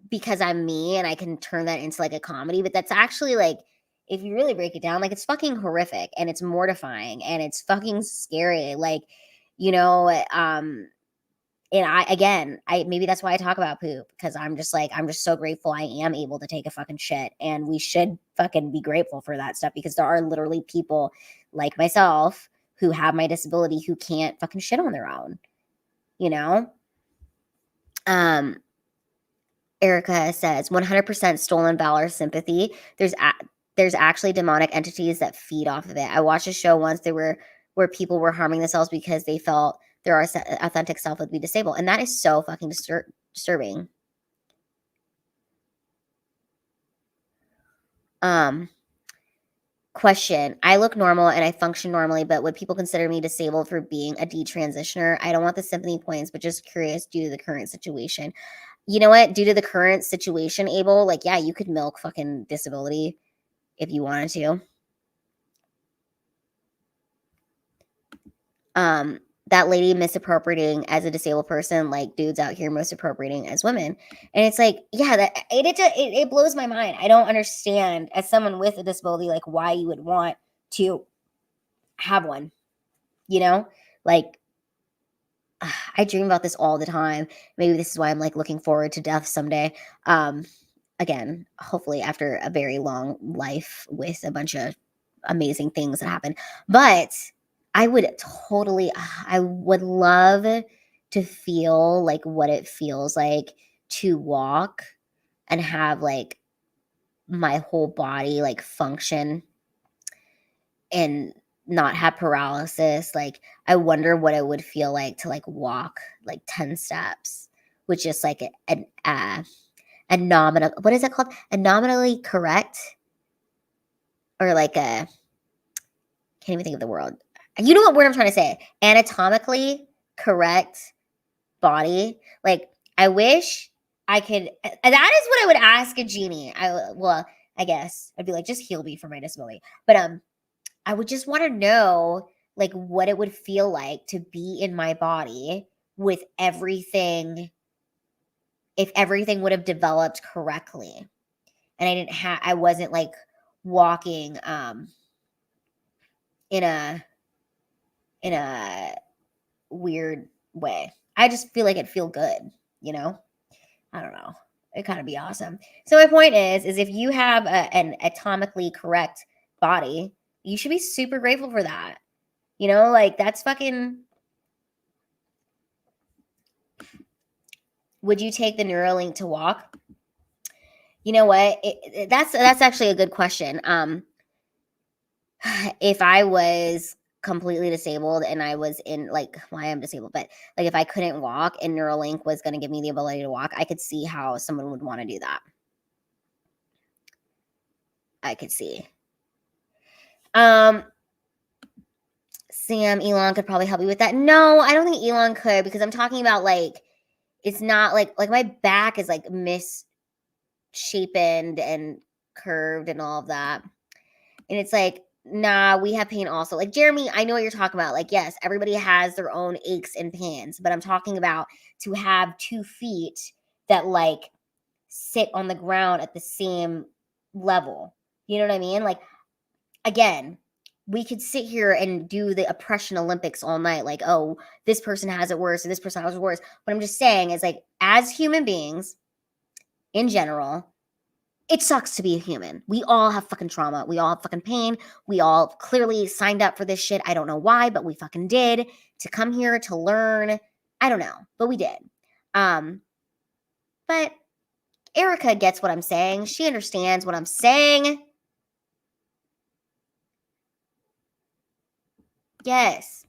Because I'm me and I can turn that into like a comedy, but that's actually like, if you really break it down, like it's fucking horrific and it's mortifying and it's fucking scary. Like, and I maybe that's why I talk about poop, because I'm just so grateful I am able to take a fucking shit, and we should fucking be grateful for that stuff, because there are literally people like myself who have my disability who can't fucking shit on their own, Erica says 100% stolen valor sympathy. There's actually demonic entities that feed off of it. I watched a show once where people were harming themselves because they felt their authentic self would be disabled, and that is so fucking disturbing. Question: I look normal and I function normally, but would people consider me disabled for being a detransitioner? I don't want the sympathy points, but just curious due to the current situation. You know what? Due to the current situation, Abel, like, yeah, you could milk fucking disability if you wanted to. That lady misappropriating as a disabled person, like dudes out here misappropriating as women. And it's like, yeah, that it blows my mind. I don't understand, as someone with a disability, like why you would want to have one, like, I dream about this all the time. Maybe this is why I'm like looking forward to death someday. Again, hopefully after a very long life with a bunch of amazing things that happen. But I would love to feel like what it feels like to walk and have like my whole body like function and not have paralysis. Like, I wonder what it would feel like to like walk like 10 steps, which is like a nominal, what is it called? A nominally correct, or like a, can't even think of the word. You know what word I'm trying to say? Anatomically correct body. Like, I wish I could, that is what I would ask a genie. I guess I'd be like, just heal me for my disability. But I would just want to know like what it would feel like to be in my body with everything, if everything would have developed correctly. And I wasn't like walking in a weird way. I just feel like it'd feel good, I don't know. It'd kind of be awesome. So my point is if you have an atomically correct body, you should be super grateful for that. Like, that's fucking. Would you take the Neuralink to walk? You know what? That's actually a good question. If I was completely disabled and I was in like, well, I am disabled, but like if I couldn't walk and Neuralink was going to give me the ability to walk, I could see how someone would want to do that. I could see. Sam, Elon could probably help you with that. No, I don't think Elon could, because I'm talking about like, it's not like my back is like misshapen and curved and all of that. And it's like, nah, we have pain also. Like, Jeremy, I know what you're talking about. Like, yes, everybody has their own aches and pains, but I'm talking about to have 2 feet that like sit on the ground at the same level. You know what I mean? Like, again, we could sit here and do the oppression Olympics all night. Like, oh, this person has it worse and this person has it worse. What I'm just saying is, like, as human beings in general, it sucks to be a human. We all have fucking trauma. We all have fucking pain. We all clearly signed up for this shit. I don't know why, but we fucking did, to come here to learn. I don't know, but we did. But Erica gets what I'm saying. She understands what I'm saying. Yes.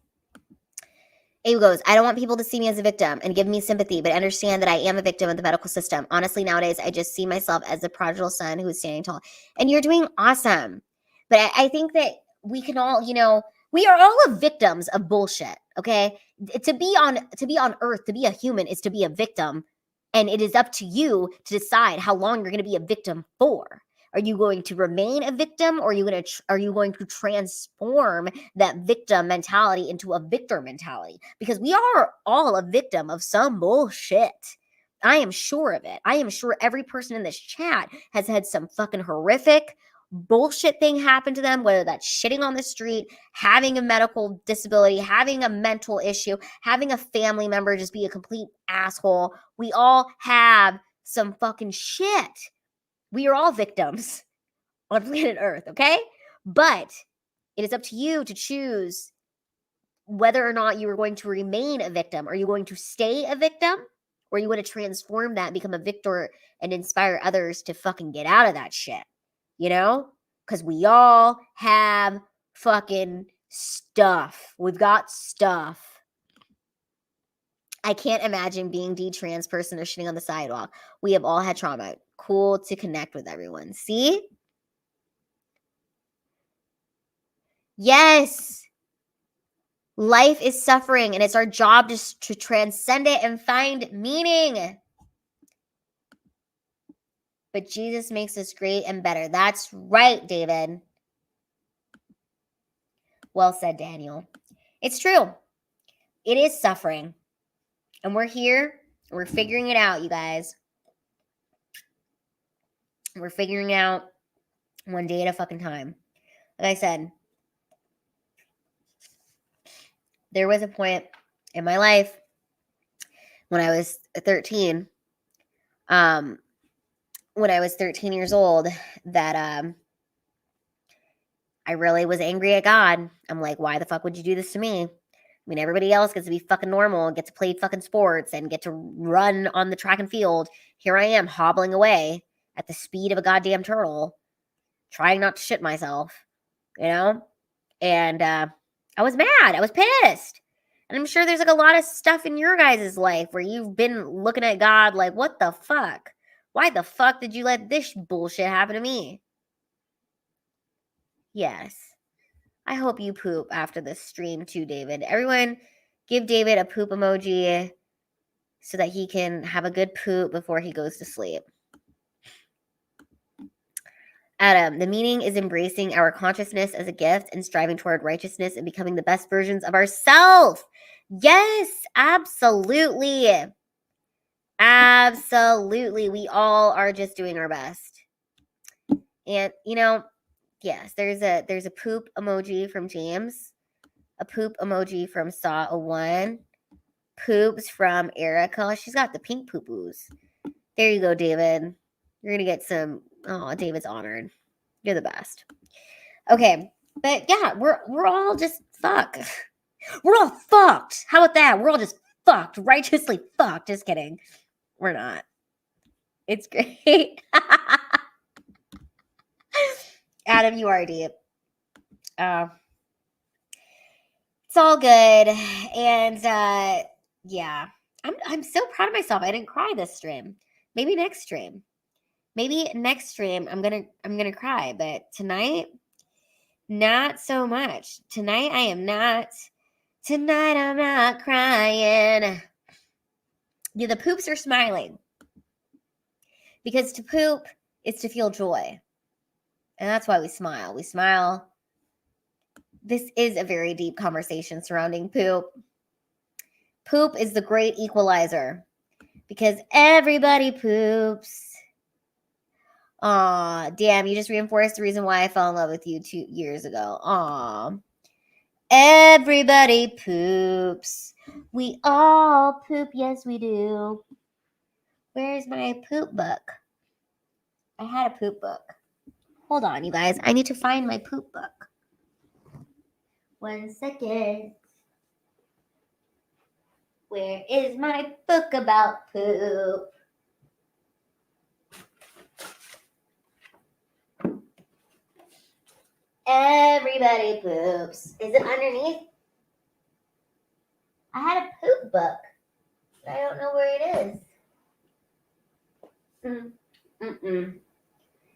Abe goes, I don't want people to see me as a victim and give me sympathy, but understand that I am a victim of the medical system. Honestly, nowadays, I just see myself as the prodigal son who is standing tall. And you're doing awesome. But I think that we can all, we are all victims of bullshit, okay? To be on earth, to be a human is to be a victim. And it is up to you to decide how long you're going to be a victim for. Are you going to remain a victim, or are you going to transform that victim mentality into a victor mentality? Because we are all a victim of some bullshit. I am sure of it. I am sure every person in this chat has had some fucking horrific bullshit thing happen to them, whether that's shitting on the street, having a medical disability, having a mental issue, having a family member just be a complete asshole. We all have some fucking shit. We are all victims on planet Earth, okay? But it is up to you to choose whether or not you are going to remain a victim. Are you going to stay a victim? Or you want to transform that, become a victor, and inspire others to fucking get out of that shit? Because we all have fucking stuff. We've got stuff. I can't imagine being D-trans person or shitting on the sidewalk. We have all had trauma. Cool to connect with everyone. See? Yes. Life is suffering, and it's our job to transcend it and find meaning. But Jesus makes us great and better. That's right, David. Well said, Daniel. It's true. It is suffering. And we're here. We're figuring it out, you guys. We're figuring it out one day at a fucking time. Like I said, there was a point in my life when I was 13, when I was 13 years old, that I really was angry at God. I'm like, why the fuck would you do this to me? I mean, everybody else gets to be fucking normal, get to play fucking sports, and get to run on the track and field. Here I am hobbling away at the speed of a goddamn turtle, trying not to shit myself, And I was mad. I was pissed. And I'm sure there's like a lot of stuff in your guys' life where you've been looking at God like, what the fuck? Why the fuck did you let this bullshit happen to me? Yes. I hope you poop after this stream too, David. Everyone give David a poop emoji so that he can have a good poop before he goes to sleep. Adam, the meaning is embracing our consciousness as a gift and striving toward righteousness and becoming the best versions of ourselves. Yes, absolutely. Absolutely. We all are just doing our best. And, yes, there's a poop emoji from James, a poop emoji from Saw01, poops from Erica. She's got the pink poo-poos. There you go, David. You're going to get some. Oh, David's honored. You're the best. Okay, but yeah, we're all just fucked. We're all fucked. How about that? We're all just fucked. Righteously fucked. Just kidding. We're not. It's great. Adam, you are deep. It's all good. And yeah. I'm so proud of myself. I didn't cry this stream. Maybe next stream. I'm gonna cry, but tonight, not so much. Tonight I'm not crying. Yeah, the poops are smiling. Because to poop is to feel joy. And that's why we smile. We smile. This is a very deep conversation surrounding poop. Poop is the great equalizer. Because everybody poops. Aw, damn, you just reinforced the reason why I fell in love with you 2 years ago. Aw. Everybody poops. We all poop, yes we do. Where's my poop book? I had a poop book. Hold on, you guys. I need to find my poop book. 1 second. Where is my book about poop? Everybody poops. Is it underneath? I had a poop book, but I don't know where it is.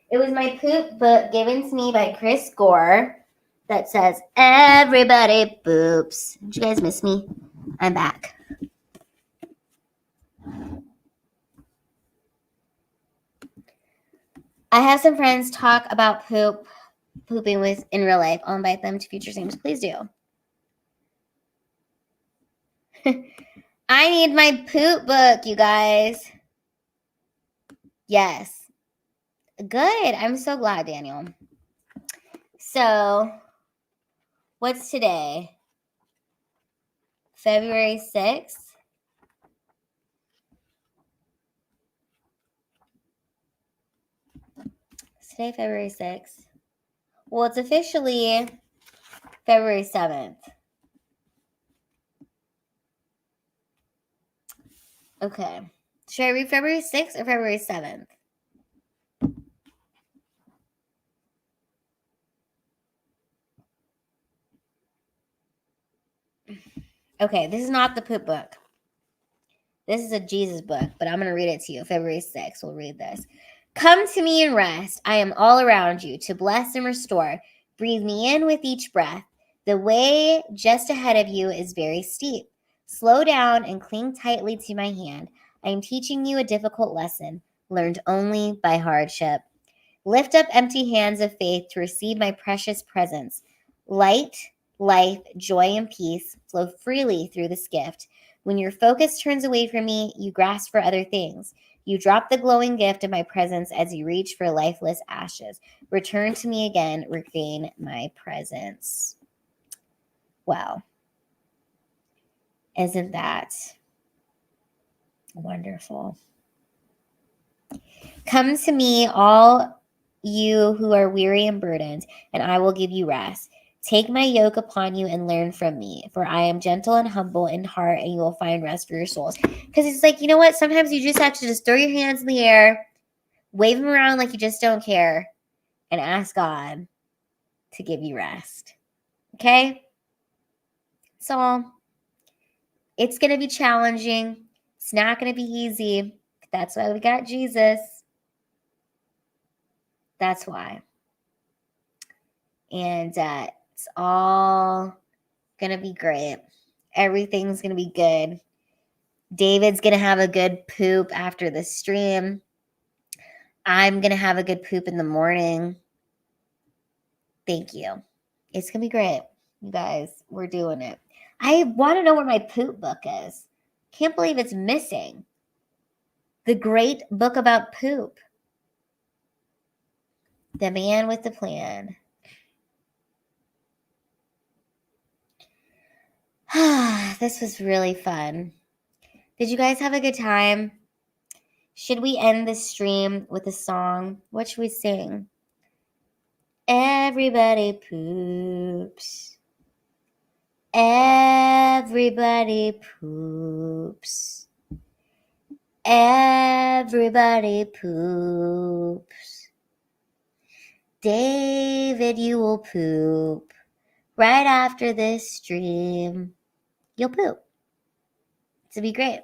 It was my poop book given to me by Chris Gore that says, everybody poops. Did you guys miss me? I'm back. I have some friends talk about pooping with in real life. I'll invite them to future streams. Please do. I need my poop book, you guys. Yes. Good. I'm so glad, Daniel. So, what's today? February 6th? Is today February 6th? Well, it's officially February 7th. Okay. Should I read February 6th or February 7th? Okay, this is not the poop book. This is a Jesus book, but I'm going to read it to you. February 6th, we'll read this. Come to me and rest. I am all around you to bless and restore. Breathe me in with each breath. The way just ahead of you is very steep. Slow down and cling tightly to my hand. I am teaching you a difficult lesson, learned only by hardship. Lift up empty hands of faith to receive my precious presence. Light, life, joy, and peace flow freely through this gift. When your focus turns away from me, you grasp for other things. You drop the glowing gift of my presence as you reach for lifeless ashes. Return to me again, regain my presence. Wow. Isn't that wonderful? Come to me, all you who are weary and burdened, and I will give you rest. Take my yoke upon you and learn from me, for I am gentle and humble in heart, and you will find rest for your souls. Because it's like, you know what? Sometimes you just have to just throw your hands in the air, wave them around like you just don't care, and ask God to give you rest. Okay? So, it's going to be challenging. It's not going to be easy. That's why we got Jesus. That's why. And it's all going to be great. Everything's going to be good. David's going to have a good poop after the stream. I'm going to have a good poop in the morning. Thank you. It's going to be great. You guys, we're doing it. I want to know where my poop book is. Can't believe it's missing. The great book about poop. The man with the plan. This was really fun. Did you guys have a good time? Should we end the stream with a song? What should we sing? Everybody poops. Everybody poops. Everybody poops. David, you will poop. Right after this stream, you'll poop. It'll be great.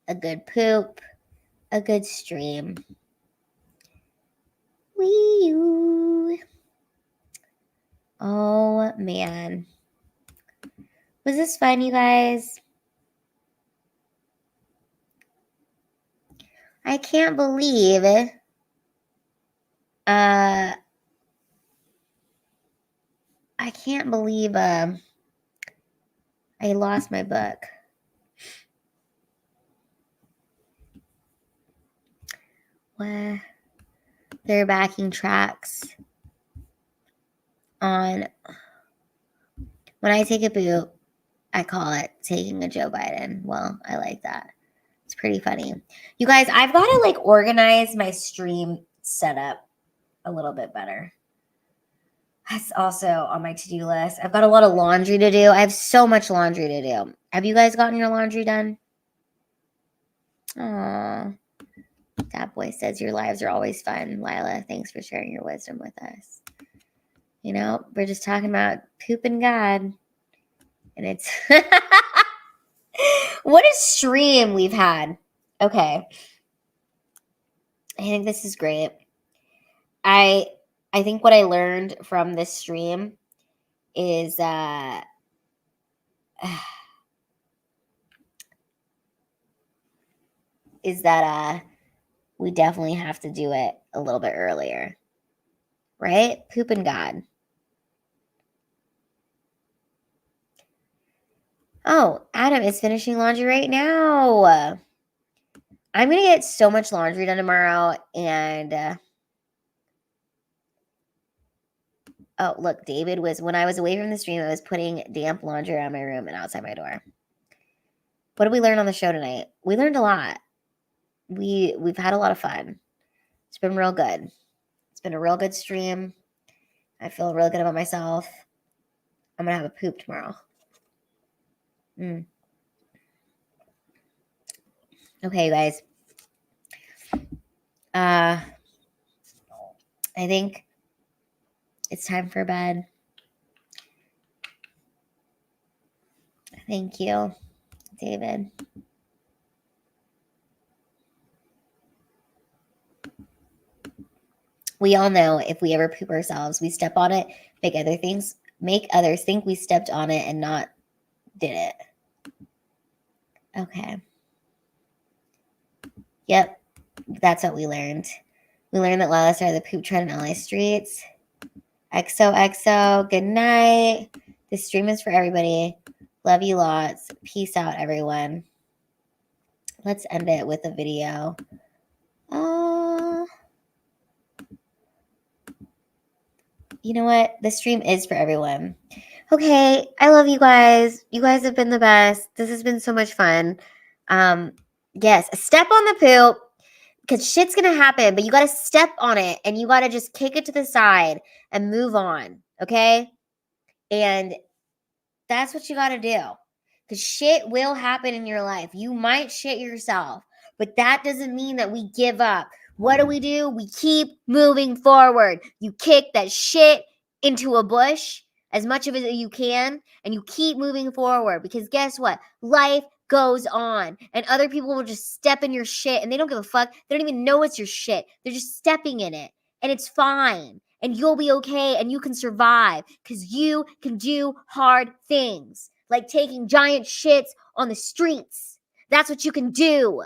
A good poop, a good stream. Wee-oo. Oh, man. Was this fun, you guys? I can't believe I lost my book. What? They're backing tracks on when I take a poop, I call it taking a Joe Biden. Well, I like that. It's pretty funny. You guys, I've got to organize my stream setup a little bit better. That's also on my to-do list. I've got a lot of laundry to do. I have so much laundry to do. Have you guys gotten your laundry done? Aww. That boy says your lives are always fun. Lila, thanks for sharing your wisdom with us. You know, we're just talking about pooping God. And it's what a stream we've had. Okay. I think this is great. I think what I learned from this stream is we definitely have to do it a little bit earlier. Right? Pooping God. Oh, Adam is finishing laundry right now. I'm going to get so much laundry done tomorrow. And, oh, look, David was, when I was away from the stream, I was putting damp laundry around my room and outside my door. What did we learn on the show tonight? We learned a lot. We've had a lot of fun. It's been real good. It's been a real good stream. I feel real good about myself. I'm going to have a poop tomorrow. Okay, you guys. I think it's time for bed. Thank you, David. We all know if we ever poop ourselves, we step on it, make others think we stepped on it and not did it. Okay. Yep. That's what we learned. We learned that Lila started the poop trend in LA streets. XOXO. Good night. This stream is for everybody. Love you lots. Peace out, everyone. Let's end it with a video. You know what? The stream is for everyone. Okay. I love you guys. You guys have been the best. This has been so much fun. Yes. Step on the poop. Because shit's going to happen, but you got to step on it and you got to just kick it to the side and move on, okay? And that's what you got to do. Because shit will happen in your life. You might shit yourself, but that doesn't mean that we give up. What do? We keep moving forward. You kick that shit into a bush, as much of it as you can, and you keep moving forward. Because guess what? Life goes on, and other people will just step in your shit and they don't give a fuck. They don't even know it's your shit. They're just stepping in it, and it's fine, and you'll be okay, and you can survive because you can do hard things like taking giant shits on the streets. That's what you can do,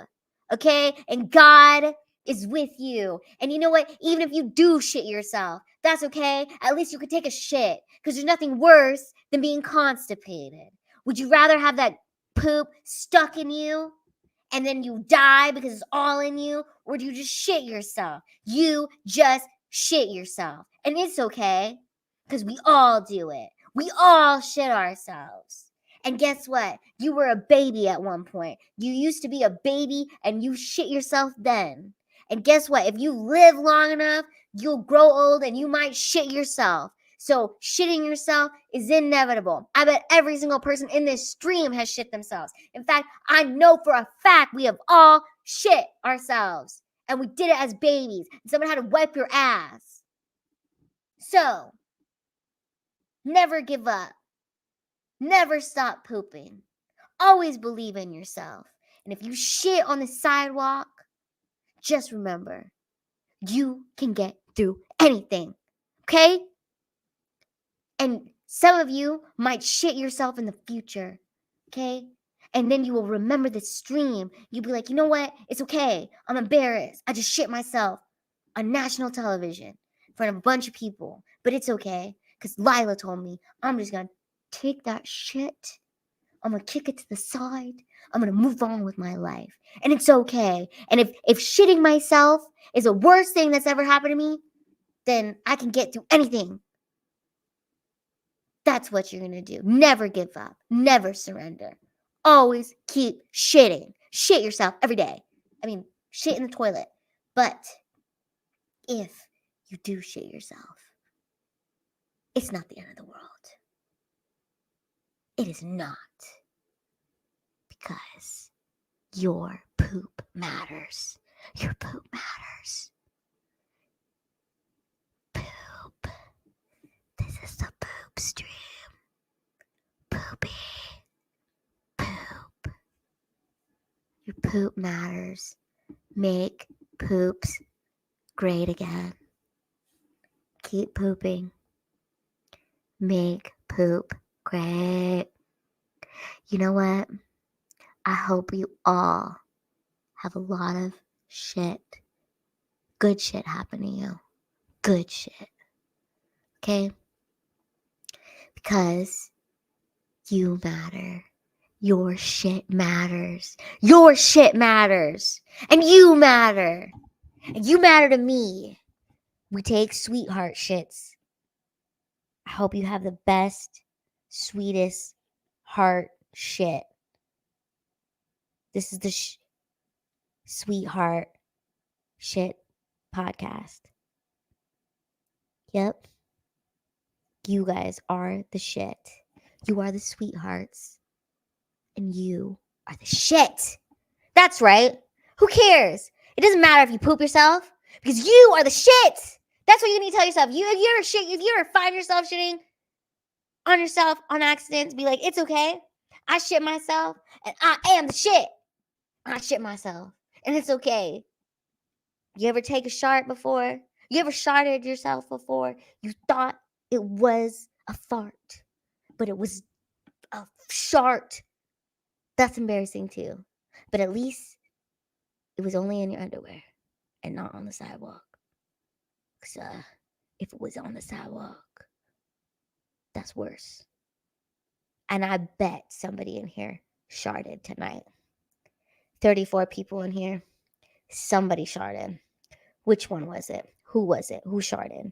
okay? And God is with you. And you know what? Even if you do shit yourself, that's okay. At least you could take a shit, because there's nothing worse than being constipated. Would you rather have that poop stuck in you and then you die because it's all in you, or do you just shit yourself? You just shit yourself, and it's okay, because we all do it. We all shit ourselves. And guess what? You were a baby at one point. You used to be a baby and you shit yourself then. And guess what? If you live long enough, you'll grow old and you might shit yourself. So shitting yourself is inevitable. I bet every single person in this stream has shit themselves. In fact, I know for a fact we have all shit ourselves. And we did it as babies. And someone had to wipe your ass. So, never give up. Never stop pooping. Always believe in yourself. And if you shit on the sidewalk, just remember, you can get through anything. Okay? And some of you might shit yourself in the future, okay? And then you will remember this stream. You'll be like, you know what? It's okay. I'm embarrassed. I just shit myself on national television in front of a bunch of people. But it's okay, because Lila told me I'm just going to take that shit. I'm going to kick it to the side. I'm going to move on with my life. And it's okay. And if shitting myself is the worst thing that's ever happened to me, then I can get through anything. That's what you're going to do. Never give up. Never surrender. Always keep shitting. Shit yourself every day. I mean, shit in the toilet. But if you do shit yourself, it's not the end of the world. It is not. Because your poop matters. Your poop matters. Poop. This poop matters. Make poops great again. Keep pooping. Make poop great. You know what? I hope you all have a lot of shit. Good shit happen to you. Good shit. Okay? Because you matter. Your shit matters. Your shit matters. And you matter. And you matter to me. We take sweetheart shits. I hope you have the best, sweetest heart shit. This is the sweetheart shit podcast. Yep. You guys are the shit. You are the sweethearts. And you are the shit. That's right. Who cares? It doesn't matter if you poop yourself because you are the shit. That's what you need to tell yourself. If you ever find yourself shitting on yourself on accident, be like, it's okay. I shit myself and I am the shit. I shit myself and it's okay. You ever take a shart before? You ever sharted yourself before? You thought it was a fart, but it was a shart. That's embarrassing too. But at least it was only in your underwear and not on the sidewalk. Because if it was on the sidewalk, that's worse. And I bet somebody in here sharted tonight. 34 people in here. Somebody sharted. Which one was it? Who was it? Who sharted?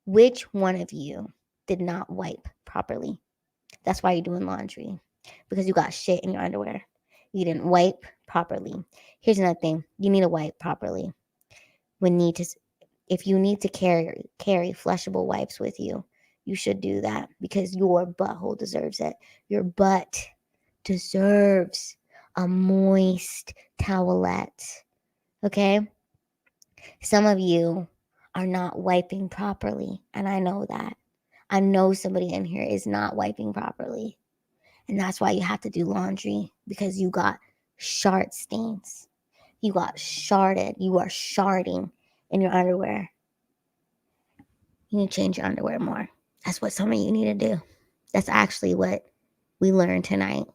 Which one of you did not wipe properly? That's why you're doing laundry. Because you got shit in your underwear. You didn't wipe properly. Here's another thing. You need to wipe properly. If you need to carry flushable wipes with you, you should do that because your butthole deserves it. Your butt deserves a moist towelette. Okay? Some of you are not wiping properly, and I know that. I know somebody in here is not wiping properly. And that's why you have to do laundry because you got shart stains. You got sharted. You are sharding in your underwear. You need to change your underwear more. That's what some of you need to do. That's actually what we learned tonight.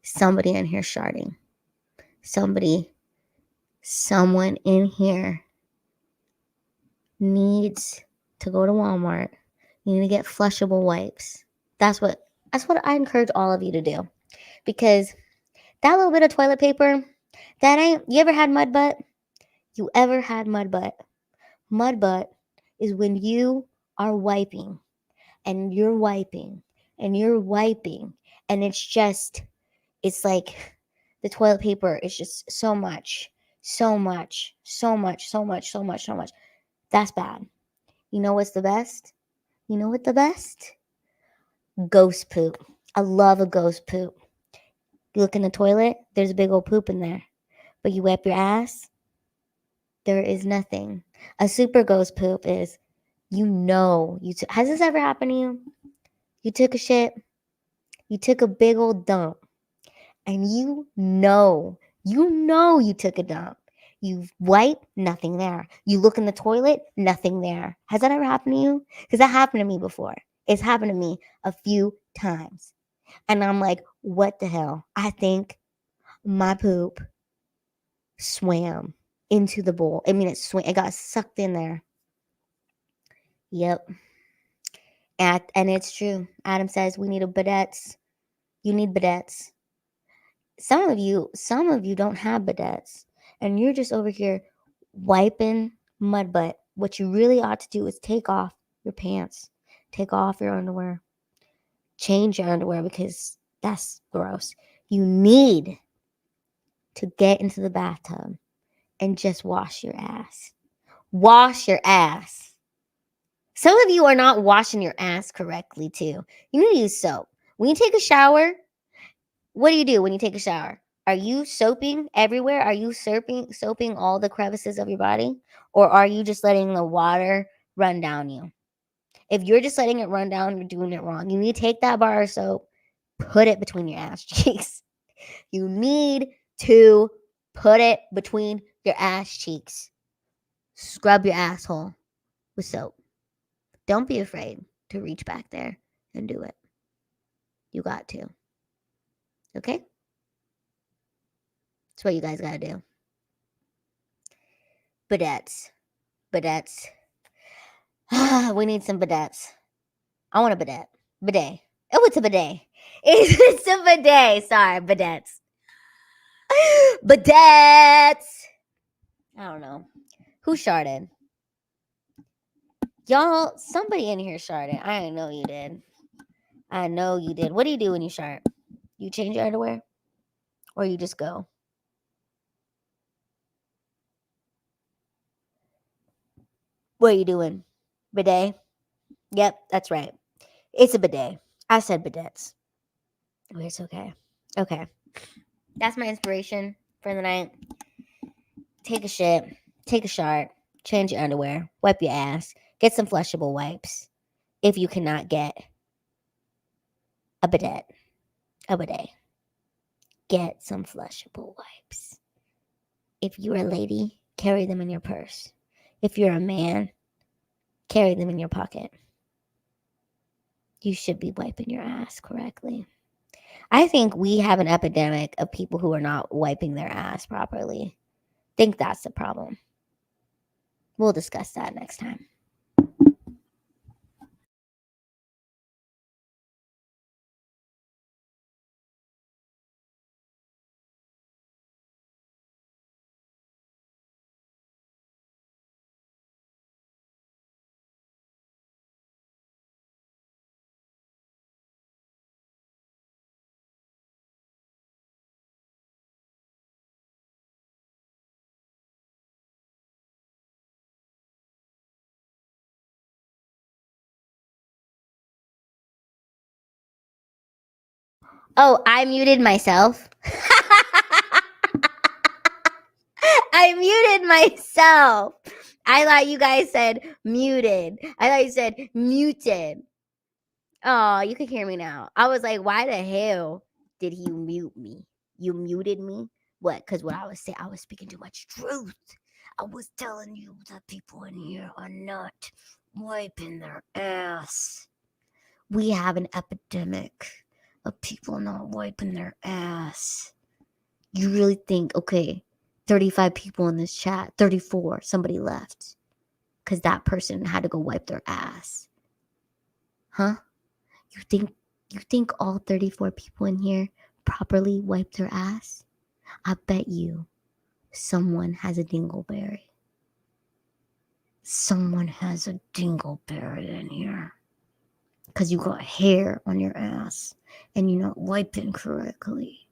Somebody in here sharding. Someone in here needs to go to Walmart. You need to get flushable wipes. That's what I encourage all of you to do. Because that little bit of toilet paper, you ever had mud butt? You ever had mud butt? Mud butt is when you are wiping and you're wiping and you're wiping and it's like the toilet paper is just so much. That's bad. You know what's the best? You know what the best? Ghost poop. I love a ghost poop. You look in the toilet, there's a big old poop in there. But you wipe your ass, there is nothing. A super ghost poop is, has this ever happened to you? You took a shit, you took a big old dump, and you know you took a dump. You wipe, nothing there. You look in the toilet, nothing there. Has that ever happened to you? Because that happened to me before. It's happened to me a few times. And I'm like, what the hell? I think my poop swam into the bowl. I mean, it got sucked in there. Yep. And it's true. Adam says we need bidets. You need bidets. Some of you don't have bidets. And you're just over here wiping mud butt. What you really ought to do is take off your pants. Take off your underwear. Change your underwear because that's gross. You need to get into the bathtub and just wash your ass. Wash your ass. Some of you are not washing your ass correctly too. You need to use soap. When you take a shower, what do you do when you take a shower? Are you soaping everywhere? Are you soaping all the crevices of your body? Or are you just letting the water run down you? If you're just letting it run down, you're doing it wrong. You need to take that bar of soap, put it between your ass cheeks. You need to Put it between your ass cheeks. Scrub your asshole with soap. Don't be afraid to reach back there and do it. You got to. Okay? That's what you guys gotta do. Bidets. Bidets. We need some bidets. I want a bidet. Bidet. Oh, it's a bidet. It's a bidet. Sorry, bidets. Bidets. I don't know. Who sharted? Y'all, somebody in here sharted. I know you did. I know you did. What do you do when you shart? You change your underwear? Or you just go? What are you doing? Bidet? Yep, that's right. It's a bidet. I said bidets. Oh, it's okay. Okay. That's my inspiration for the night. Take a shit. Take a shart. Change your underwear. Wipe your ass. Get some flushable wipes. If you cannot get a bidet. A bidet. Get some flushable wipes. If you're a lady, carry them in your purse. If you're a man, carry them in your pocket. You should be wiping your ass correctly. I think we have an epidemic of people who are not wiping their ass properly. I think that's the problem. We'll discuss that next time. Oh, I muted myself. I muted myself. I thought you guys said muted. I thought you said muted. Oh, you can hear me now. I was like, why the hell did he mute me? You muted me? What? Because what I was saying, I was speaking too much truth. I was telling you that people in here are not wiping their ass. We have an epidemic of people not wiping their ass. You really think, okay, 35 people in this chat, 34, somebody left because that person had to go wipe their ass. Huh? You think all 34 people in here properly wiped their ass? I bet you someone has a dingleberry. Someone has a dingleberry in here. Because you got hair on your ass and you're not wiping correctly.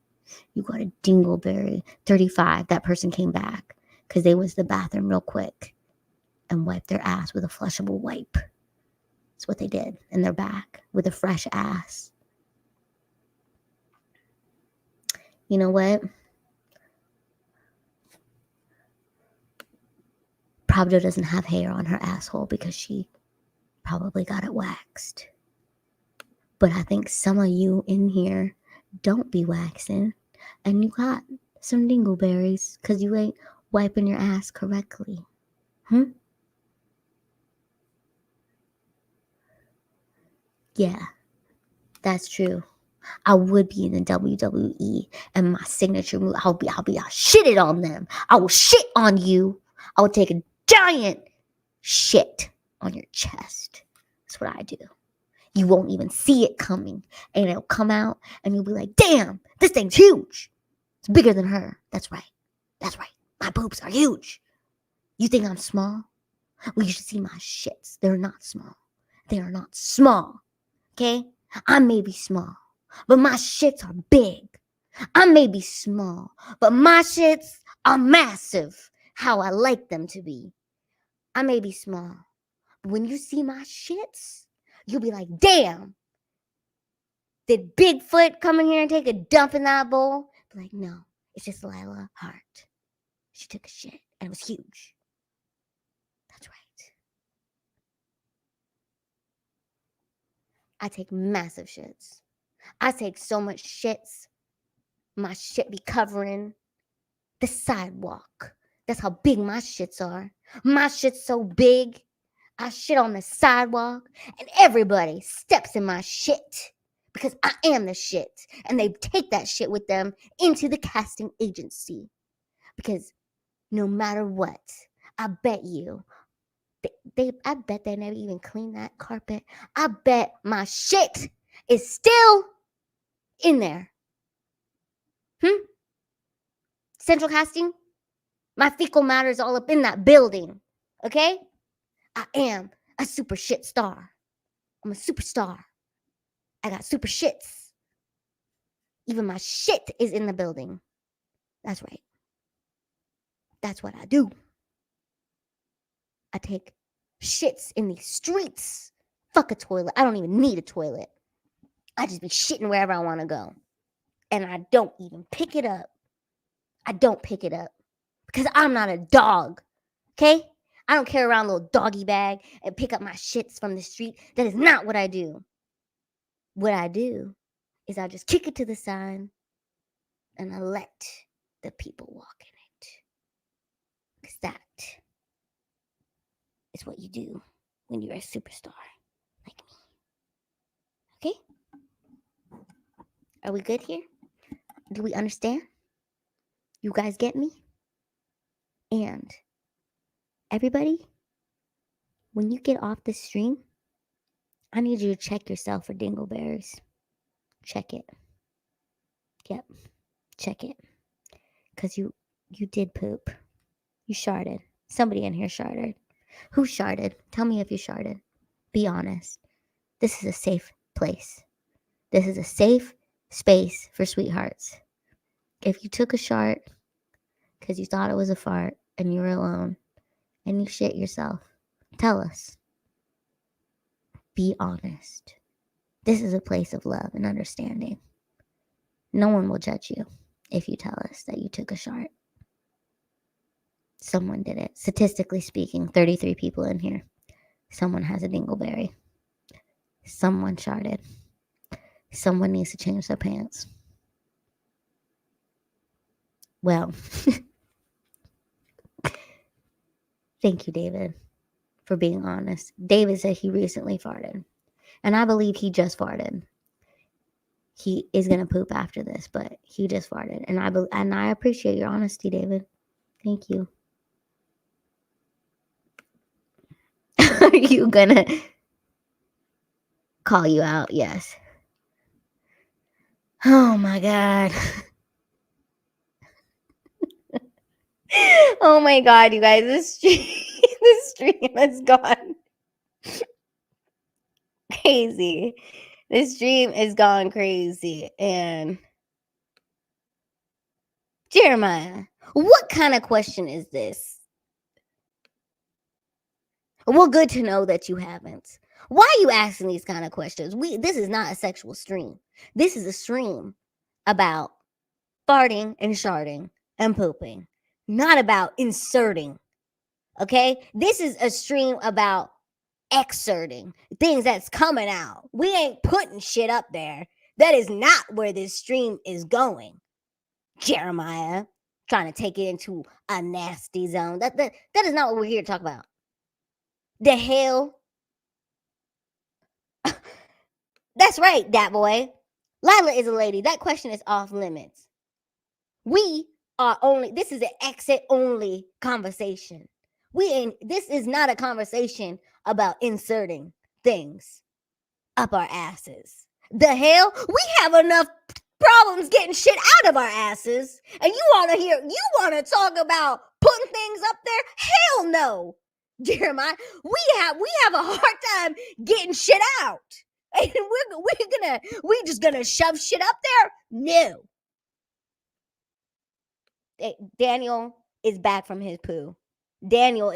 You got a dingleberry. 35, that person came back because they was the bathroom real quick and wiped their ass with a flushable wipe. That's what they did. And they're back with a fresh ass. You know what? Pravda doesn't have hair on her asshole because she probably got it waxed. But I think some of you in here don't be waxing and you got some dingleberries because you ain't wiping your ass correctly. Yeah, that's true. I would be in the WWE and my signature move, I'll shit it on them. I will shit on you. I will take a giant shit on your chest. That's what I do. You won't even see it coming. And it'll come out and you'll be like, damn, this thing's huge. It's bigger than her. That's right. That's right. My boobs are huge. You think I'm small? Well, you should see my shits. They're not small. They are not small. Okay? I may be small, but my shits are big. I may be small, but my shits are massive. How I like them to be. I may be small, but when you see my shits, you'll be like, damn, did Bigfoot come in here and take a dump in that bowl? Be like, no, it's just Lila Hart. She took a shit and it was huge. That's right. I take massive shits. I take so much shits. My shit be covering the sidewalk. That's how big my shits are. My shit's so big, I shit on the sidewalk, and everybody steps in my shit because I am the shit. And they take that shit with them into the casting agency. Because no matter what, I bet you, I bet they never even cleaned that carpet. I bet my shit is still in there. Central casting, my fecal matter is all up in that building. Okay? I am a super shit star. I'm a superstar. I got super shits. Even my shit is in the building. That's right. That's what I do. I take shits in the streets. Fuck a toilet. I don't even need a toilet. I just be shitting wherever I want to go. And I don't even pick it up. I don't pick it up. Because I'm not a dog. Okay? I don't carry around a little doggy bag and pick up my shits from the street. That is not what I do. What I do is I just kick it to the side and I let the people walk in it. Because that is what you do when you're a superstar like me. Okay? Are we good here? Do we understand? You guys get me? And everybody, when you get off the stream, I need you to check yourself for dingleberries. Check it. Yep. Check it. Because you did poop. You sharted. Somebody in here sharted. Who sharted? Tell me if you sharted. Be honest. This is a safe place. This is a safe space for sweethearts. If you took a shart because you thought it was a fart and you were alone and you shit yourself, tell us. Be honest. This is a place of love and understanding. No one will judge you if you tell us that you took a shart. Someone did it. Statistically speaking, 33 people in here. Someone has a dingleberry. Someone sharted. Someone needs to change their pants. Well, thank you, David, for being honest. David said he recently farted. And I believe he just farted. He is going to poop after this, but he just farted. And I appreciate your honesty, David. Thank you. Are you going to call you out? Yes. Oh, my God. Oh, my God, you guys. This stream has gone crazy. This stream has gone crazy. And Jeremiah, what kind of question is this? Well, good to know that you haven't. Why are you asking these kind of questions? This is not a sexual stream. This is a stream about farting and sharting and pooping, not about inserting. Okay? This is a stream about exerting, things that's coming out. We ain't putting shit up there. That is not where this stream is going. Jeremiah, trying to take it into a nasty zone. That is not what we're here to talk about. The hell? That's right, that boy. Lila is a lady. That question is off limits. This is an exit only conversation. This is not a conversation about inserting things up our asses. The hell? We have enough problems getting shit out of our asses. And you want to talk about putting things up there? Hell no. Jeremiah, we have a hard time getting shit out. And we're just gonna shove shit up there? No. Daniel is back from his poo. Daniel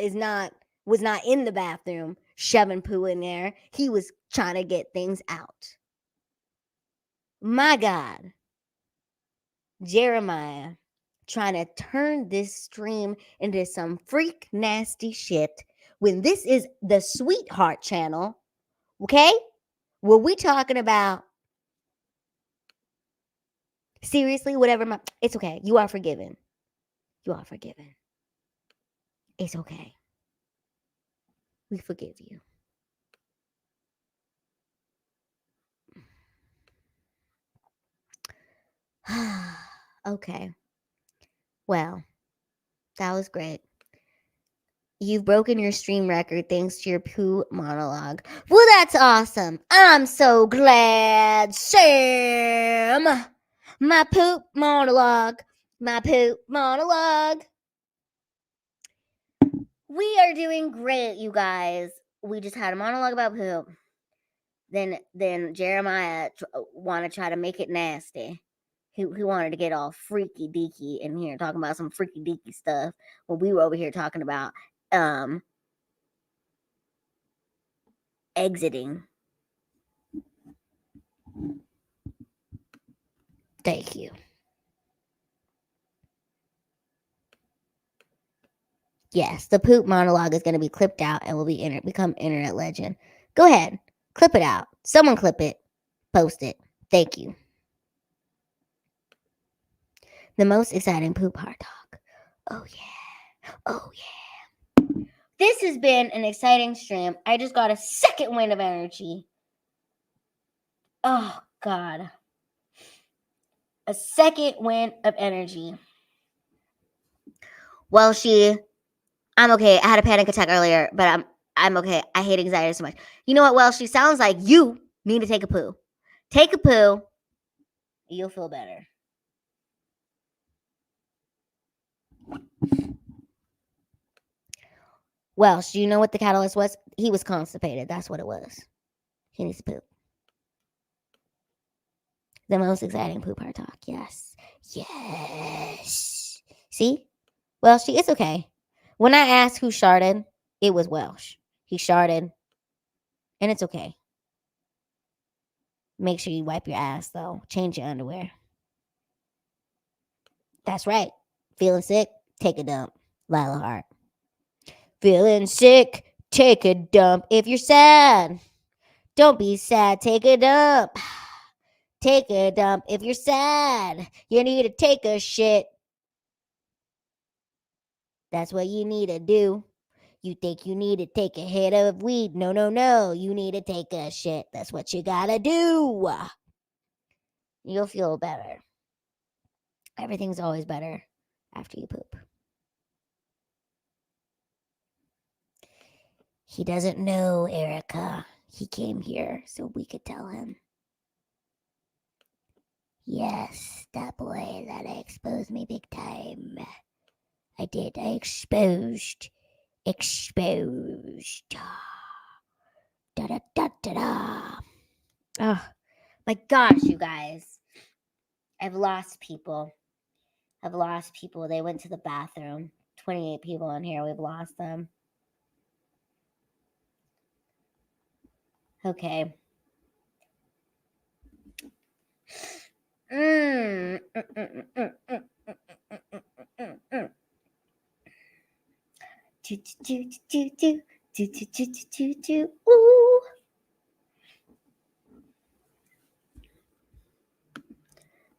was not in the bathroom shoving poo in there. He was trying to get things out. My God. Jeremiah trying to turn this stream into some freak nasty shit when this is the Sweetheart channel. Okay? Were we talking about seriously, whatever? It's okay. You are forgiven. You are forgiven. It's okay. We forgive you. Okay. Well, that was great. You've broken your stream record thanks to your poo monologue. Well, that's awesome. I'm so glad, Sam. My poop monologue. My poop monologue. We are doing great, you guys. We just had a monologue about poop. Then Jeremiah wanted to try to make it nasty. He wanted to get all freaky deaky in here, talking about some freaky deaky stuff. When we were over here talking about exiting. Thank you. Yes, the poop monologue is going to be clipped out and will become internet legend. Go ahead, clip it out. Someone clip it, post it. Thank you. The most exciting poop hard talk. Oh yeah. Oh yeah. This has been an exciting stream. I just got a second wind of energy. Oh God. A second wind of energy. Well, I'm okay. I had a panic attack earlier, but I'm okay. I hate anxiety so much. You know what? Well, she sounds like you need to take a poo. Take a poo. You'll feel better. Well, do you know what the catalyst was? He was constipated. That's what it was. He needs to poop. The most exciting poop hard talk. Yes. Yes. See? Well, it's okay. When I asked who sharted, it was Welsh. He sharted, and it's okay. Make sure you wipe your ass, though. Change your underwear. That's right. Feeling sick? Take a dump. Lila Hart. Feeling sick? Take a dump. If you're sad, don't be sad. Take a dump. Take a dump. If you're sad, you need to take a shit. That's what you need to do. You think you need to take a hit of weed? No, no, no. You need to take a shit. That's what you gotta do. You'll feel better. Everything's always better after you poop. He doesn't know, Erica. He came here so we could tell him. Yes, that boy that exposed me big time. I did. I exposed. Da da da da da. Oh my gosh, you guys. I've lost people. They went to the bathroom. 28 people in here. We've lost them. Okay. Ooh. You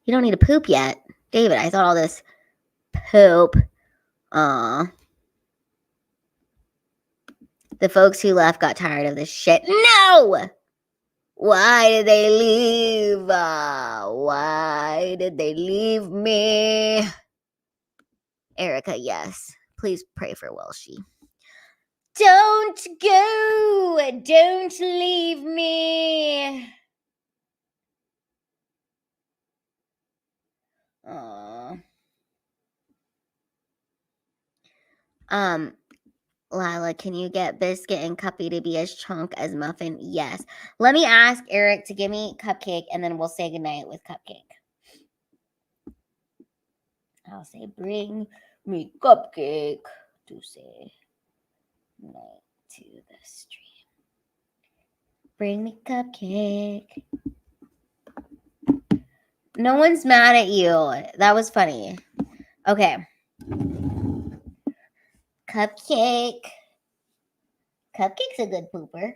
don't need to poop yet. David, I thought all this poop. The folks who left got tired of this shit. No! Why did they leave? Why did they leave me? Erica, yes. Please pray for Welshie. Don't go! Don't leave me! Aww. Lila, can you get Biscuit and Cuppy to be as chunk as Muffin? Yes. Let me ask Eric to give me Cupcake, and then we'll say goodnight with Cupcake. I'll say, bring me Cupcake to say night to the stream. Bring me Cupcake. No one's mad at you. That was funny. Okay. Cupcake. Cupcake's a good pooper.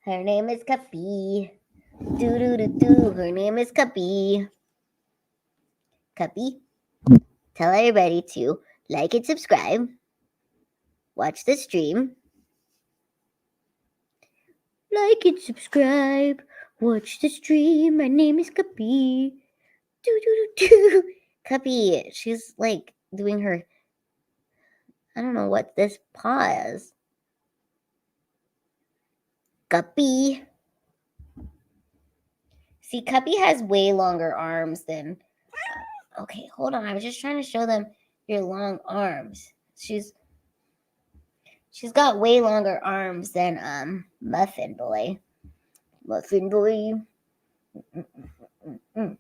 Her name is Cuppy. Her name is Cuppy. Cuppy, tell everybody to like and subscribe. Watch the stream. Like and subscribe. Watch the stream. My name is Cuppy. Cuppy, she's like doing her. I don't know what this paw is. Cuppy. See, Cuppy has way longer arms than. Okay, hold on. I was just trying to show them your long arms. She's got way longer arms than Muffin Boy. Muffin Boy. Her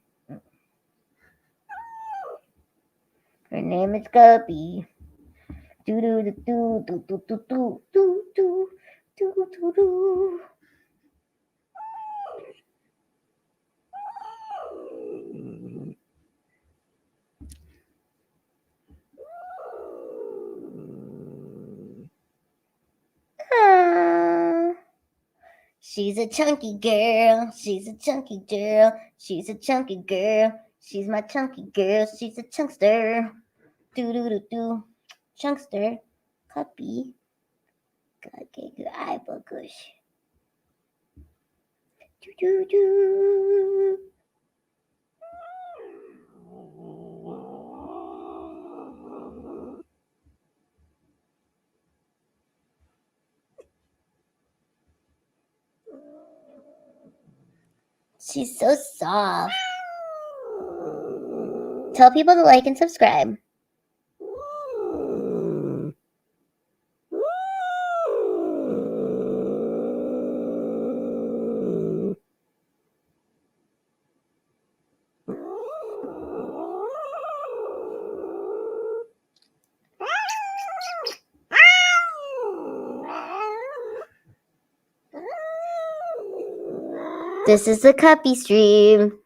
name is Guppy. Do do do do do do do do do do do do do. She's a chunky girl. She's a chunky girl. She's a chunky girl. She's my chunky girl. She's a chunkster. Do do do do. Chunkster. Cuppy. Gotta get your eyeball gush. Do do do. She's so soft. Tell people to like and subscribe. This is the Cuppy stream.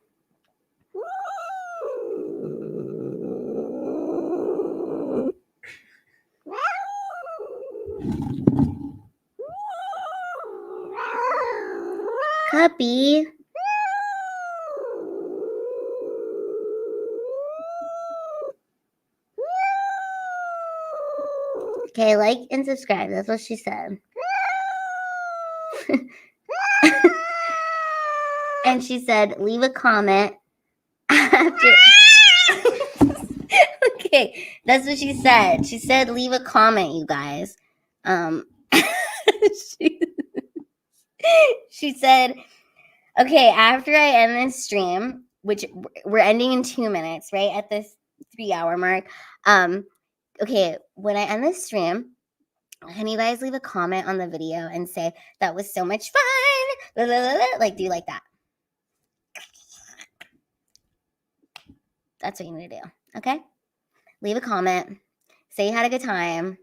Cuppy. Okay, like and subscribe. That's what she said. And she said, leave a comment after. Okay, that's what she said. She said, leave a comment, you guys. She said, okay, after I end this stream, which we're ending in 2 minutes, right at this 3-hour mark. Okay, when I end this stream, can you guys leave a comment on the video and say that was so much fun? Like, do you like that? That's what you need to do. Okay? Leave a comment. Say you had a good time.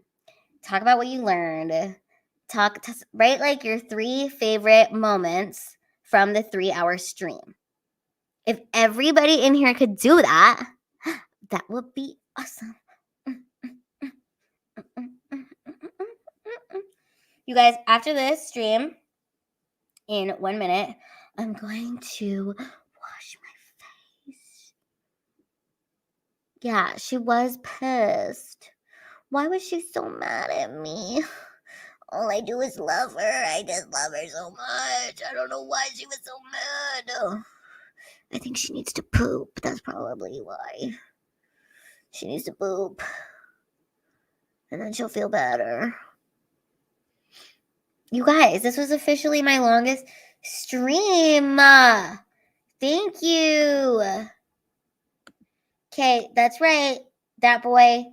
Talk about what you learned. Write like your 3 favorite moments from the 3-hour stream. If everybody in here could do that, that would be awesome. You guys, after this stream, in 1 minute, I'm going to wash my face. Yeah, she was pissed. Why was she so mad at me? All I do is love her. I just love her so much. I don't know why she was so mad. I think she needs to poop. That's probably why. She needs to poop. And then she'll feel better. You guys, this was officially my longest stream. Thank you. Okay, that's right. That boy.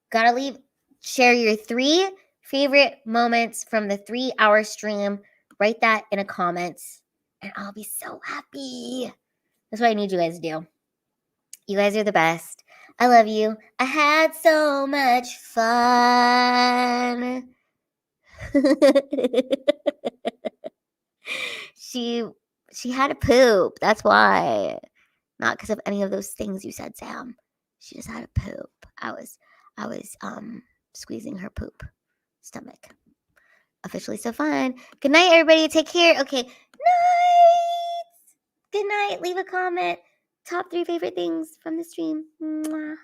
Gotta share your 3 favorite moments from the 3-hour stream. Write that in the comments. And I'll be so happy. That's what I need you guys to do. You guys are the best. I love you. I had so much fun. She had to poop. That's why. Not because of any of those things you said, Sam. She just had to poop. I was squeezing her poop stomach. Officially so fun. Good night, everybody. Take care. Okay. Night. night. Leave a comment. Top 3 favorite things from the stream. Mwah.